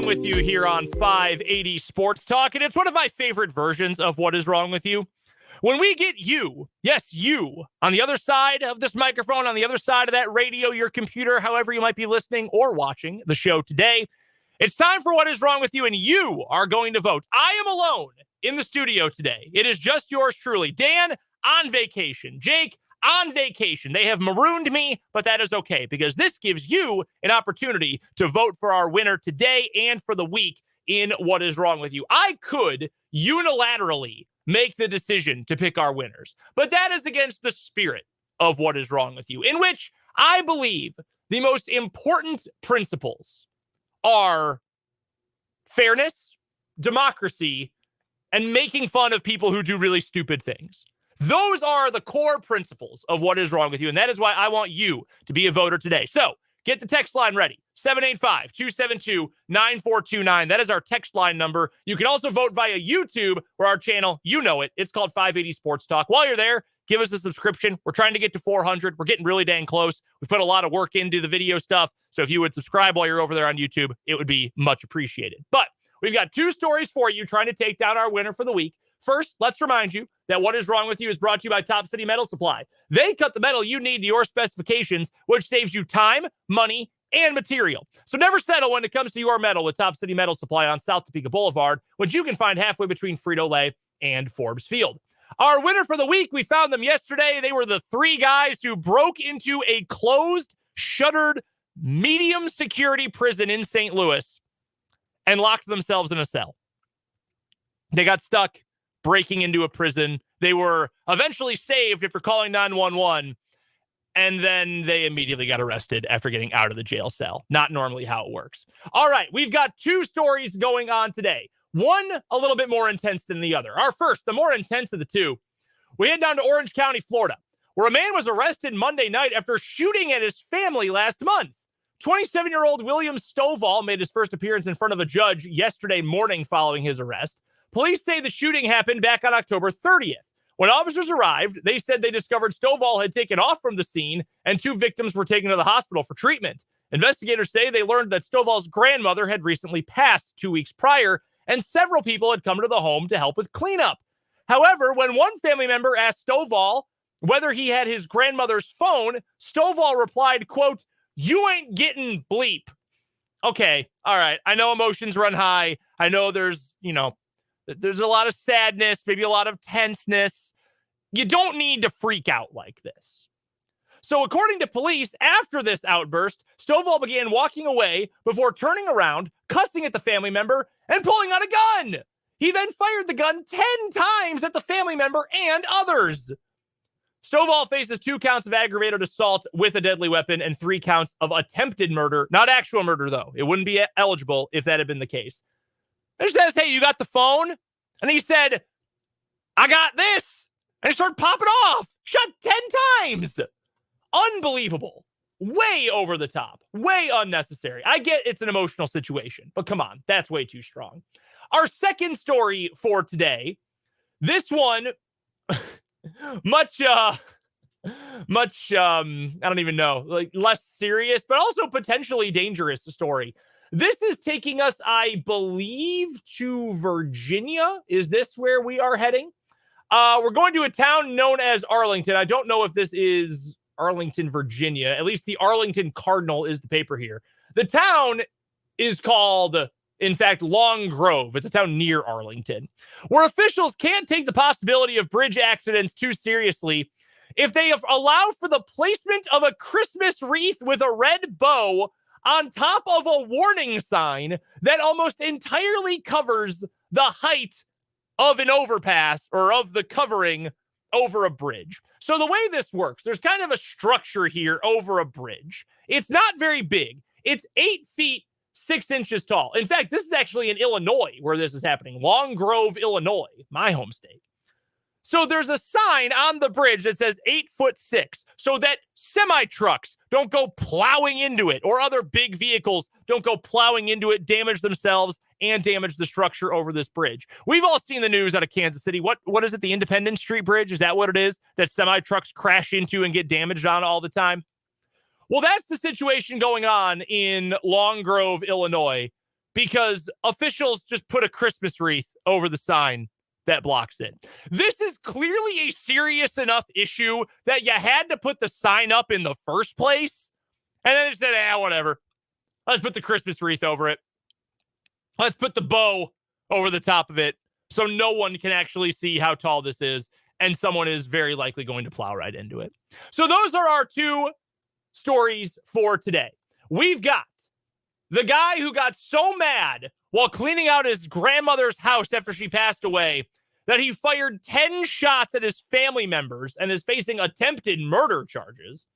with you here on 580 Sports Talk, and it's one of my favorite versions of What is Wrong with You. When we get you, yes, you, on the other side of this microphone, on the other side of that radio, your computer, however you might be listening or watching the show today, it's time for What is Wrong with You, and you are going to vote. I am alone in the studio today. It is just yours truly. Dan, on vacation. Jake, on vacation. They have marooned me, but that is okay because this gives you an opportunity to vote for our winner today and for the week in What is Wrong with You. I could unilaterally make the decision to pick our winners, but that is against the spirit of What is Wrong with You, in which I believe the most important principles are fairness, democracy, and making fun of people who do really stupid things. Those are the core principles of What is Wrong with You, and that is why I want you to be a voter today. So get the text line ready, 785-272-9429. That is our text line number. You can also vote via YouTube or our channel. You know it. It's called 580 Sports Talk. While you're there, give us a subscription. We're trying to get to 400. We're getting really dang close. We put a lot of work into the video stuff, so if you would subscribe while you're over there on YouTube, it would be much appreciated. But we've got two stories for you trying to take down our winner for the week. First, let's remind you that What is Wrong with You is brought to you by Top City Metal Supply. They cut the metal you need to your specifications, which saves you time, money, and material. So never settle when it comes to your metal with Top City Metal Supply on South Topeka Boulevard, which you can find halfway between Frito-Lay and Forbes Field. Our winner for the week, we found them yesterday. They were the three guys who broke into a closed, shuttered, medium security prison in St. Louis and locked themselves in a cell. They got stuck breaking into a prison. They were eventually saved after calling 911, and then they immediately got arrested after getting out of the jail cell. Not normally how it works. All right, we've got two stories going on today. One a little bit more intense than the other. Our first, the more intense of the two, we head down to Orange County, Florida, where a man was arrested Monday night after shooting at his family last month. 27-year-old William Stovall made his first appearance in front of a judge yesterday morning following his arrest. Police say the shooting happened back on October 30th. When officers arrived, they said they discovered Stovall had taken off from the scene and two victims were taken to the hospital for treatment. Investigators say they learned that Stovall's grandmother had recently passed 2 weeks prior, and several people had come to the home to help with cleanup. However, when one family member asked Stovall whether he had his grandmother's phone, Stovall replied, quote, "You ain't getting bleep." Okay, all right. I know emotions run high. I know there's a lot of sadness, maybe a lot of tenseness. You don't need to freak out like this. So according to police, after this outburst, Stovall began walking away before turning around, cussing at the family member, and pulling out a gun. He then fired the gun 10 times at the family member and others. Stovall faces 2 counts of aggravated assault with a deadly weapon and 3 counts of attempted murder. Not actual murder, though. It wouldn't be eligible if that had been the case. He says, "Hey, you got the phone?" And he said, "I got this." And he started popping off. Shot 10 times. Unbelievable. Way over the top. Way unnecessary. I get it's an emotional situation, but come on, that's way too strong. Our second story for today, this one, much, I don't even know, like less serious, but also potentially dangerous story. This is taking us, I believe, to Virginia. Is this where we are heading? We're going to a town known as Arlington. I don't know if this is Arlington, Virginia. At least the Arlington Cardinal is the paper here. The town is called, in fact, Long Grove. It's a town near Arlington, where officials can't take the possibility of bridge accidents too seriously if they allow for the placement of a Christmas wreath with a red bow on top of a warning sign that almost entirely covers the height of an overpass or of the covering over a bridge. So the way this works, there's kind of a structure here over a bridge. It's not very big. It's 8 feet, 6 inches tall. In fact, this is actually in Illinois where this is happening. Long Grove, Illinois, my home state. So there's a sign on the bridge that says 8'6", so that semi-trucks don't go plowing into it or other big vehicles don't go plowing into it, damage themselves, and damage the structure over this bridge. We've all seen the news out of Kansas City. What is it, the Independence Street Bridge? Is that what it is that semi-trucks crash into and get damaged on all the time? Well, that's the situation going on in Long Grove, Illinois. because officials just put a Christmas wreath over the sign that blocks it. This is clearly a serious enough issue that you had to put the sign up in the first place. And then they said, whatever. Let's put the Christmas wreath over it. Let's put the bow over the top of it so no one can actually see how tall this is. And someone is very likely going to plow right into it. So those are our two stories for today. We've got the guy who got so mad while cleaning out his grandmother's house after she passed away that he fired 10 shots at his family members and is facing attempted murder charges.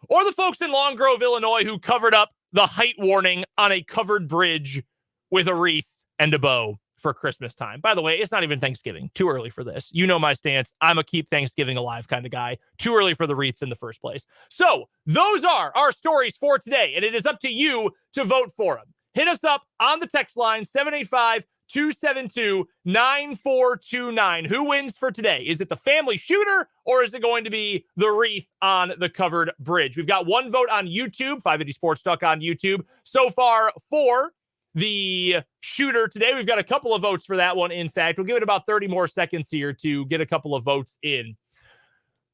Or the folks in Long Grove, Illinois, who covered up the height warning on a covered bridge with a wreath and a bow for Christmas time. By the way, it's not even Thanksgiving. Too early for this. You know my stance. I'm a keep Thanksgiving alive kind of guy. Too early for the wreaths in the first place. So those are our stories for today, and it is up to you to vote for them. Hit us up on the text line, 785-272-9429. Who wins for today? Is it the family shooter, or is it going to be the wreath on the covered bridge? We've got one vote on YouTube, 580 Sports Talk on YouTube. So far for the shooter today. We've got a couple of votes for that one. In fact, we'll give it about 30 more seconds here to get a couple of votes in.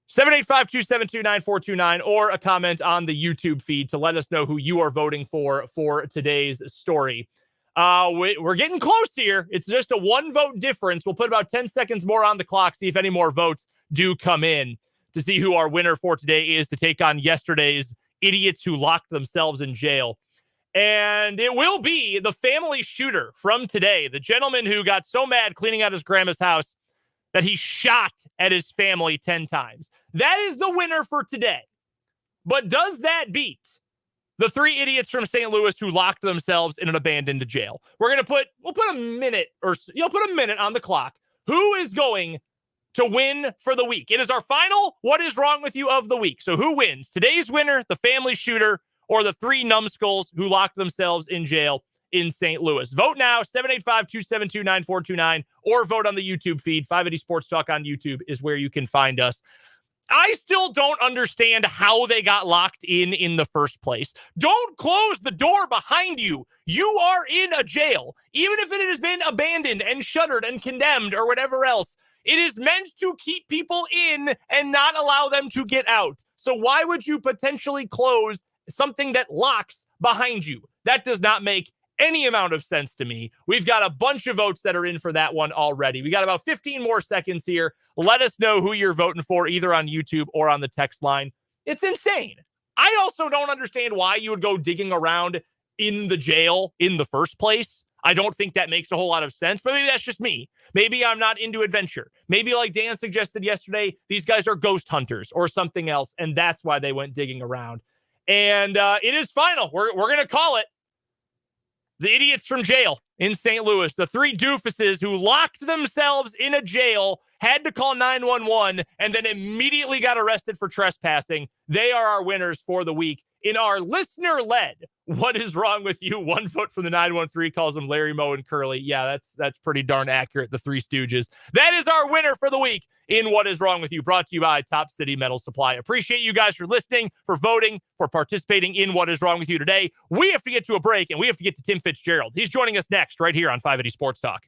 785-272-9429 or a comment on the YouTube feed to let us know who you are voting for today's story. We're getting close here. It's just a one vote difference. We'll put about 10 seconds more on the clock, see if any more votes do come in to see who our winner for today is to take on yesterday's idiots who locked themselves in jail. And it will be the family shooter from today, the gentleman who got so mad cleaning out his grandma's house that he shot at his family 10 times. That is the winner for today. But does that beat the three idiots from St. Louis who locked themselves in an abandoned jail? We'll put a minute on the clock. Who is going to win for the week? It is our final What Is Wrong With You of the week. So who wins? Today's winner, the family shooter, or the three numbskulls who locked themselves in jail in St. Louis? Vote now, 785-272-9429, or vote on the YouTube feed. 580 Sports Talk on YouTube is where you can find us. I still don't understand how they got locked in the first place. Don't close the door behind you. You are in a jail. Even if it has been abandoned and shuttered and condemned or whatever else, it is meant to keep people in and not allow them to get out. So why would you potentially close something that locks behind you? That does not make any amount of sense to me. We've got a bunch of votes that are in for that one already. We got about 15 more seconds here. Let us know who you're voting for, either on YouTube or on the text line. It's insane. I also don't understand why you would go digging around in the jail in the first place. I don't think that makes a whole lot of sense, but maybe that's just me. Maybe I'm not into adventure. Maybe, like Dan suggested yesterday, these guys are ghost hunters or something else, and that's why they went digging around. And it is final. We're going to call it the idiots from jail in St. Louis. The three doofuses who locked themselves in a jail, had to call 911, and then immediately got arrested for trespassing. They are our winners for the week. In our listener-led What Is Wrong With You? One vote from the 913 calls them Larry, Moe, and Curly. Yeah, that's pretty darn accurate, the Three Stooges. That is our winner for the week in What Is Wrong With You, brought to you by Top City Metal Supply. Appreciate you guys for listening, for voting, for participating in What Is Wrong With You today. We have to get to a break, and we have to get to Tim Fitzgerald. He's joining us next right here on 580 Sports Talk.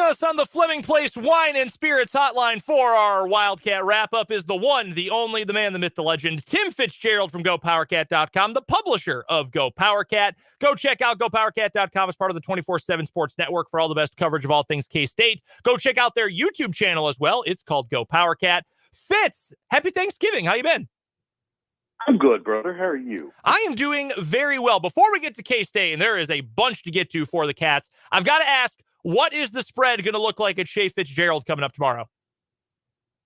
us on the Fleming Place Wine and Spirits hotline for our Wildcat Wrap-up is the one, the only, the man, the myth, the legend, Tim Fitzgerald from GoPowerCat.com, the publisher of Go PowerCat. Go check out GoPowerCat.com as part of the 24/7 Sports Network for all the best coverage of all things K-State. Go check out their YouTube channel as well. It's called Go PowerCat. Fitz, happy Thanksgiving. How you been? I'm good, brother. How are you? I am doing very well. Before we get to K-State, and there is a bunch to get to for the Cats, I've got to ask, what is the spread going to look like at Shea Fitzgerald coming up tomorrow?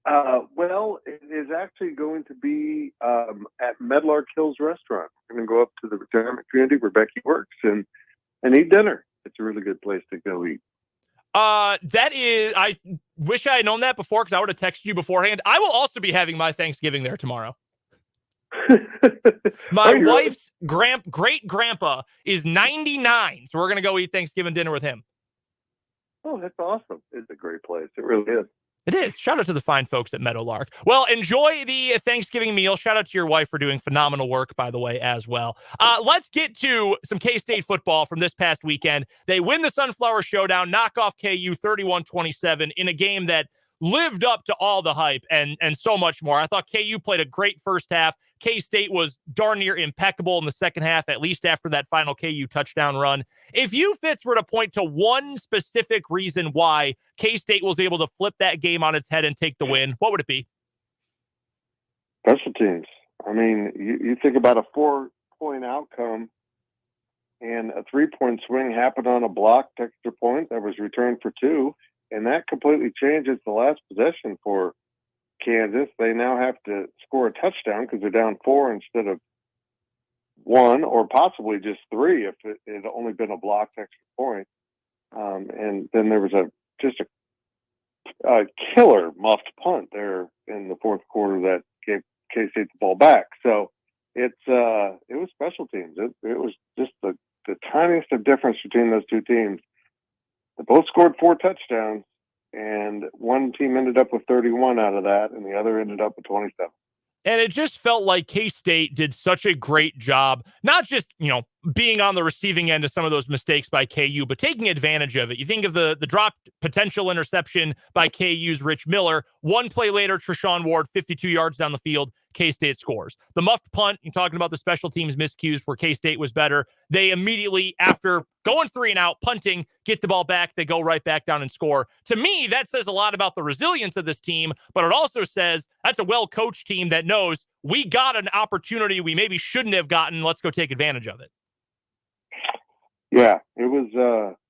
Well, it is actually going to be at Medlark Hills Restaurant. We're going to go up to the retirement community where Becky works and eat dinner. It's a really good place to go eat. That is, I wish I had known that before because I would have texted you beforehand. I will also be having my Thanksgiving there tomorrow. My wife's great grandpa is 99, so we're going to go eat Thanksgiving dinner with him. Oh, that's awesome. It's a great place. It really is. It is. Shout out to the fine folks at Meadowlark. Well, enjoy the Thanksgiving meal. Shout out to your wife for doing phenomenal work, by the way, as well. Let's get to some K-State football from this past weekend. They win the Sunflower Showdown, knock off KU 31-27 in a game that lived up to all the hype and so much more. I thought KU played a great first half. K-State was darn near impeccable in the second half, at least after that final KU touchdown run. If you, Fitz, were to point to one specific reason why K-State was able to flip that game on its head and take the win, what would it be? Special teams. I mean, you think about a 4-point outcome and a 3-point swing happened on a blocked extra point that was returned for 2, and that completely changes the last possession for Kansas. They now have to score a touchdown because they're down 4 instead of 1, or possibly just 3 if it had only been a blocked extra point. And then there was just a killer muffed punt there in the fourth quarter that gave K-State the ball back. So it was special teams. It was just the tiniest of difference between those two teams. They both scored 4 touchdowns, and one team ended up with 31 out of that, and the other ended up with 27. And it just felt like K-State did such a great job, not just, being on the receiving end of some of those mistakes by KU, but taking advantage of it. You think of the dropped potential interception by KU's Rich Miller. One play later, Treshaun Ward, 52 yards down the field, K-State scores. The muffed punt, you're talking about the special teams miscues where K-State was better. They immediately, after going 3 and out, punting, get the ball back, they go right back down and score. To me, that says a lot about the resilience of this team, but it also says that's a well-coached team that knows we got an opportunity we maybe shouldn't have gotten. Let's go take advantage of it. Yeah, it was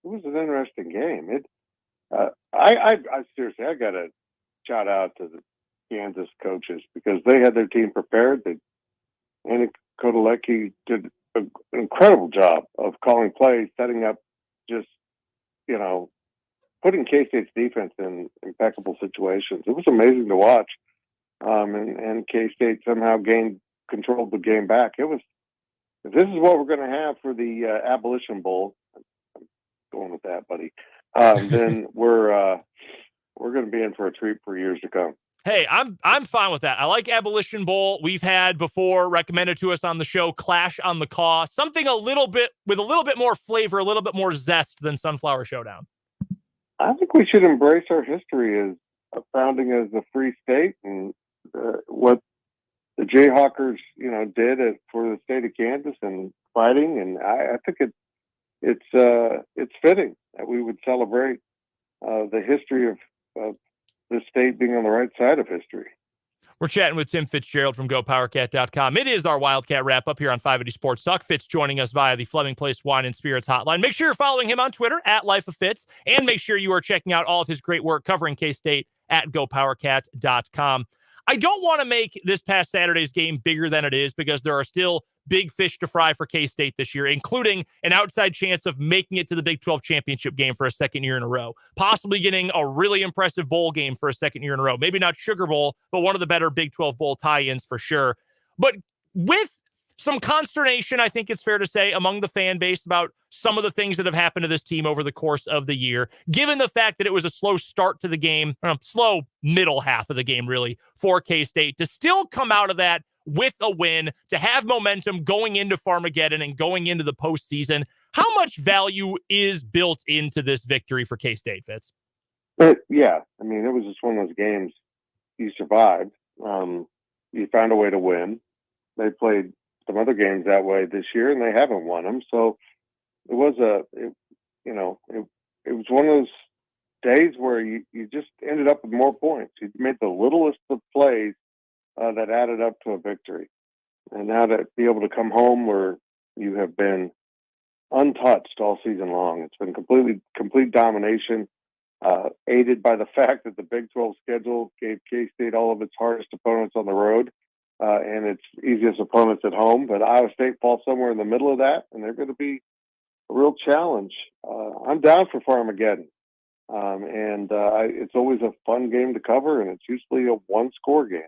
an interesting game. I seriously, I got to shout out to the Kansas coaches because they had their team prepared. Andy Kotelecki did an incredible job of calling plays, setting up, just putting K-State's defense in impeccable situations. It was amazing to watch, and K-State somehow controlled the game back. If this is what we're going to have for the Abolition Bowl, I'm going with that, buddy, then we're going to be in for a treat for years to come. Hey, I'm fine with that. I like Abolition Bowl. We've had before recommended to us on the show Clash on the Caw, something with a little bit more flavor, a little bit more zest than Sunflower Showdown. I think we should embrace our history as founding as a free state and what the Jayhawkers, did for the state of Kansas and fighting, and I think it's fitting that we would celebrate the history of the state being on the right side of history. We're chatting with Tim Fitzgerald from GoPowerCat.com. It is our Wildcat Wrap-up here on 580 Sports Talk. Fitz joining us via the Fleming Place Wine and Spirits hotline. Make sure you're following him on Twitter at Life of Fitz, and make sure you are checking out all of his great work covering K-State at GoPowerCat.com. I don't want to make this past Saturday's game bigger than it is because there are still big fish to fry for K-State this year, including an outside chance of making it to the Big 12 championship game for a second year in a row, possibly getting a really impressive bowl game for a second year in a row. Maybe not Sugar Bowl, but one of the better Big 12 bowl tie-ins for sure. But with some consternation, I think it's fair to say, among the fan base about some of the things that have happened to this team over the course of the year, given the fact that it was a slow start to the game, slow middle half of the game, really, for K-State, to still come out of that with a win, to have momentum going into Farmageddon and going into the postseason. How much value is built into this victory for K-State, Fitz? But yeah, I mean, it was just one of those games you survived. You found a way to win. They played some other games that way this year, and they haven't won them. So it was it was one of those days where you just ended up with more points. You made the littlest of plays that added up to a victory. And now to be able to come home where you have been untouched all season long, it's been complete domination, aided by the fact that the Big 12 schedule gave K-State all of its hardest opponents on the road and its easiest opponents at home. But Iowa State falls somewhere in the middle of that, and they're going to be a real challenge. I'm down for Farmageddon. It's always a fun game to cover, and it's usually a one-score game.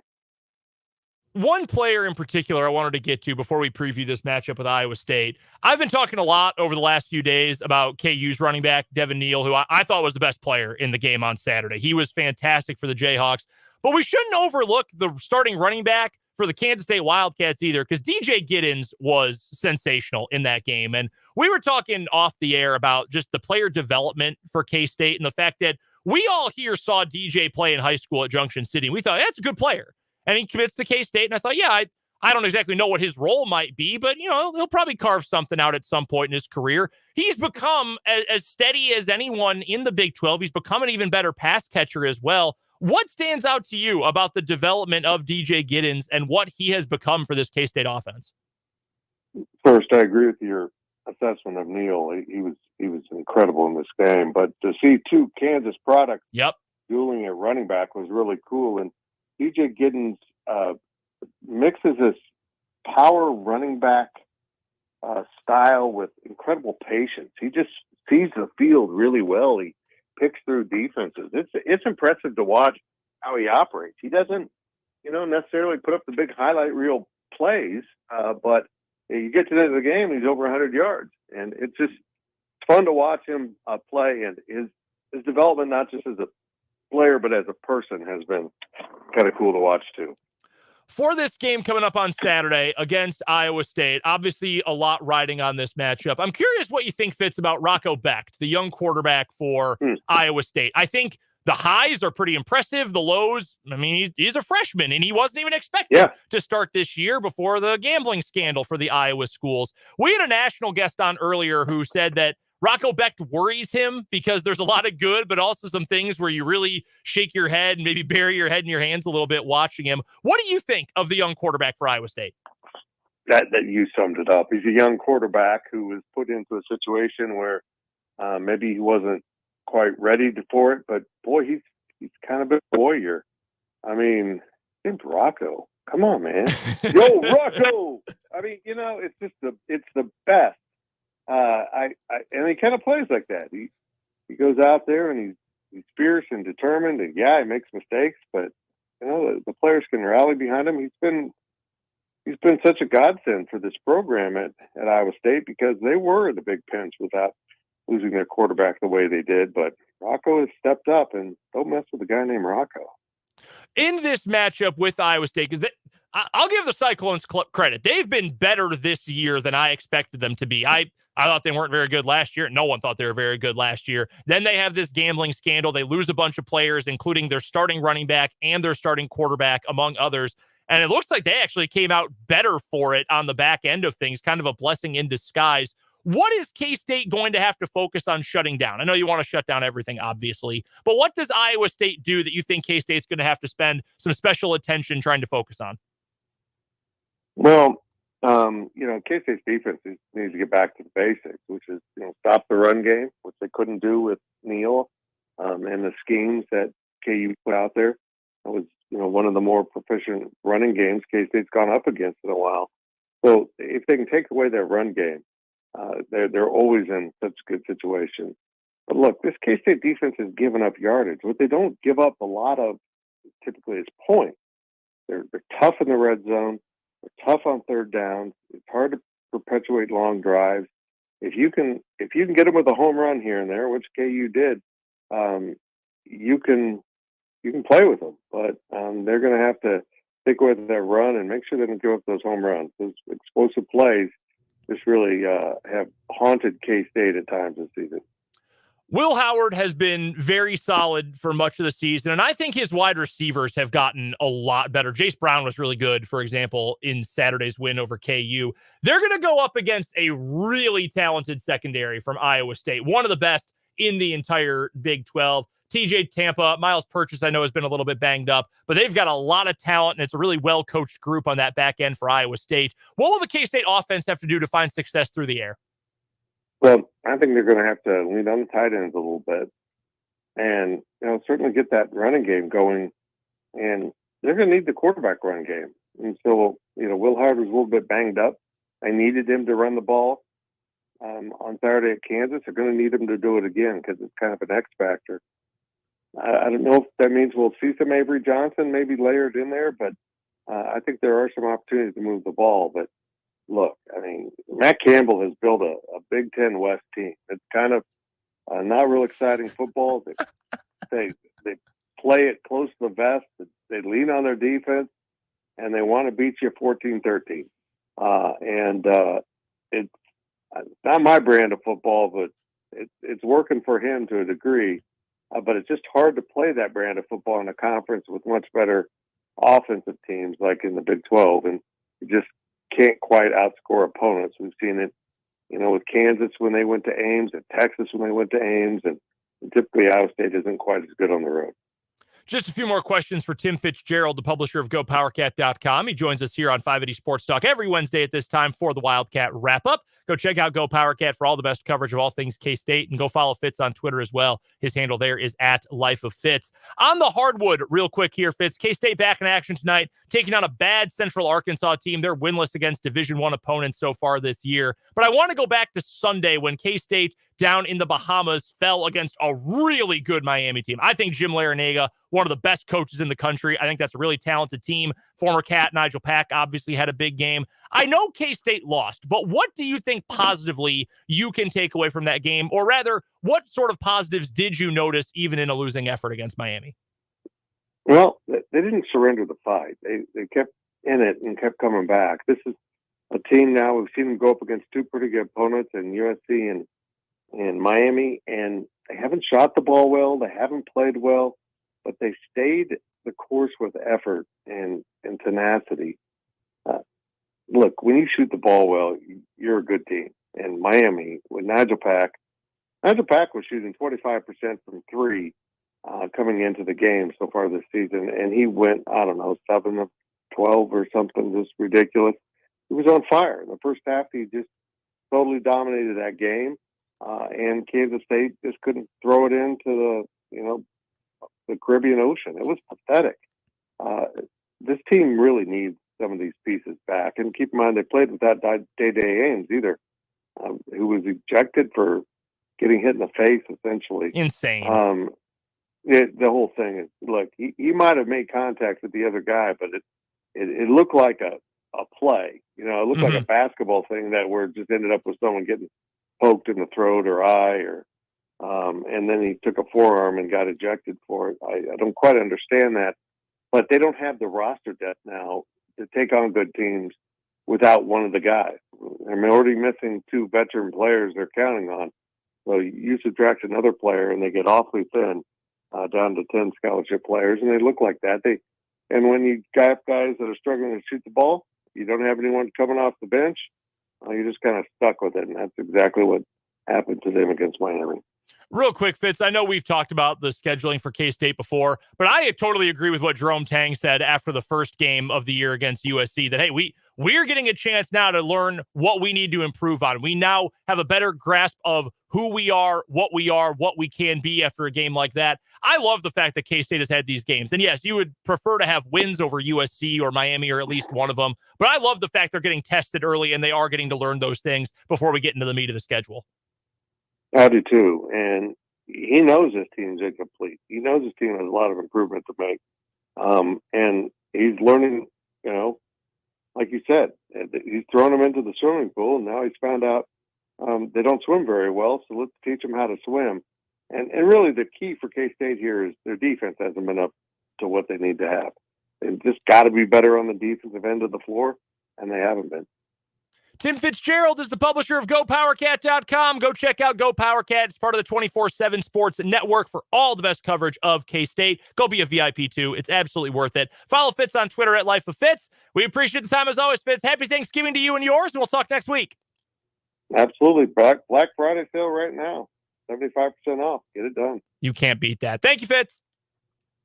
One player in particular I wanted to get to before we preview this matchup with Iowa State. I've been talking a lot over the last few days about KU's running back, Devin Neal, who I thought was the best player in the game on Saturday. He was fantastic for the Jayhawks, but we shouldn't overlook the starting running back for the Kansas State Wildcats either, because DJ Giddens was sensational in that game. And we were talking off the air about just the player development for K-State and the fact that we all here saw DJ play in high school at Junction City. And we thought, that's a good player. And he commits to K-State. And I thought, yeah, I don't exactly know what his role might be, but, he'll probably carve something out at some point in his career. He's become as steady as anyone in the Big 12. He's become an even better pass catcher as well. What stands out to you about the development of DJ Giddens and what he has become for this K-State offense? First, I agree with your assessment of Neal. He was incredible in this game. But to see two Kansas products dueling at running back was really cool. And DJ Giddens mixes this power running back style with incredible patience. He just sees the field really well. He picks through defenses. It's impressive to watch how he operates. He doesn't, necessarily put up the big highlight reel plays, but you get to the end of the game, he's over 100 yards, and it's just fun to watch him play. And his development, not just as a player but as a person, has been kind of cool to watch too. For this game coming up on Saturday against Iowa State, obviously a lot riding on this matchup. I'm curious what you think, Fitz, about Rocco Becht, the young quarterback for Iowa State. I think the highs are pretty impressive. The lows, I mean, he's a freshman, and he wasn't even expected to start this year before the gambling scandal for the Iowa schools. We had a national guest on earlier who said that Rocco Becht worries him because there's a lot of good, but also some things where you really shake your head and maybe bury your head in your hands a little bit watching him. What do you think of the young quarterback for Iowa State? That you summed it up. He's a young quarterback who was put into a situation where maybe he wasn't quite ready for it, but boy, he's kind of a warrior. I mean, named Rocco. Come on, man. Yo, Rocco. I mean, it's the best. And he kind of plays like that. He goes out there and he's fierce and determined, and he makes mistakes, but the players can rally behind him. He's been such a godsend for this program at Iowa State because they were in a big pinch without losing their quarterback the way they did. But Rocco has stepped up, and don't mess with a guy named Rocco. In this matchup with Iowa State, because I'll give the Cyclones credit. They've been better this year than I expected them to be. I thought they weren't very good last year. No one thought they were very good last year. Then they have this gambling scandal. They lose a bunch of players, including their starting running back and their starting quarterback, among others. And it looks like they actually came out better for it on the back end of things, kind of a blessing in disguise. What is K-State going to have to focus on shutting down? I know you want to shut down everything, obviously, but what does Iowa State do that you think K-State's going to have to spend some special attention trying to focus on? Well, K-State's defense needs to get back to the basics, which is, stop the run game, which they couldn't do with Neal, and the schemes that KU put out there. It was, one of the more proficient running games K-State's gone up against in a while. So if they can take away their run game, they're always in such a good situation. But look, this K-State defense has given up yardage. What they don't give up a lot of typically is points. They're tough in the red zone. They're tough on third downs. It's hard to perpetuate long drives. If you can get them with a home run here and there, which KU did, you can play with them. But they're going to have to stick with their run and make sure they don't give up those home runs. Those explosive plays just really have haunted K-State at times this season. Will Howard has been very solid for much of the season, and I think his wide receivers have gotten a lot better. Jace Brown was really good, for example, in Saturday's win over KU. They're going to go up against a really talented secondary from Iowa State, one of the best in the entire Big 12. TJ Tampa, Miles Purchase, I know, has been a little bit banged up, but they've got a lot of talent, and it's a really well-coached group on that back end for Iowa State. What will the K-State offense have to do to find success through the air? Well, I think they're going to have to lean on the tight ends a little bit and, certainly get that running game going. And they're going to need the quarterback run game. And so, Will Howard was a little bit banged up. I needed him to run the ball on Saturday at Kansas. They're going to need him to do it again because it's kind of an X factor. I don't know if that means we'll see some Avery Johnson maybe layered in there, but I think there are some opportunities to move the ball. But look, Matt Campbell has built a Big Ten West team. It's kind of not real exciting football. They play it close to the vest. They lean on their defense, and they want to beat you 14-13. It's not my brand of football, but it's working for him to a degree. But it's just hard to play that brand of football in a conference with much better offensive teams like in the Big 12, and you just can't quite outscore opponents. We've seen it, with Kansas when they went to Ames, and Texas when they went to Ames, and typically Iowa State isn't quite as good on the road. Just a few more questions for Tim Fitzgerald, the publisher of GoPowerCat.com. He joins us here on 580 Sports Talk every Wednesday at this time for the Wildcat Wrap-up. Go check out GoPowerCat for all the best coverage of all things K-State, and go follow Fitz on Twitter as well. His handle there is @LifeOfFitz. On the hardwood, real quick here, Fitz. K-State back in action tonight, taking on a bad Central Arkansas team. They're winless against Division I opponents so far this year. But I want to go back to Sunday when K-State down in the Bahamas fell against a really good Miami team. I think Jim Larinaga, one of the best coaches in the country. I think that's a really talented team. Former Cat Nigel Pack obviously had a big game. I know K-State lost, but what do you think positively you can take away from that game? Or rather, what sort of positives did you notice even in a losing effort against Miami? Well, they didn't surrender the fight. They kept in it and kept coming back. This is a team now, we've seen them go up against two pretty good opponents in USC and Miami, and they haven't shot the ball well. They haven't played well, but they stayed the course with effort and tenacity. Look, when you shoot the ball well, you're a good team. And Miami, with Nigel Pack was shooting 45% from three coming into the game so far this season, and he went, 7 of 12 or something, just ridiculous. He was on fire. In the first half, he just totally dominated that game. And Kansas State just couldn't throw it into the Caribbean Ocean. It was pathetic. This team really needs some of these pieces back. And keep in mind, they played without Day-Day Ames either, who was ejected for getting hit in the face, essentially. Insane. The whole thing is, look, he might have made contact with the other guy, but it looked like a play. It looked like a basketball thing that where it just ended up with someone getting poked in the throat or eye, and then he took a forearm and got ejected for it. I don't quite understand that, but they don't have the roster depth now to take on good teams without one of the guys. They're already missing two veteran players they're counting on. So you subtract another player and they get awfully thin, down to 10 scholarship players, and they look like that. And when you got guys that are struggling to shoot the ball, you don't have anyone coming off the bench, you're just kind of stuck with it, and that's exactly what happened to them against Miami. Real quick, Fitz, I know we've talked about the scheduling for K-State before, but I totally agree with what Jerome Tang said after the first game of the year against USC, that, hey, we're getting a chance now to learn what we need to improve on. We now have a better grasp of who we are, what we can be after a game like that. I love the fact that K-State has had these games. And yes, you would prefer to have wins over USC or Miami or at least one of them. But I love the fact they're getting tested early and they are getting to learn those things before we get into the meat of the schedule. I do too. And he knows his team's incomplete. He knows his team has a lot of improvement to make. And he's learning, like you said, he's thrown them into the swimming pool, and now he's found out they don't swim very well, so let's teach them how to swim. And really the key for K-State here is their defense hasn't been up to what they need to have. They've just got to be better on the defensive end of the floor, and they haven't been. Tim Fitzgerald is the publisher of GoPowerCat.com. Go check out GoPowerCat. It's part of the 24/7 Sports Network for all the best coverage of K-State. Go be a VIP too. It's absolutely worth it. Follow Fitz on Twitter at Life of Fitz. We appreciate the time as always, Fitz. Happy Thanksgiving to you and yours, and we'll talk next week. Absolutely. Black Friday sale right now. 75% off. Get it done. You can't beat that. Thank you, Fitz.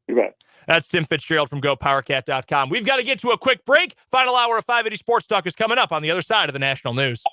You bet. That's Tim Fitzgerald from GoPowerCat.com. We've got to get to a quick break. Final hour of 580 Sports Talk is coming up on the other side of the national news.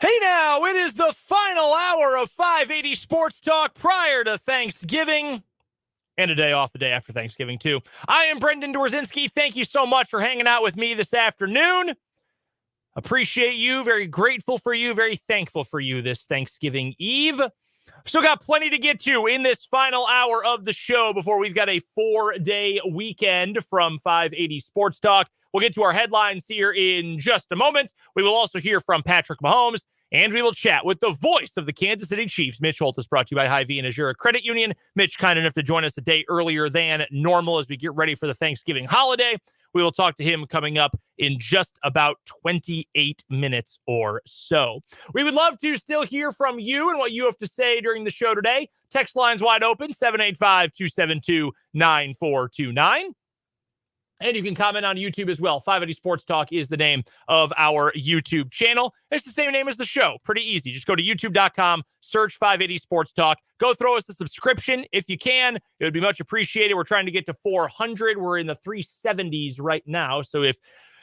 Hey now, it is the final hour of 580 Sports Talk prior to Thanksgiving. And a day off the day after Thanksgiving, too. I am Brendan Dzwierzynski. Thank you so much for hanging out with me this afternoon. Appreciate you. Very grateful for you. Very thankful for you this Thanksgiving Eve. Still got plenty to get to in this final hour of the show before we've got a 4-day weekend from 580 Sports Talk. We'll get to our headlines here in just a moment. We will also hear from Patrick Mahomes, and we will chat with the voice of the Kansas City Chiefs, Mitch Holthus, brought to you by Hy-Vee and Azure Credit Union. Mitch, kind enough to join us a day earlier than normal as we get ready for the Thanksgiving holiday. We will talk to him coming up in just about 28 minutes or so. We would love to still hear from you and what you have to say during the show today. Text lines wide open, 785-272-9429. And you can comment on YouTube as well. 580 Sports Talk is the name of our YouTube channel. It's the same name as the show. Pretty easy. Just go to youtube.com, search 580 Sports Talk. Go throw us a subscription if you can. It would be much appreciated. We're trying to get to 400. We're in the 370s right now. So if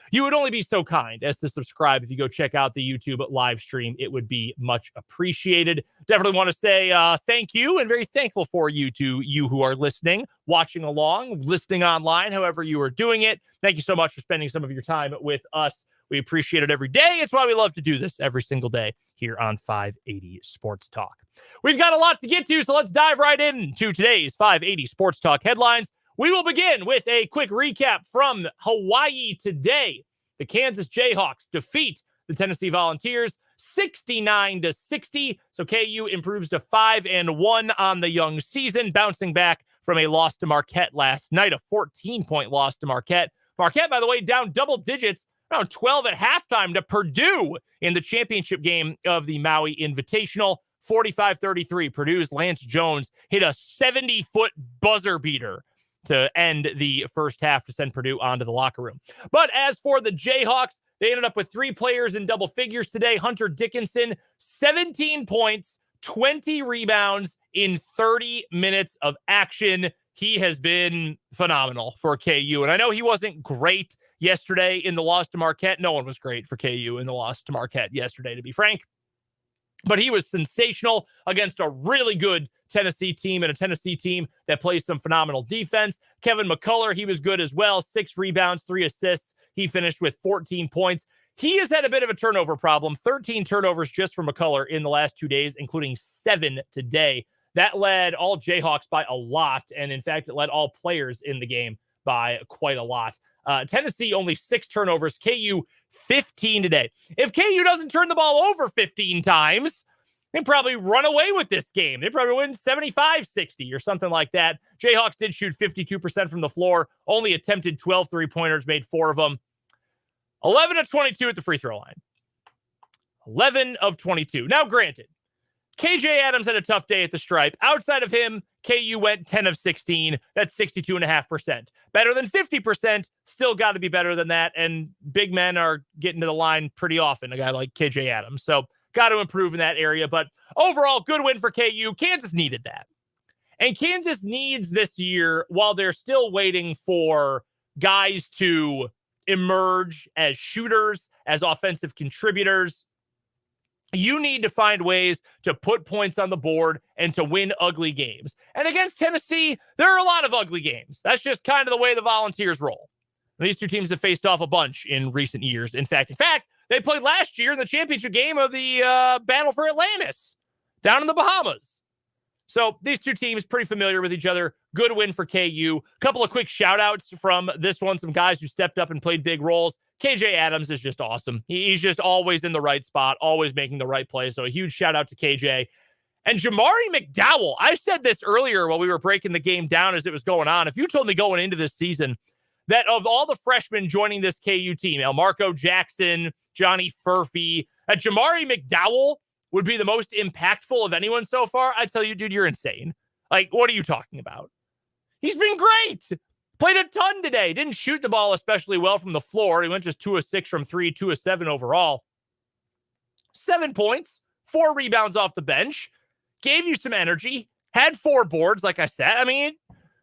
you would only be so kind as to subscribe, if you go check out the YouTube live stream, it would be much appreciated. Definitely want to say thank you and very thankful for you to you who are listening, watching along, listening online, however you are doing it. Thank you so much for spending some of your time with us. We appreciate it every day. It's why we love to do this every single day here on 580 Sports Talk. We've got a lot to get to, so let's dive right into today's 580 Sports Talk headlines. We will begin with a quick recap from Hawaii today. The Kansas Jayhawks defeat the Tennessee Volunteers 69-60. So KU improves to 5-1 on the young season, bouncing back from a loss to Marquette last night, a 14-point loss to Marquette. Marquette, by the way, down double digits, around 12 at halftime to Purdue in the championship game of the Maui Invitational. 45-33. Purdue's Lance Jones hit a 70-foot buzzer beater to end the first half to send Purdue onto the locker room. But as for the Jayhawks, they ended up with 3 players in double figures today. Hunter Dickinson, 17 points, 20 rebounds in 30 minutes of action. He has been phenomenal for KU. And I know he wasn't great yesterday in the loss to Marquette. No one was great for KU in the loss to Marquette yesterday, to be frank. But he was sensational against a really good Tennessee team and a Tennessee team that plays some phenomenal defense. Kevin McCullough, he was good as well. 6 rebounds, 3 assists. He finished with 14 points. He has had a bit of a turnover problem. 13 turnovers just for McCullough in the last 2 days, including 7 today. That led all Jayhawks by a lot. And in fact, it led all players in the game by quite a lot. Tennessee only 6 turnovers. KU 15 today. If KU doesn't turn the ball over 15 times, they probably run away with this game. They probably win 75-60 or something like that. Jayhawks did shoot 52% from the floor, only attempted 12 three-pointers, made 4 of them. 11 of 22 at the free throw line. 11 of 22. Now, granted, KJ Adams had a tough day at the stripe. Outside of him, KU went 10 of 16. That's 62.5%. Better than 50%. Still got to be better than that. And big men are getting to the line pretty often, a guy like KJ Adams. So got to improve in that area. But overall, good win for KU. Kansas needed that. And Kansas needs this year, while they're still waiting for guys to emerge as shooters, as offensive contributors, you need to find ways to put points on the board and to win ugly games. And against Tennessee, there are a lot of ugly games. That's just kind of the way the Volunteers roll. These two teams have faced off a bunch in recent years. In fact, they played last year in the championship game of the Battle for Atlantis down in the Bahamas. So these two teams pretty familiar with each other. Good win for KU. Couple of quick shout outs from this one. Some guys who stepped up and played big roles. KJ Adams is just awesome. He's just always in the right spot, always making the right play. So a huge shout out to KJ. And Jamari McDowell, I said this earlier while we were breaking the game down as it was going on. If you told me going into this season that of all the freshmen joining this KU team, Elmarco Jackson, Johnny Furphy, that Jamari McDowell would be the most impactful of anyone so far, I tell you, dude, you're insane. Like, what are you talking about? He's been great. Played a ton today. Didn't shoot the ball especially well from the floor. He went just 2 of 6 from 3, 2 of 7 overall. 7 points, 4 rebounds off the bench. Gave you some energy. Had 4 boards, like I said. I mean,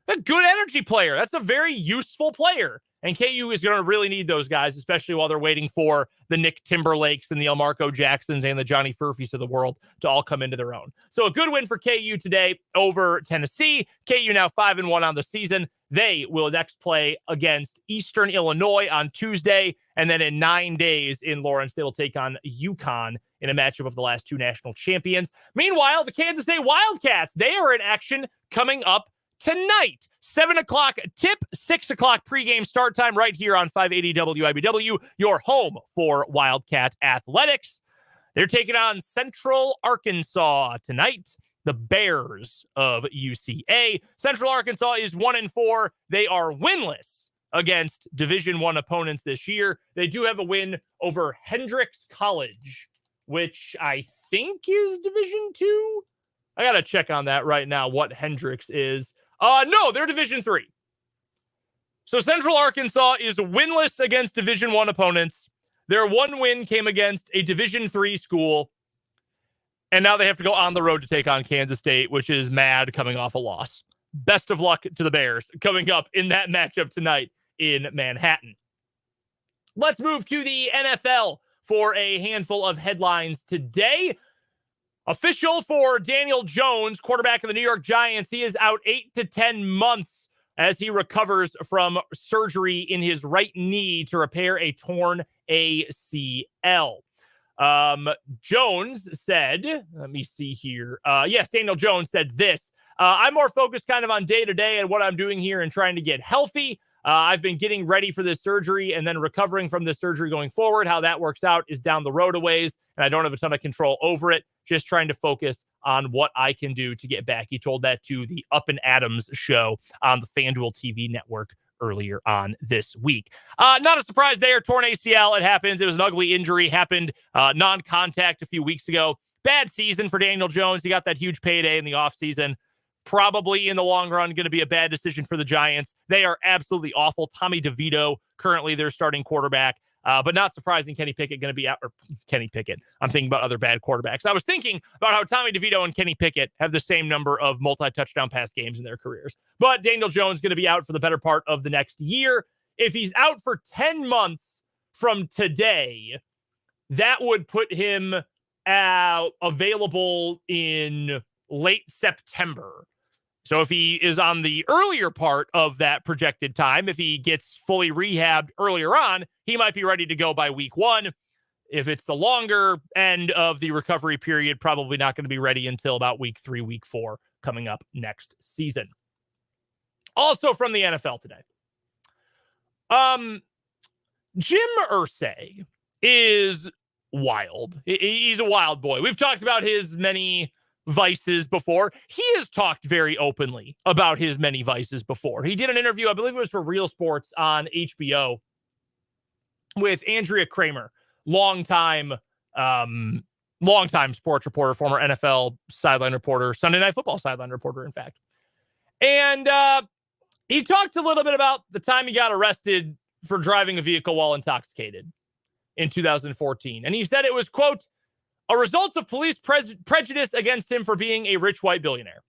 a good energy player. That's a very useful player. And KU is going to really need those guys, especially while they're waiting for the Nick Timberlakes and the Elmarco Jacksons and the Johnny Furphys of the world to all come into their own. So a good win for KU today over Tennessee. KU now 5-1 on the season. They will next play against Eastern Illinois on Tuesday. And then in 9 days in Lawrence, they will take on UConn in a matchup of the last two national champions. Meanwhile, the Kansas State Wildcats, they are in action coming up tonight. 7 o'clock tip, 6 o'clock pregame start time right here on 580 WIBW, your home for Wildcat Athletics. They're taking on Central Arkansas tonight, the Bears of UCA. Central Arkansas is 1-4. They are winless against Division I opponents this year. They do have a win over Hendrix College, which I think is Division II. I got to check on that right now, what Hendrix is. No, they're Division III. So Central Arkansas is winless against Division I opponents. Their one win came against a Division III school. And now they have to go on the road to take on Kansas State, which is mad coming off a loss. Best of luck to the Bears coming up in that matchup tonight in Manhattan. Let's move to the NFL for a handful of headlines today. Official for Daniel Jones, quarterback of the New York Giants. He is out 8 to 10 months as he recovers from surgery in his right knee to repair a torn ACL. Jones said, let me see here. Yes, Daniel Jones said this. I'm more focused kind of on day to day and what I'm doing here and trying to get healthy. I've been getting ready for this surgery and then recovering from this surgery going forward. How that works out is down the road a ways, and I don't have a ton of control over it. Just trying to focus on what I can do to get back. He told that to the Up and Adams show on the FanDuel TV network earlier on this week. Not a surprise there. Torn ACL. It happens. It was an ugly injury. Happened non-contact a few weeks ago. Bad season for Daniel Jones. He got that huge payday in the offseason. Probably in the long run going to be a bad decision for the Giants. They are absolutely awful. Tommy DeVito, currently their starting quarterback. But not surprising, Kenny Pickett going to be out. Or Kenny Pickett. I'm thinking about other bad quarterbacks. I was thinking about how Tommy DeVito and Kenny Pickett have the same number of multi-touchdown pass games in their careers. But Daniel Jones going to be out for the better part of the next year. If he's out for 10 months from today, that would put him available in late September. So if he is on the earlier part of that projected time, if he gets fully rehabbed earlier on, he might be ready to go by week 1. If it's the longer end of the recovery period, probably not going to be ready until about week 3, week 4 coming up next season. Also from the NFL today. Jim Irsay is wild. He's a wild boy. We've talked about his many vices before. He has talked very openly about his many vices before. He did an interview, I believe it was for Real Sports on HBO, with Andrea Kramer, longtime sports reporter, former NFL sideline reporter, Sunday Night Football sideline reporter, in fact. And he talked a little bit about the time he got arrested for driving a vehicle while intoxicated in 2014. And he said it was, quote, a result of police prejudice against him for being a rich white billionaire.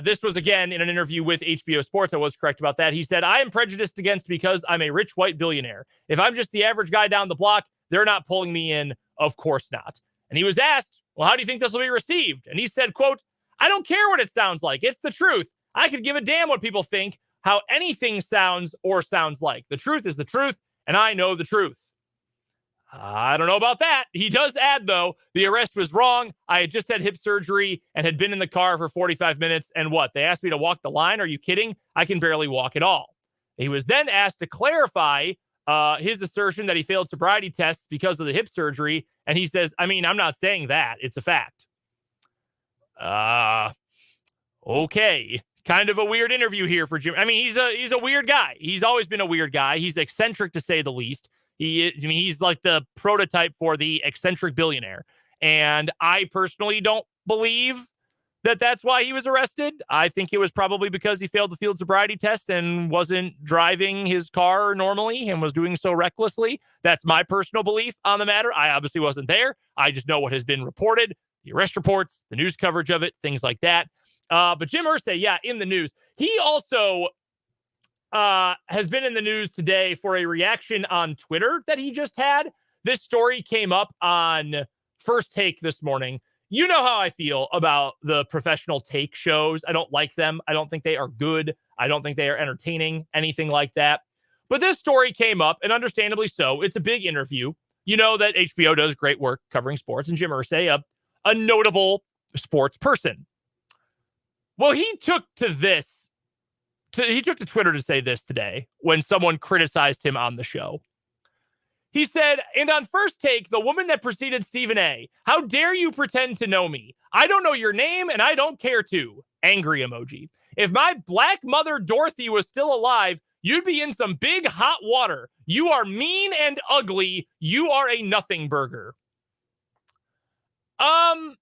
This was, again, in an interview with HBO Sports. I was correct about that. He said, I am prejudiced against because I'm a rich white billionaire. If I'm just the average guy down the block, they're not pulling me in. Of course not. And he was asked, well, how do you think this will be received? And he said, quote, I don't care what it sounds like. It's the truth. I could give a damn what people think, how anything sounds or sounds like. The truth is the truth, and I know the truth. I don't know about that. He does add, though, the arrest was wrong. I had just had hip surgery and had been in the car for 45 minutes. And what? They asked me to walk the line? Are you kidding? I can barely walk at all. He was then asked to clarify his assertion that he failed sobriety tests because of the hip surgery. And he says, I mean, I'm not saying that. It's a fact. Okay. Kind of a weird interview here for Jim. I mean, he's a weird guy. He's always been a weird guy. He's eccentric, to say the least. He's like the prototype for the eccentric billionaire. And I personally don't believe that that's why he was arrested. I think it was probably because he failed the field sobriety test and wasn't driving his car normally and was doing so recklessly. That's my personal belief on the matter. I obviously wasn't there. I just know what has been reported, the arrest reports, the news coverage of it, things like that. But Jim Irsay, yeah, in the news. He also has been in the news today for a reaction on Twitter that he just had. This story came up on First Take this morning. You know how I feel about the professional take shows. I don't like them. I don't think they are good. I don't think they are entertaining, anything like that. But this story came up, and understandably so. It's a big interview. You know that HBO does great work covering sports, and Jim Irsay, a notable sports person. Well, he took to Twitter to say this today when someone criticized him on the show. He said, and on First Take, the woman that preceded Stephen A., how dare you pretend to know me? I don't know your name, and I don't care to. Angry emoji. If my black mother Dorothy was still alive, you'd be in some big hot water. You are mean and ugly. You are a nothing burger. I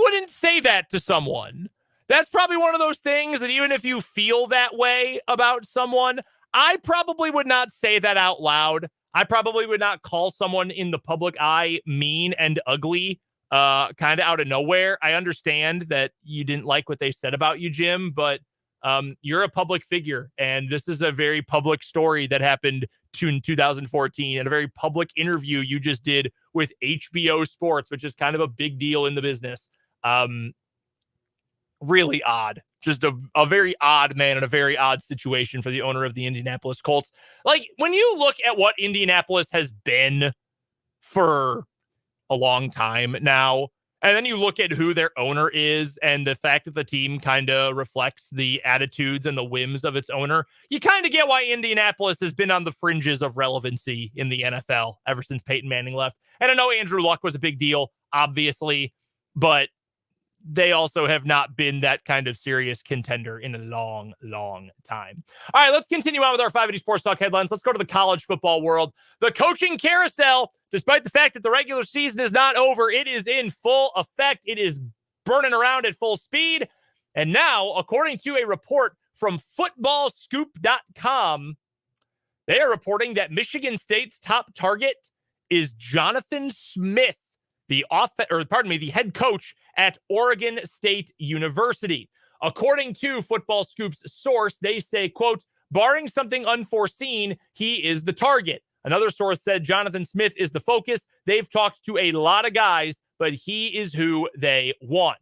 wouldn't say that to someone. That's probably one of those things that even if you feel that way about someone, I probably would not say that out loud. I probably would not call someone in the public eye mean and ugly, kind of out of nowhere. I understand that you didn't like what they said about you, Jim, but you're a public figure, and this is a very public story that happened in 2014 and a very public interview you just did with HBO Sports, which is kind of a big deal in the business. Really odd. Just a very odd man in a very odd situation for the owner of the Indianapolis Colts. Like, when you look at what Indianapolis has been for a long time now, and then you look at who their owner is and the fact that the team kind of reflects the attitudes and the whims of its owner, you kind of get why Indianapolis has been on the fringes of relevancy in the NFL ever since Peyton Manning left. And I know Andrew Luck was a big deal, obviously, but they also have not been that kind of serious contender in a long, long time. All right, let's continue on with our 580 Sports Talk headlines. Let's go to the college football world. The coaching carousel, despite the fact that the regular season is not over, it is in full effect. It is burning around at full speed. And now, according to a report from footballscoop.com, they are reporting that Michigan State's top target is Jonathan Smith, the head coach at Oregon State University. According to Football Scoop's source, they say, quote, barring something unforeseen, he is the target. Another source said Jonathan Smith is the focus. They've talked to a lot of guys, but he is who they want.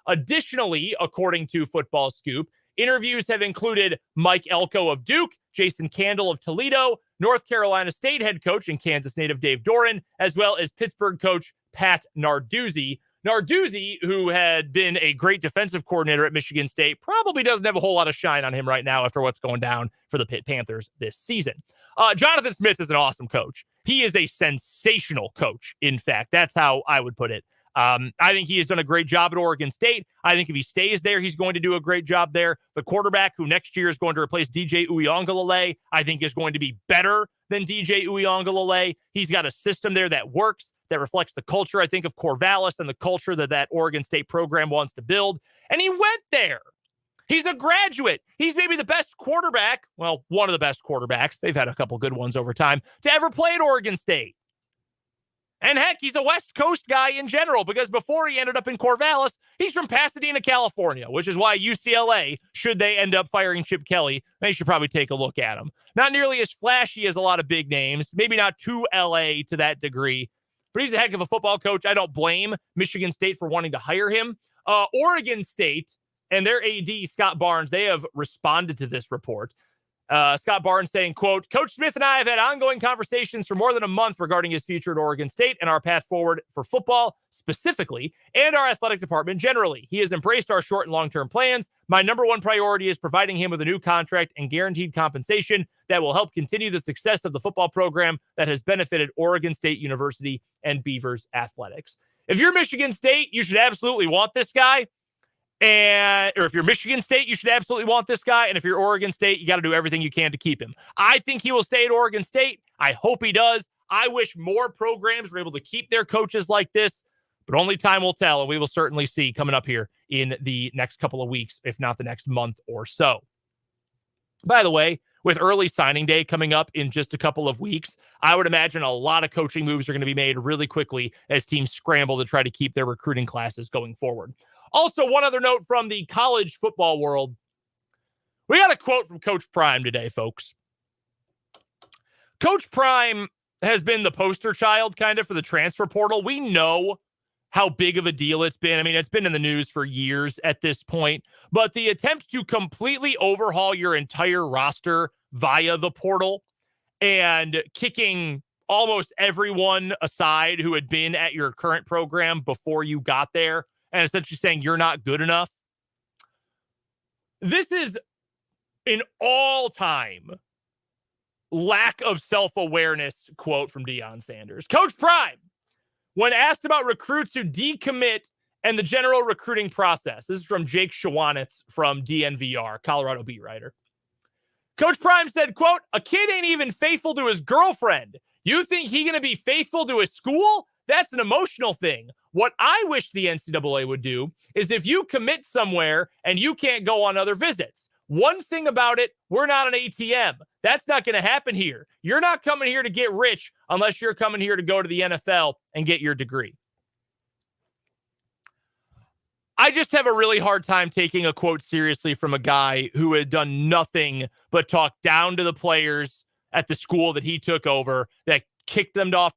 Additionally, according to Football Scoop, interviews have included Mike Elko of Duke, Jason Candle of Toledo, North Carolina State head coach and Kansas native Dave Doran, as well as Pittsburgh coach Pat Narduzzi. Narduzzi, who had been a great defensive coordinator at Michigan State, probably doesn't have a whole lot of shine on him right now after what's going down for the Pitt Panthers this season. Jonathan Smith is an awesome coach. He is a sensational coach. In fact, that's how I would put it. I think he has done a great job at Oregon State. I think if he stays there, he's going to do a great job there. The quarterback who next year is going to replace DJ Uiagalelei, I think is going to be better than DJ Uiagalelei. He's got a system there that works, that reflects the culture, I think, of Corvallis and the culture that Oregon State program wants to build. And he went there. He's a graduate. He's maybe the best quarterback, well, one of the best quarterbacks, they've had a couple good ones over time, to ever play at Oregon State. And heck, he's a West Coast guy in general, because before he ended up in Corvallis, he's from Pasadena, California, which is why UCLA, should they end up firing Chip Kelly, they should probably take a look at him. Not nearly as flashy as a lot of big names, maybe not too LA to that degree, but he's a heck of a football coach. I don't blame Michigan State for wanting to hire him. Oregon State and their AD, Scott Barnes, they have responded to this report. Scott Barnes saying, quote, Coach Smith and I have had ongoing conversations for more than a month regarding his future at Oregon State and our path forward for football specifically and our athletic department generally. He has embraced our short and long-term plans. My number one priority is providing him with a new contract and guaranteed compensation that will help continue the success of the football program that has benefited Oregon State University and Beavers athletics. If you're Michigan State, you should absolutely want this guy. Or if you're Michigan State, you should absolutely want this guy. And if you're Oregon State, you got to do everything you can to keep him. I think he will stay at Oregon State. I hope he does. I wish more programs were able to keep their coaches like this, but only time will tell. And we will certainly see coming up here in the next couple of weeks, if not the next month or so. By the way, with early signing day coming up in just a couple of weeks, I would imagine a lot of coaching moves are going to be made really quickly as teams scramble to try to keep their recruiting classes going forward. Also, one other note from the college football world. We got a quote from Coach Prime today, folks. Coach Prime has been the poster child kind of for the transfer portal. We know how big of a deal it's been. I mean, it's been in the news for years at this point, but the attempt to completely overhaul your entire roster via the portal and kicking almost everyone aside who had been at your current program before you got there and essentially saying you're not good enough. This is an all-time lack of self-awareness quote from Deion Sanders. Coach Prime, when asked about recruits who decommit and the general recruiting process. This is from Jake Shawanitz from DNVR, Colorado beat writer. Coach Prime said, quote, "A kid ain't even faithful to his girlfriend. You think he going to be faithful to his school? That's an emotional thing. What I wish the NCAA would do is if you commit somewhere and you can't go on other visits. One thing about it, we're not an ATM. That's not going to happen here. You're not coming here to get rich unless you're coming here to go to the NFL and get your degree." I just have a really hard time taking a quote seriously from a guy who had done nothing but talk down to the players at the school that he took over, that kicked them off,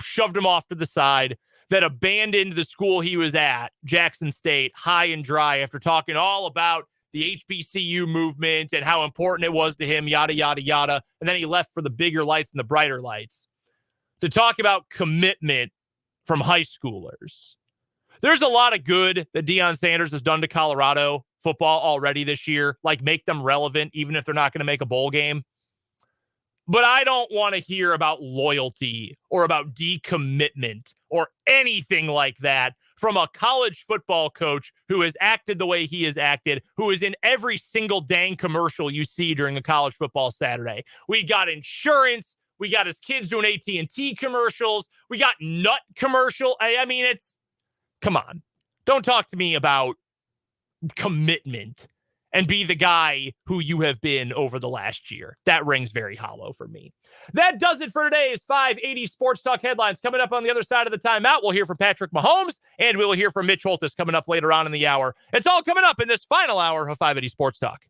shoved them off to the side, that abandoned the school he was at, Jackson State, high and dry after talking all about the HBCU movement and how important it was to him, yada, yada, yada. And then he left for the bigger lights and the brighter lights to talk about commitment from high schoolers. There's a lot of good that Deion Sanders has done to Colorado football already this year, like make them relevant, even if they're not going to make a bowl game. But I don't want to hear about loyalty or about decommitment or anything like that from a college football coach who has acted the way he has acted, who is in every single dang commercial you see during a college football Saturday. We got insurance. We got his kids doing AT&T commercials. We got nut commercial. I mean, come on. Don't talk to me about commitment and be the guy who you have been over the last year. That rings very hollow for me. That does it for today's 580 Sports Talk headlines. Coming up on the other side of the timeout, we'll hear from Patrick Mahomes, and we'll hear from Mitch Holthus coming up later on in the hour. It's all coming up in this final hour of 580 Sports Talk.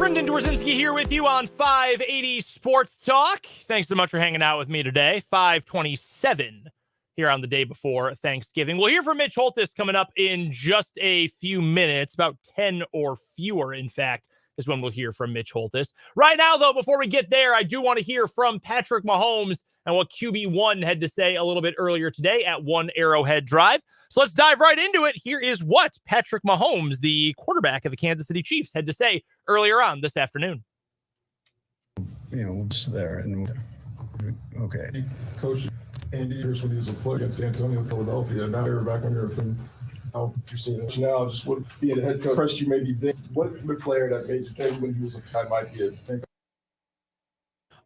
Brendan Dzwierzynski here with you on 580 Sports Talk. Thanks so much for hanging out with me today. 527 here on the day before Thanksgiving. We'll hear from Mitch Holthus coming up in just a few minutes, about 10 or fewer, in fact, is when we'll hear from Mitch Holthus. Right now, though, before we get there, I do want to hear from Patrick Mahomes and what QB1 had to say a little bit earlier today at One Arrowhead Drive. So let's dive right into it. Here is what Patrick Mahomes, the quarterback of the Kansas City Chiefs, had to say earlier on this afternoon. It's there. And okay. Coach Andy, here's when he was a player against Antonio, Philadelphia. Now you're back on your thing. How you're seeing it now, just what being a head coach impressed you maybe think, what player that made you think when he was a guy might be a thing?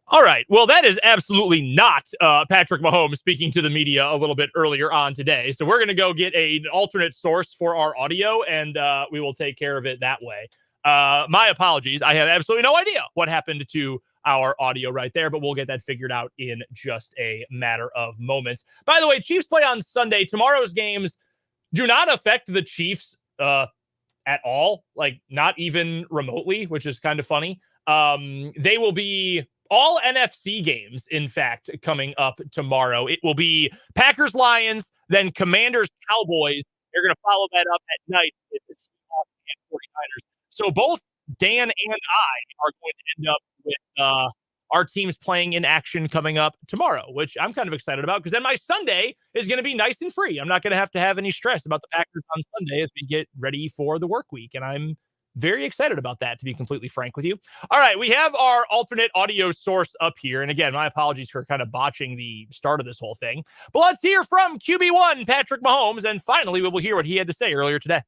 All right. Well, that is absolutely not Patrick Mahomes speaking to the media a little bit earlier on today. So we're going to go get an alternate source for our audio, and we will take care of it that way. My apologies. I have absolutely no idea what happened to our audio right there, but we'll get that figured out in just a matter of moments. By the way, Chiefs play on Sunday. Tomorrow's games do not affect the Chiefs at all, like not even remotely, which is kind of funny. They will be all NFC games, in fact, coming up tomorrow. It will be Packers-Lions, then Commanders-Cowboys. They're going to follow that up at night with the Seahawks and 49ers. So both Dan and I are going to end up with our teams playing in action coming up tomorrow, which I'm kind of excited about because then my Sunday is going to be nice and free. I'm not going to have any stress about the Packers on Sunday as we get ready for the work week. And I'm very excited about that, to be completely frank with you. All right, we have our alternate audio source up here. And again, my apologies for kind of botching the start of this whole thing. But let's hear from QB1, Patrick Mahomes. And finally, we will hear what he had to say earlier today.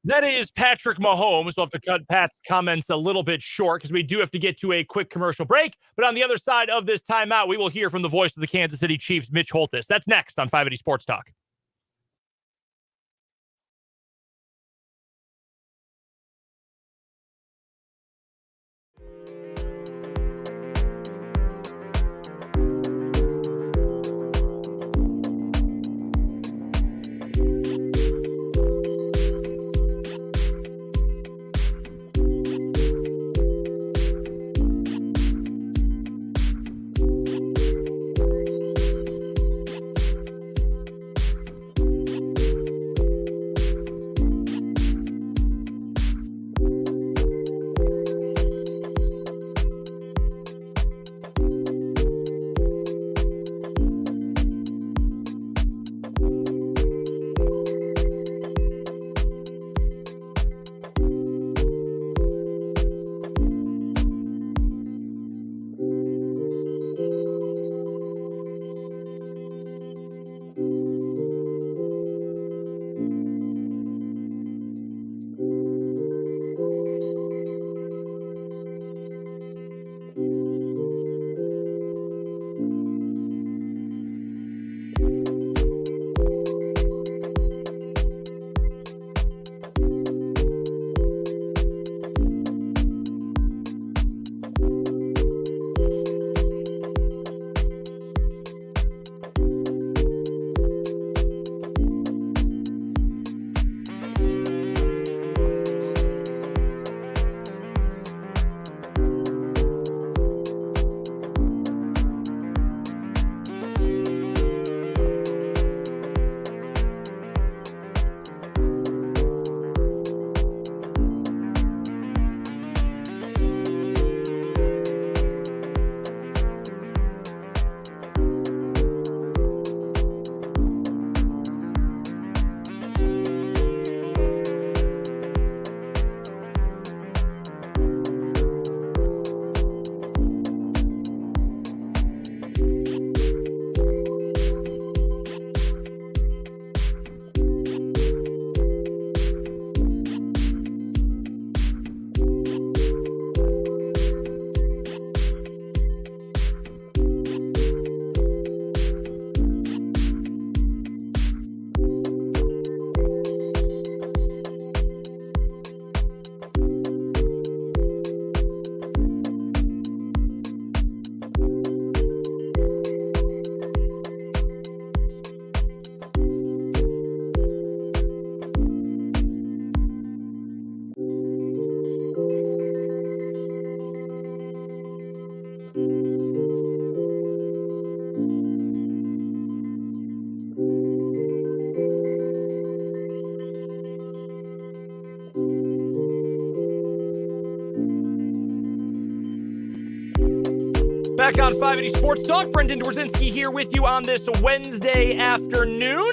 That is Patrick Mahomes. We'll have to cut Pat's comments a little bit short because we do have to get to a quick commercial break. But on the other side of this timeout, we will hear from the voice of the Kansas City Chiefs, Mitch Holthus. That's next on 580 Sports Talk. Back on 580 Sports Talk, Brendan Dzwierzynski here with you on this Wednesday afternoon.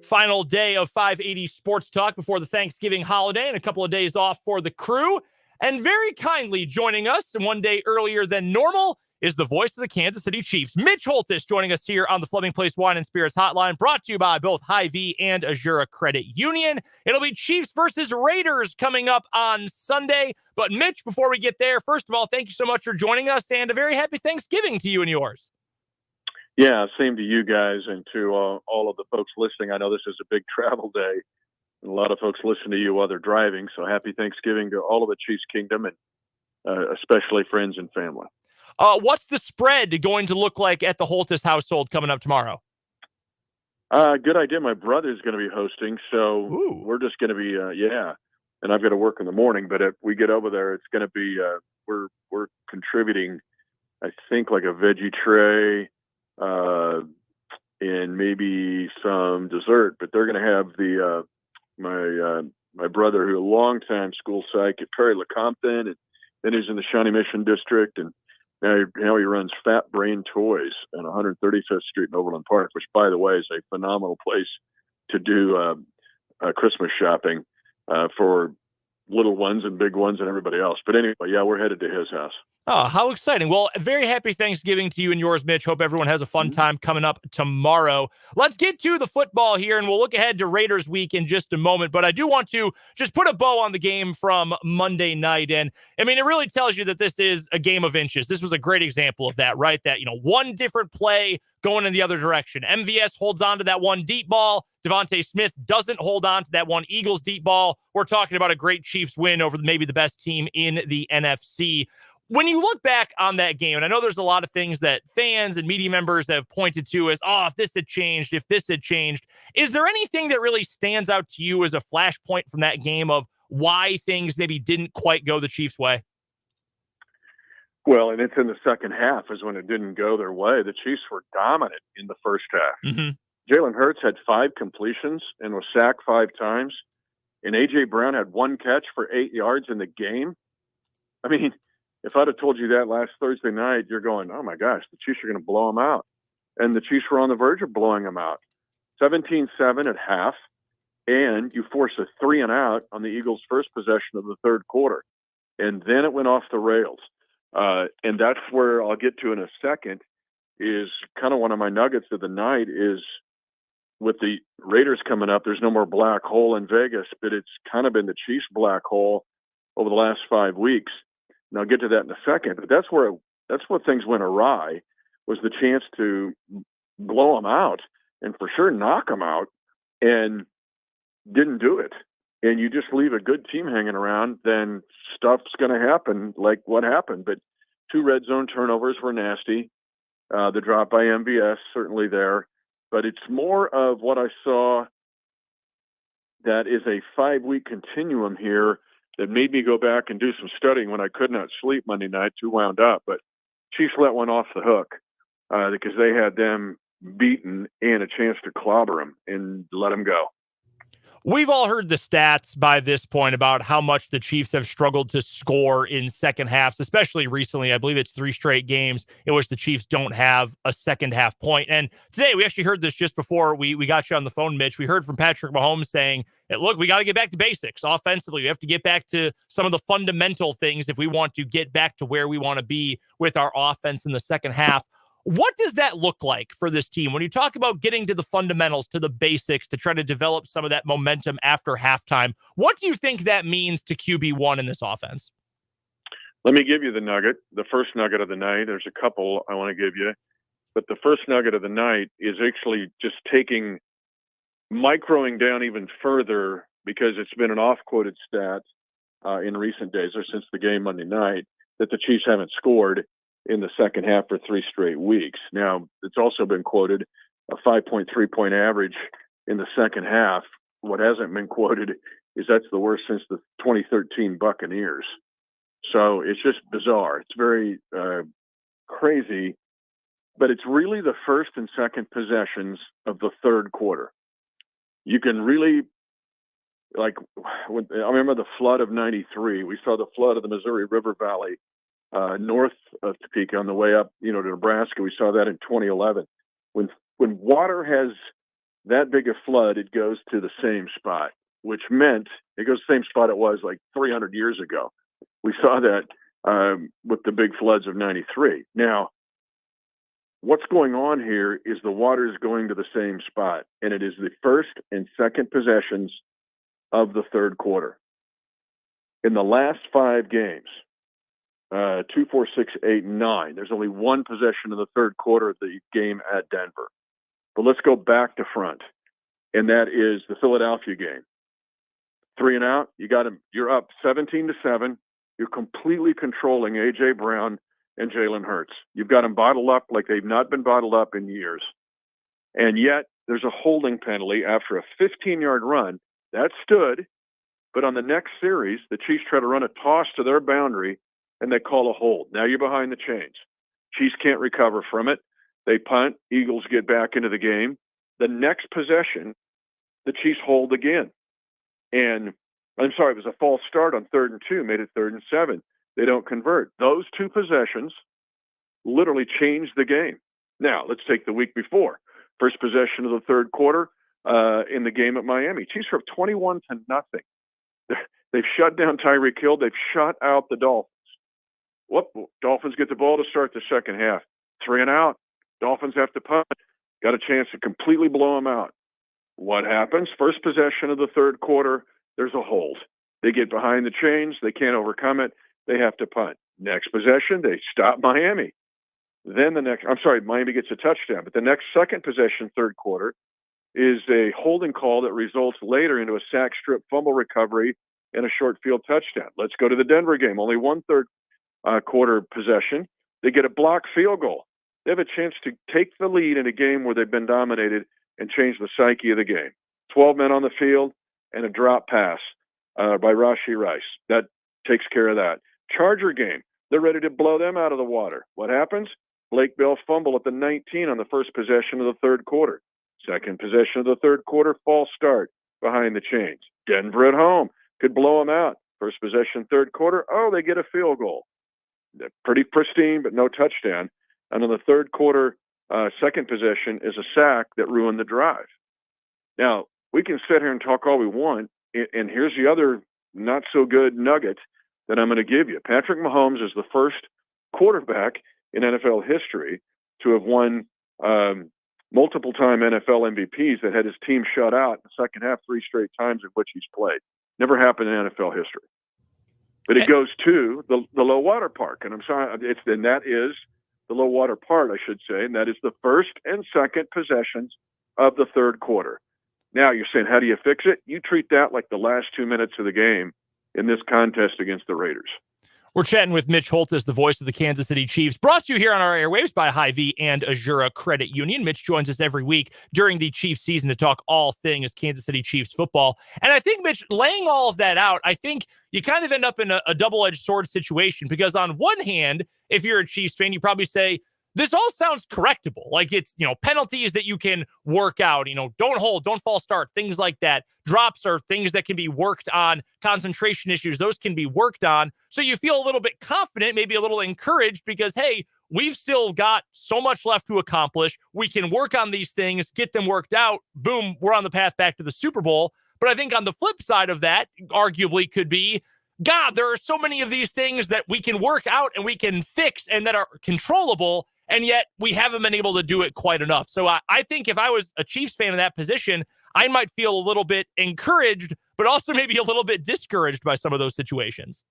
Final day of 580 Sports Talk before the Thanksgiving holiday and a couple of days off for the crew. And very kindly joining us, and one day earlier than normal, is the voice of the Kansas City Chiefs, Mitch Holthus, joining us here on the Fleming Place Wine and Spirits Hotline, brought to you by both Hy-Vee and Azura Credit Union. It'll be Chiefs versus Raiders coming up on Sunday. But Mitch, before we get there, first of all, thank you so much for joining us, and a very happy Thanksgiving to you and yours. Yeah, same to you guys and to all of the folks listening. I know this is a big travel day, and a lot of folks listen to you while they're driving. So happy Thanksgiving to all of the Chiefs Kingdom, and especially friends and family. What's the spread going to look like at the Holthus household coming up tomorrow? Good idea. My brother's going to be hosting, so we're just going to be, and I've got to work in the morning, but if we get over there, it's going to be, we're contributing, I think, like a veggie tray, and maybe some dessert, but they're going to have my brother, who a longtime school psych at Perry LeCompton, and then he's in the Shawnee Mission District, and now he runs Fat Brain Toys on 135th Street in Overland Park, which, by the way, is a phenomenal place to do Christmas shopping for little ones and big ones and everybody else. But anyway, yeah, we're headed to his house. Oh, how exciting. Well, very happy Thanksgiving to you and yours, Mitch. Hope everyone has a fun time coming up tomorrow. Let's get to the football here, and we'll look ahead to Raiders week in just a moment. But I do want to just put a bow on the game from Monday night. And, I mean, it really tells you that this is a game of inches. This was a great example of that, right? That, one different play going in the other direction. MVS holds on to that one deep ball. Devontae Smith doesn't hold on to that one Eagles deep ball. We're talking about a great Chiefs win over maybe the best team in the NFC. When you look back on that game, and I know there's a lot of things that fans and media members have pointed to as, if this had changed, is there anything that really stands out to you as a flashpoint from that game of why things maybe didn't quite go the Chiefs' way? Well, and it's in the second half is when it didn't go their way. The Chiefs were dominant in the first half. Jalen Hurts had 5 completions and was sacked 5 times. And A.J. Brown had 1 catch for 8 yards in the game. I mean, if I'd have told you that last Thursday night, you're going, oh my gosh, the Chiefs are going to blow them out. And the Chiefs were on the verge of blowing them out. 17-7 at half, and you force a 3-and-out on the Eagles' first possession of the third quarter. And then it went off the rails. And that's where I'll get to in a second, is kind of one of my nuggets of the night is with the Raiders coming up, there's no more black hole in Vegas, but it's kind of been the Chiefs' black hole over the last 5 weeks. And I'll get to that in a second, but that's where things went awry, was the chance to blow them out and for sure knock them out, and didn't do it. And you just leave a good team hanging around, then stuff's going to happen like what happened. But 2 red zone turnovers were nasty. The drop by MVS, certainly there. But it's more of what I saw that is a 5-week continuum here that made me go back and do some studying when I could not sleep Monday night, too wound up. But Chiefs let one off the hook because they had them beaten and a chance to clobber them and let them go. We've all heard the stats by this point about how much the Chiefs have struggled to score in second halves, especially recently. I believe it's 3 straight games in which the Chiefs don't have a second half point. And today, we actually heard this just before we got you on the phone, Mitch. We heard from Patrick Mahomes saying, hey, look, we got to get back to basics offensively. We have to get back to some of the fundamental things if we want to get back to where we want to be with our offense in the second half. What does that look like for this team when you talk about getting to the fundamentals, to the basics, to try to develop some of that momentum after halftime? What do you think that means to QB1 in this offense? Let me give you the nugget, the first nugget of the night. There's a couple I want to give you, but the first nugget of the night is actually just microing down even further, because it's been an off-quoted stat in recent days or since the game Monday night that the Chiefs haven't scored in the second half for 3 straight weeks. Now, it's also been quoted a 5.3-point average in the second half. What hasn't been quoted is that's the worst since the 2013 Buccaneers. So it's just bizarre. It's very crazy, but it's really the first and second possessions of the third quarter. You can really, I remember the flood of 93. We saw the flood of the Missouri River Valley north of Topeka on the way up, to Nebraska. We saw that in 2011. When water has that big a flood, it goes to the same spot, which meant it goes to the same spot it was like 300 years ago. We saw that with the big floods of 93. Now, what's going on here is the water is going to the same spot, and it is the first and second possessions of the third quarter. In the last 5 games, 2, 4, 6, 8, 9. There's only 1 possession in the third quarter of the game at Denver. But let's go back to front, and that is the Philadelphia game. 3-and-out. You got him. You're up 17-7. You're completely controlling A.J. Brown and Jalen Hurts. You've got them bottled up like they've not been bottled up in years. And yet there's a holding penalty after a 15-yard run. That stood, but on the next series, the Chiefs try to run a toss to their boundary, and they call a hold. Now you're behind the chains. Chiefs can't recover from it. They punt. Eagles get back into the game. The next possession, the Chiefs hold again. And it was a false start on 3rd and 2, made it 3rd and 7. They don't convert. Those 2 possessions literally changed the game. Now, let's take the week before. First possession of the third quarter in the game at Miami. Chiefs are up 21-0. They've shut down Tyreek Hill. They've shut out the Dolphins. What? Dolphins get the ball to start the second half. 3 and out. Dolphins have to punt. Got a chance to completely blow them out. What happens? First possession of the third quarter, there's a hold. They get behind the chains. They can't overcome it. They have to punt. Next possession, they stop Miami. Then Miami gets a touchdown. But the next second possession, third quarter, is a holding call that results later into a sack, strip, fumble recovery, and a short field touchdown. Let's go to the Denver game. Only one third quarter possession. They get a blocked field goal. They have a chance to take the lead in a game where they've been dominated and change the psyche of the game. 12 men on the field and a drop pass by Rashee Rice. That takes care of that. Charger game. They're ready to blow them out of the water. What happens? Blake Bell fumble at the 19 on the first possession of the third quarter. Second possession of the third quarter, false start behind the chains. Denver at home could blow them out. First possession, third quarter. Oh, they get a field goal. They're pretty pristine, but no touchdown. And in the third quarter, second possession is a sack that ruined the drive. Now, we can sit here and talk all we want, and here's the other not-so-good nugget that I'm going to give you. Patrick Mahomes is the first quarterback in NFL history to have won multiple-time NFL MVPs that had his team shut out in the second half 3 straight times in which he's played. Never happened in NFL history. But it goes to the low water park, and I'm sorry, that is the low water part, I should say, and that is the first and second possessions of the third quarter. Now you're saying, how do you fix it? You treat that like the last 2 minutes of the game in this contest against the Raiders. We're chatting with Mitch Holthus, the voice of the Kansas City Chiefs, brought to you here on our airwaves by Hy-Vee and Azura Credit Union. Mitch joins us every week during the Chiefs season to talk all things Kansas City Chiefs football. And I think, Mitch, laying all of that out, I think you kind of end up in a double-edged sword situation, because on one hand, if you're a Chiefs fan, you probably say, this all sounds correctable. Like it's, penalties that you can work out, don't hold, don't false start, things like that. Drops are things that can be worked on. Concentration issues, those can be worked on. So you feel a little bit confident, maybe a little encouraged, because, hey, we've still got so much left to accomplish. We can work on these things, get them worked out. Boom, we're on the path back to the Super Bowl. But I think on the flip side of that, arguably could be, God, there are so many of these things that we can work out and we can fix and that are controllable, and yet we haven't been able to do it quite enough. So I think if I was a Chiefs fan in that position, I might feel a little bit encouraged, but also maybe a little bit discouraged by some of those situations.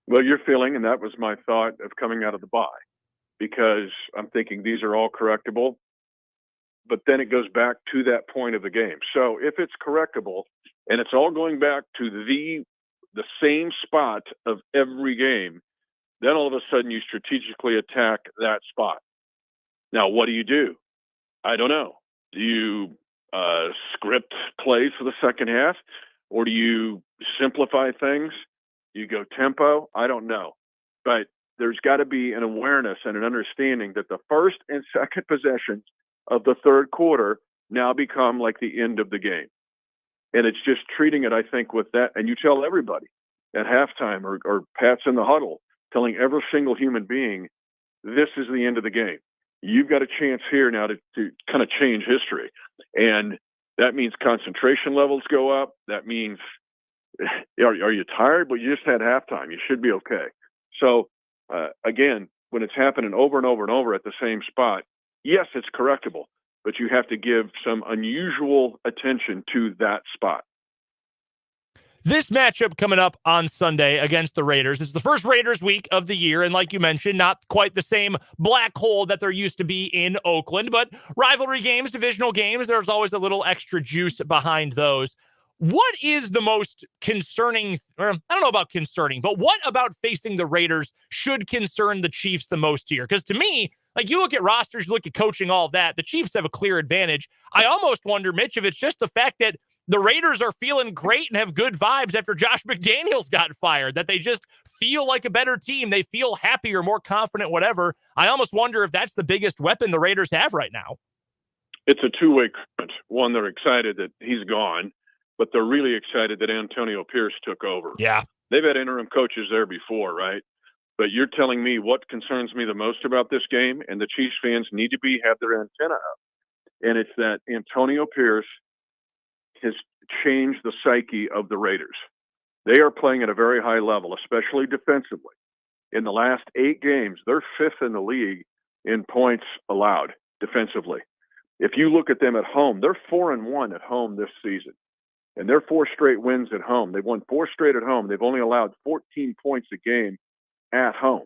Well, you're feeling, and that was my thought of coming out of the bye, because I'm thinking these are all correctable, but then it goes back to that point of the game. So if it's correctable and it's all going back to the same spot of every game, then all of a sudden you strategically attack that spot. Now, what do? I don't know. Do you script plays for the second half, or do you simplify things? You go tempo? I don't know. But there's got to be an awareness and an understanding that the first and second possessions of the third quarter now become like the end of the game. And it's just treating it, I think, with that. And you tell everybody at halftime or Pat's in the huddle, telling every single human being, this is the end of the game. You've got a chance here now to kind of change history. And that means concentration levels go up. That means, are you tired? Well, you just had halftime. You should be okay. So, again, when it's happening over and over and over at the same spot, yes, it's correctable, but you have to give some unusual attention to that spot. This matchup coming up on Sunday against the Raiders. It's the first Raiders week of the year, and like you mentioned, not quite the same black hole that there used to be in Oakland, but rivalry games, divisional games, there's always a little extra juice behind those. What is the most concerning, or I don't know about concerning, but what about facing the Raiders should concern the Chiefs the most here? Because to me, like you look at rosters, you look at coaching, all of that, the Chiefs have a clear advantage. I almost wonder, Mitch, if it's just the fact that the Raiders are feeling great and have good vibes after Josh McDaniels got fired, that they just feel like a better team. They feel happier, more confident, whatever. I almost wonder if that's the biggest weapon the Raiders have right now. It's a two-way current. One, they're excited that he's gone, but they're really excited that Antonio Pierce took over. Yeah. They've had interim coaches there before, right? But you're telling me what concerns me the most about this game, and the Chiefs fans need to have their antenna up. And it's that Antonio Pierce has changed the psyche of the Raiders. They are playing at a very high level, especially defensively. In the last 8 games, they're 5th in the league in points allowed defensively. If you look at them at home, they're 4-1 at home this season. And they're 4 straight wins at home. They've won 4 straight at home. They've only allowed 14 points a game at home.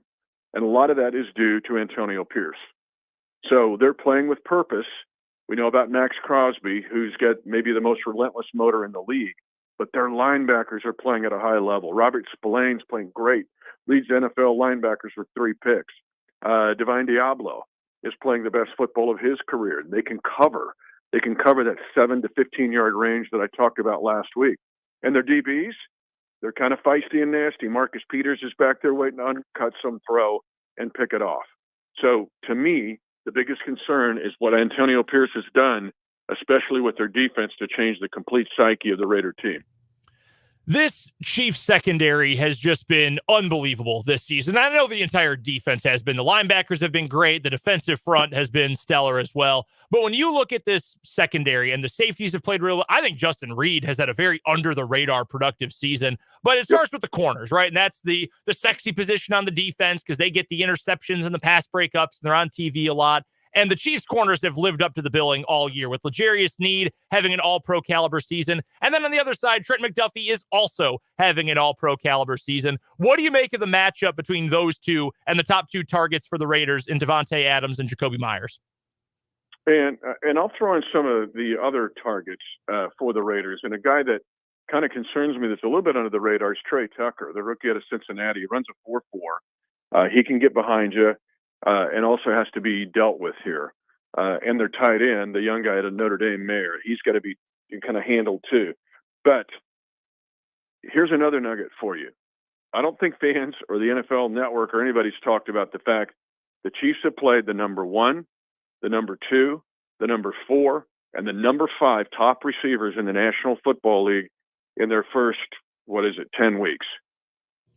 And a lot of that is due to Antonio Pierce. So they're playing with purpose. We know about Max Crosby, who's got maybe the most relentless motor in the league, but their linebackers are playing at a high level. Robert Spillane's playing great, leads NFL linebackers with 3 picks. Divine Diablo is playing the best football of his career. They can cover. They can cover that 7 to 15-yard range that I talked about last week. And their DBs, they're kind of feisty and nasty. Marcus Peters is back there waiting to undercut some throw and pick it off. So to me, the biggest concern is what Antonio Pierce has done, especially with their defense, to change the complete psyche of the Raider team. This Chiefs secondary has just been unbelievable this season. I know the entire defense has been. The linebackers have been great. The defensive front has been stellar as well. But when you look at this secondary and the safeties have played real well, I think Justin Reed has had a very under-the-radar productive season. But it starts with the corners, right? And that's the sexy position on the defense because they get the interceptions and the pass breakups, and they're on TV a lot. And the Chiefs corners have lived up to the billing all year, with L'Jarius Sneed having an all-pro caliber season. And then on the other side, Trent McDuffie is also having an all-pro caliber season. What do you make of the matchup between those two and the top 2 targets for the Raiders in Devontae Adams and Jacoby Myers? And I'll throw in some of the other targets for the Raiders. And a guy that kind of concerns me that's a little bit under the radar is Trey Tucker, the rookie out of Cincinnati. He runs a 4.4. He can get behind you. And also has to be dealt with here. And their tight end, the young guy at Notre Dame, Mayer, he's got to be kind of handled too. But here's another nugget for you. I don't think fans or the NFL Network or anybody's talked about the fact the Chiefs have played the number 1, the number 2, the number 4, and the number 5 top receivers in the National Football League in their first, 10 weeks.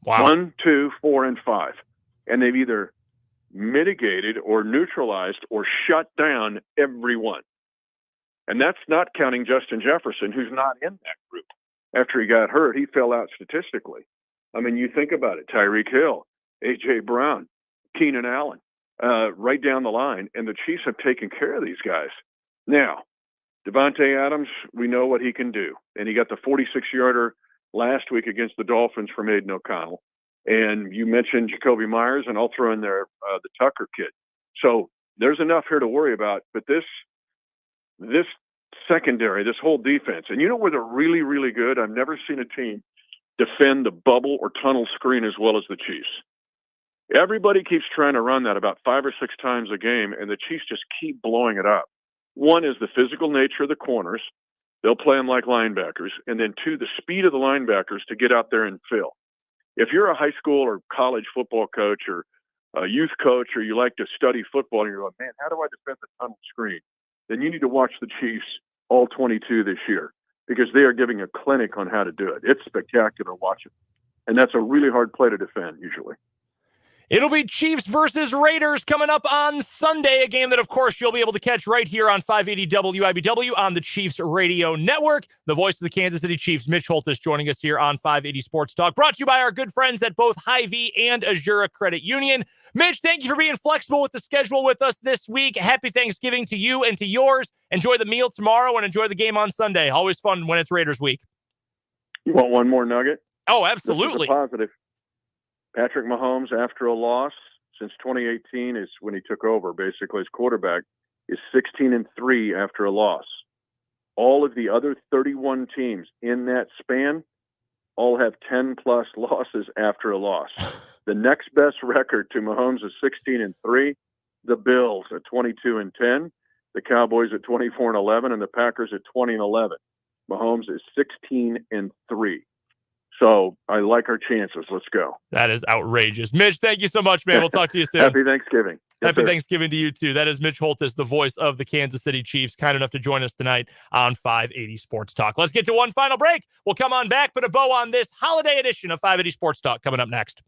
Wow. 1, 2, 4, and 5. And they've either mitigated or neutralized or shut down everyone. And that's not counting Justin Jefferson, who's not in that group. After he got hurt, he fell out statistically. I mean, you think about it, Tyreek Hill, A.J. Brown, Keenan Allen, right down the line, and the Chiefs have taken care of these guys. Now, Devontae Adams, we know what he can do. And he got the 46-yarder last week against the Dolphins from Aiden O'Connell. And you mentioned Jacoby Myers, and I'll throw in there the Tucker kid. So there's enough here to worry about. But this secondary, this whole defense, and you know where they're really, really good? I've never seen a team defend the bubble or tunnel screen as well as the Chiefs. Everybody keeps trying to run that about 5 or 6 times a game, and the Chiefs just keep blowing it up. One is the physical nature of the corners. They'll play them like linebackers. And then 2, the speed of the linebackers to get out there and fill. If you're a high school or college football coach or a youth coach, or you like to study football and you're like, man, how do I defend the tunnel screen? Then you need to watch the Chiefs all 22 this year, because they are giving a clinic on how to do it. It's spectacular watching. And that's a really hard play to defend usually. It'll be Chiefs versus Raiders coming up on Sunday, a game that, of course, you'll be able to catch right here on 580 WIBW on the Chiefs Radio Network. The voice of the Kansas City Chiefs, Mitch Holthus, joining us here on 580 Sports Talk, brought to you by our good friends at both Hy-Vee and Azura Credit Union. Mitch, thank you for being flexible with the schedule with us this week. Happy Thanksgiving to you and to yours. Enjoy the meal tomorrow and enjoy the game on Sunday. Always fun when it's Raiders week. You want one more nugget? Oh, absolutely. This is a positive. Patrick Mahomes, after a loss since 2018, is when he took over, basically as quarterback, is 16-3 after a loss. All of the other 31 teams in that span all have 10-plus losses after a loss. The next best record to Mahomes is 16-3. The Bills at 22-10, the Cowboys at 24-11, and the Packers at 20-11. Mahomes is 16-3. So I like our chances. Let's go. That is outrageous. Mitch, thank you so much, man. We'll talk to you soon. Happy Thanksgiving. Happy Thanksgiving to you, too. That is Mitch Holthus, the voice of the Kansas City Chiefs, kind enough to join us tonight on 580 Sports Talk. Let's get to one final break. We'll come on back, put a bow on this holiday edition of 580 Sports Talk coming up next.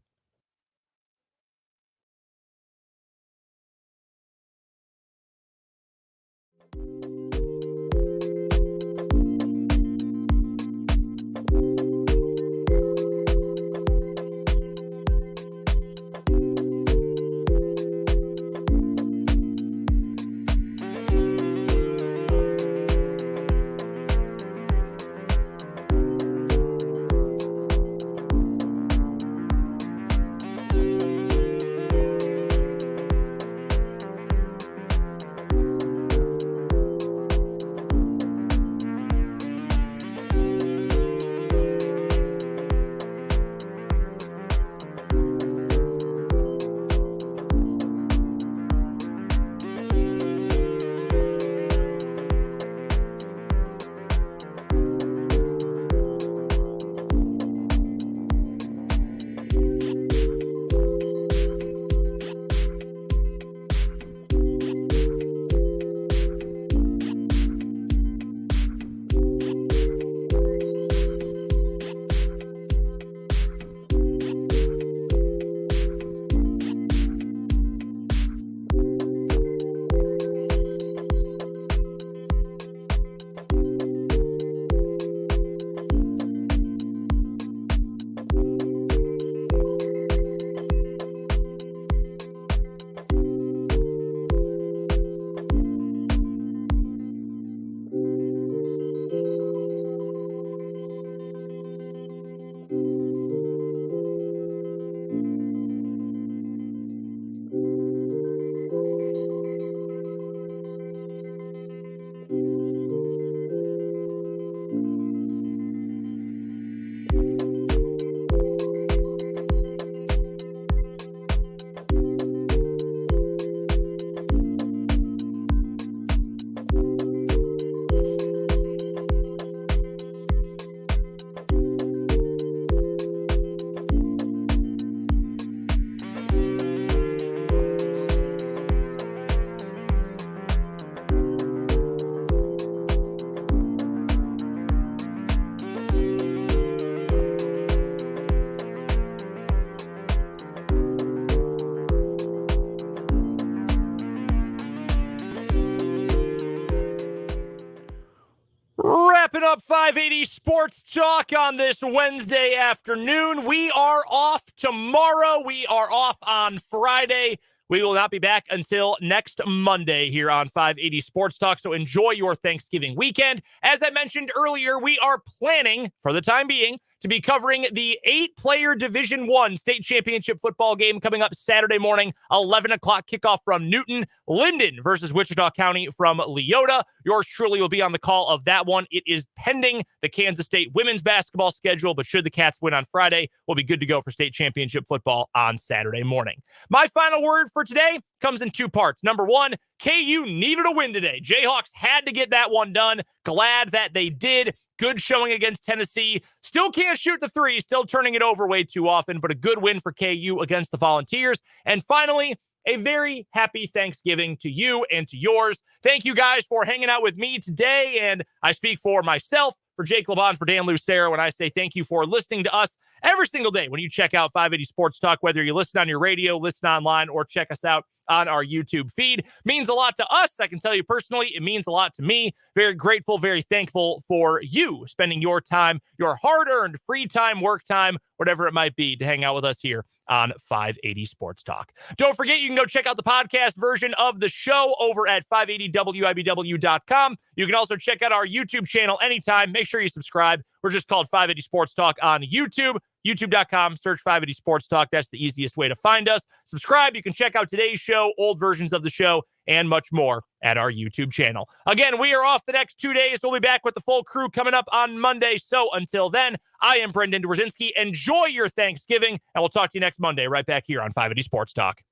Wrapping up 580 Sports Talk on this Wednesday afternoon. We are off tomorrow. We are off on Friday. We will not be back until next Monday here on 580 Sports Talk, so enjoy your Thanksgiving weekend. As I mentioned earlier, we are planning, for the time being, to be covering the 8-player Division I state championship football game coming up Saturday morning, 11 o'clock kickoff from Newton, Linden versus Wichita County from Leota. Yours truly will be on the call of that one. It is pending the Kansas State women's basketball schedule, but should the Cats win on Friday, we'll be good to go for state championship football on Saturday morning. My final word for today comes in 2 parts. Number 1, KU needed a win today. Jayhawks had to get that one done. Glad that they did. Good showing against Tennessee. Still can't shoot the 3, still turning it over way too often, but a good win for KU against the Volunteers. And finally, a very happy Thanksgiving to you and to yours. Thank you guys for hanging out with me today, and I speak for myself, for Jake LeBon, for Dan Lucero, when I say thank you for listening to us every single day when you check out 580 Sports Talk, whether you listen on your radio, listen online, or check us out on our YouTube feed. Means a lot to us. I can tell you personally, it means a lot to me. Very grateful, very thankful for you spending your time, your hard-earned free time, work time, whatever it might be, to hang out with us here on 580 Sports Talk. Don't forget, you can go check out the podcast version of the show over at 580wibw.com. You can also check out our YouTube channel anytime. Make sure you subscribe. We're just called 580 Sports Talk on YouTube. YouTube.com, search 580 Sports Talk. That's the easiest way to find us. Subscribe. You can check out today's show, old versions of the show, and much more at our YouTube channel. Again, we are off the next 2 days. We'll be back with the full crew coming up on Monday. So until then, I am Brendan Dzwierzynski. Enjoy your Thanksgiving, and we'll talk to you next Monday right back here on 580 Sports Talk.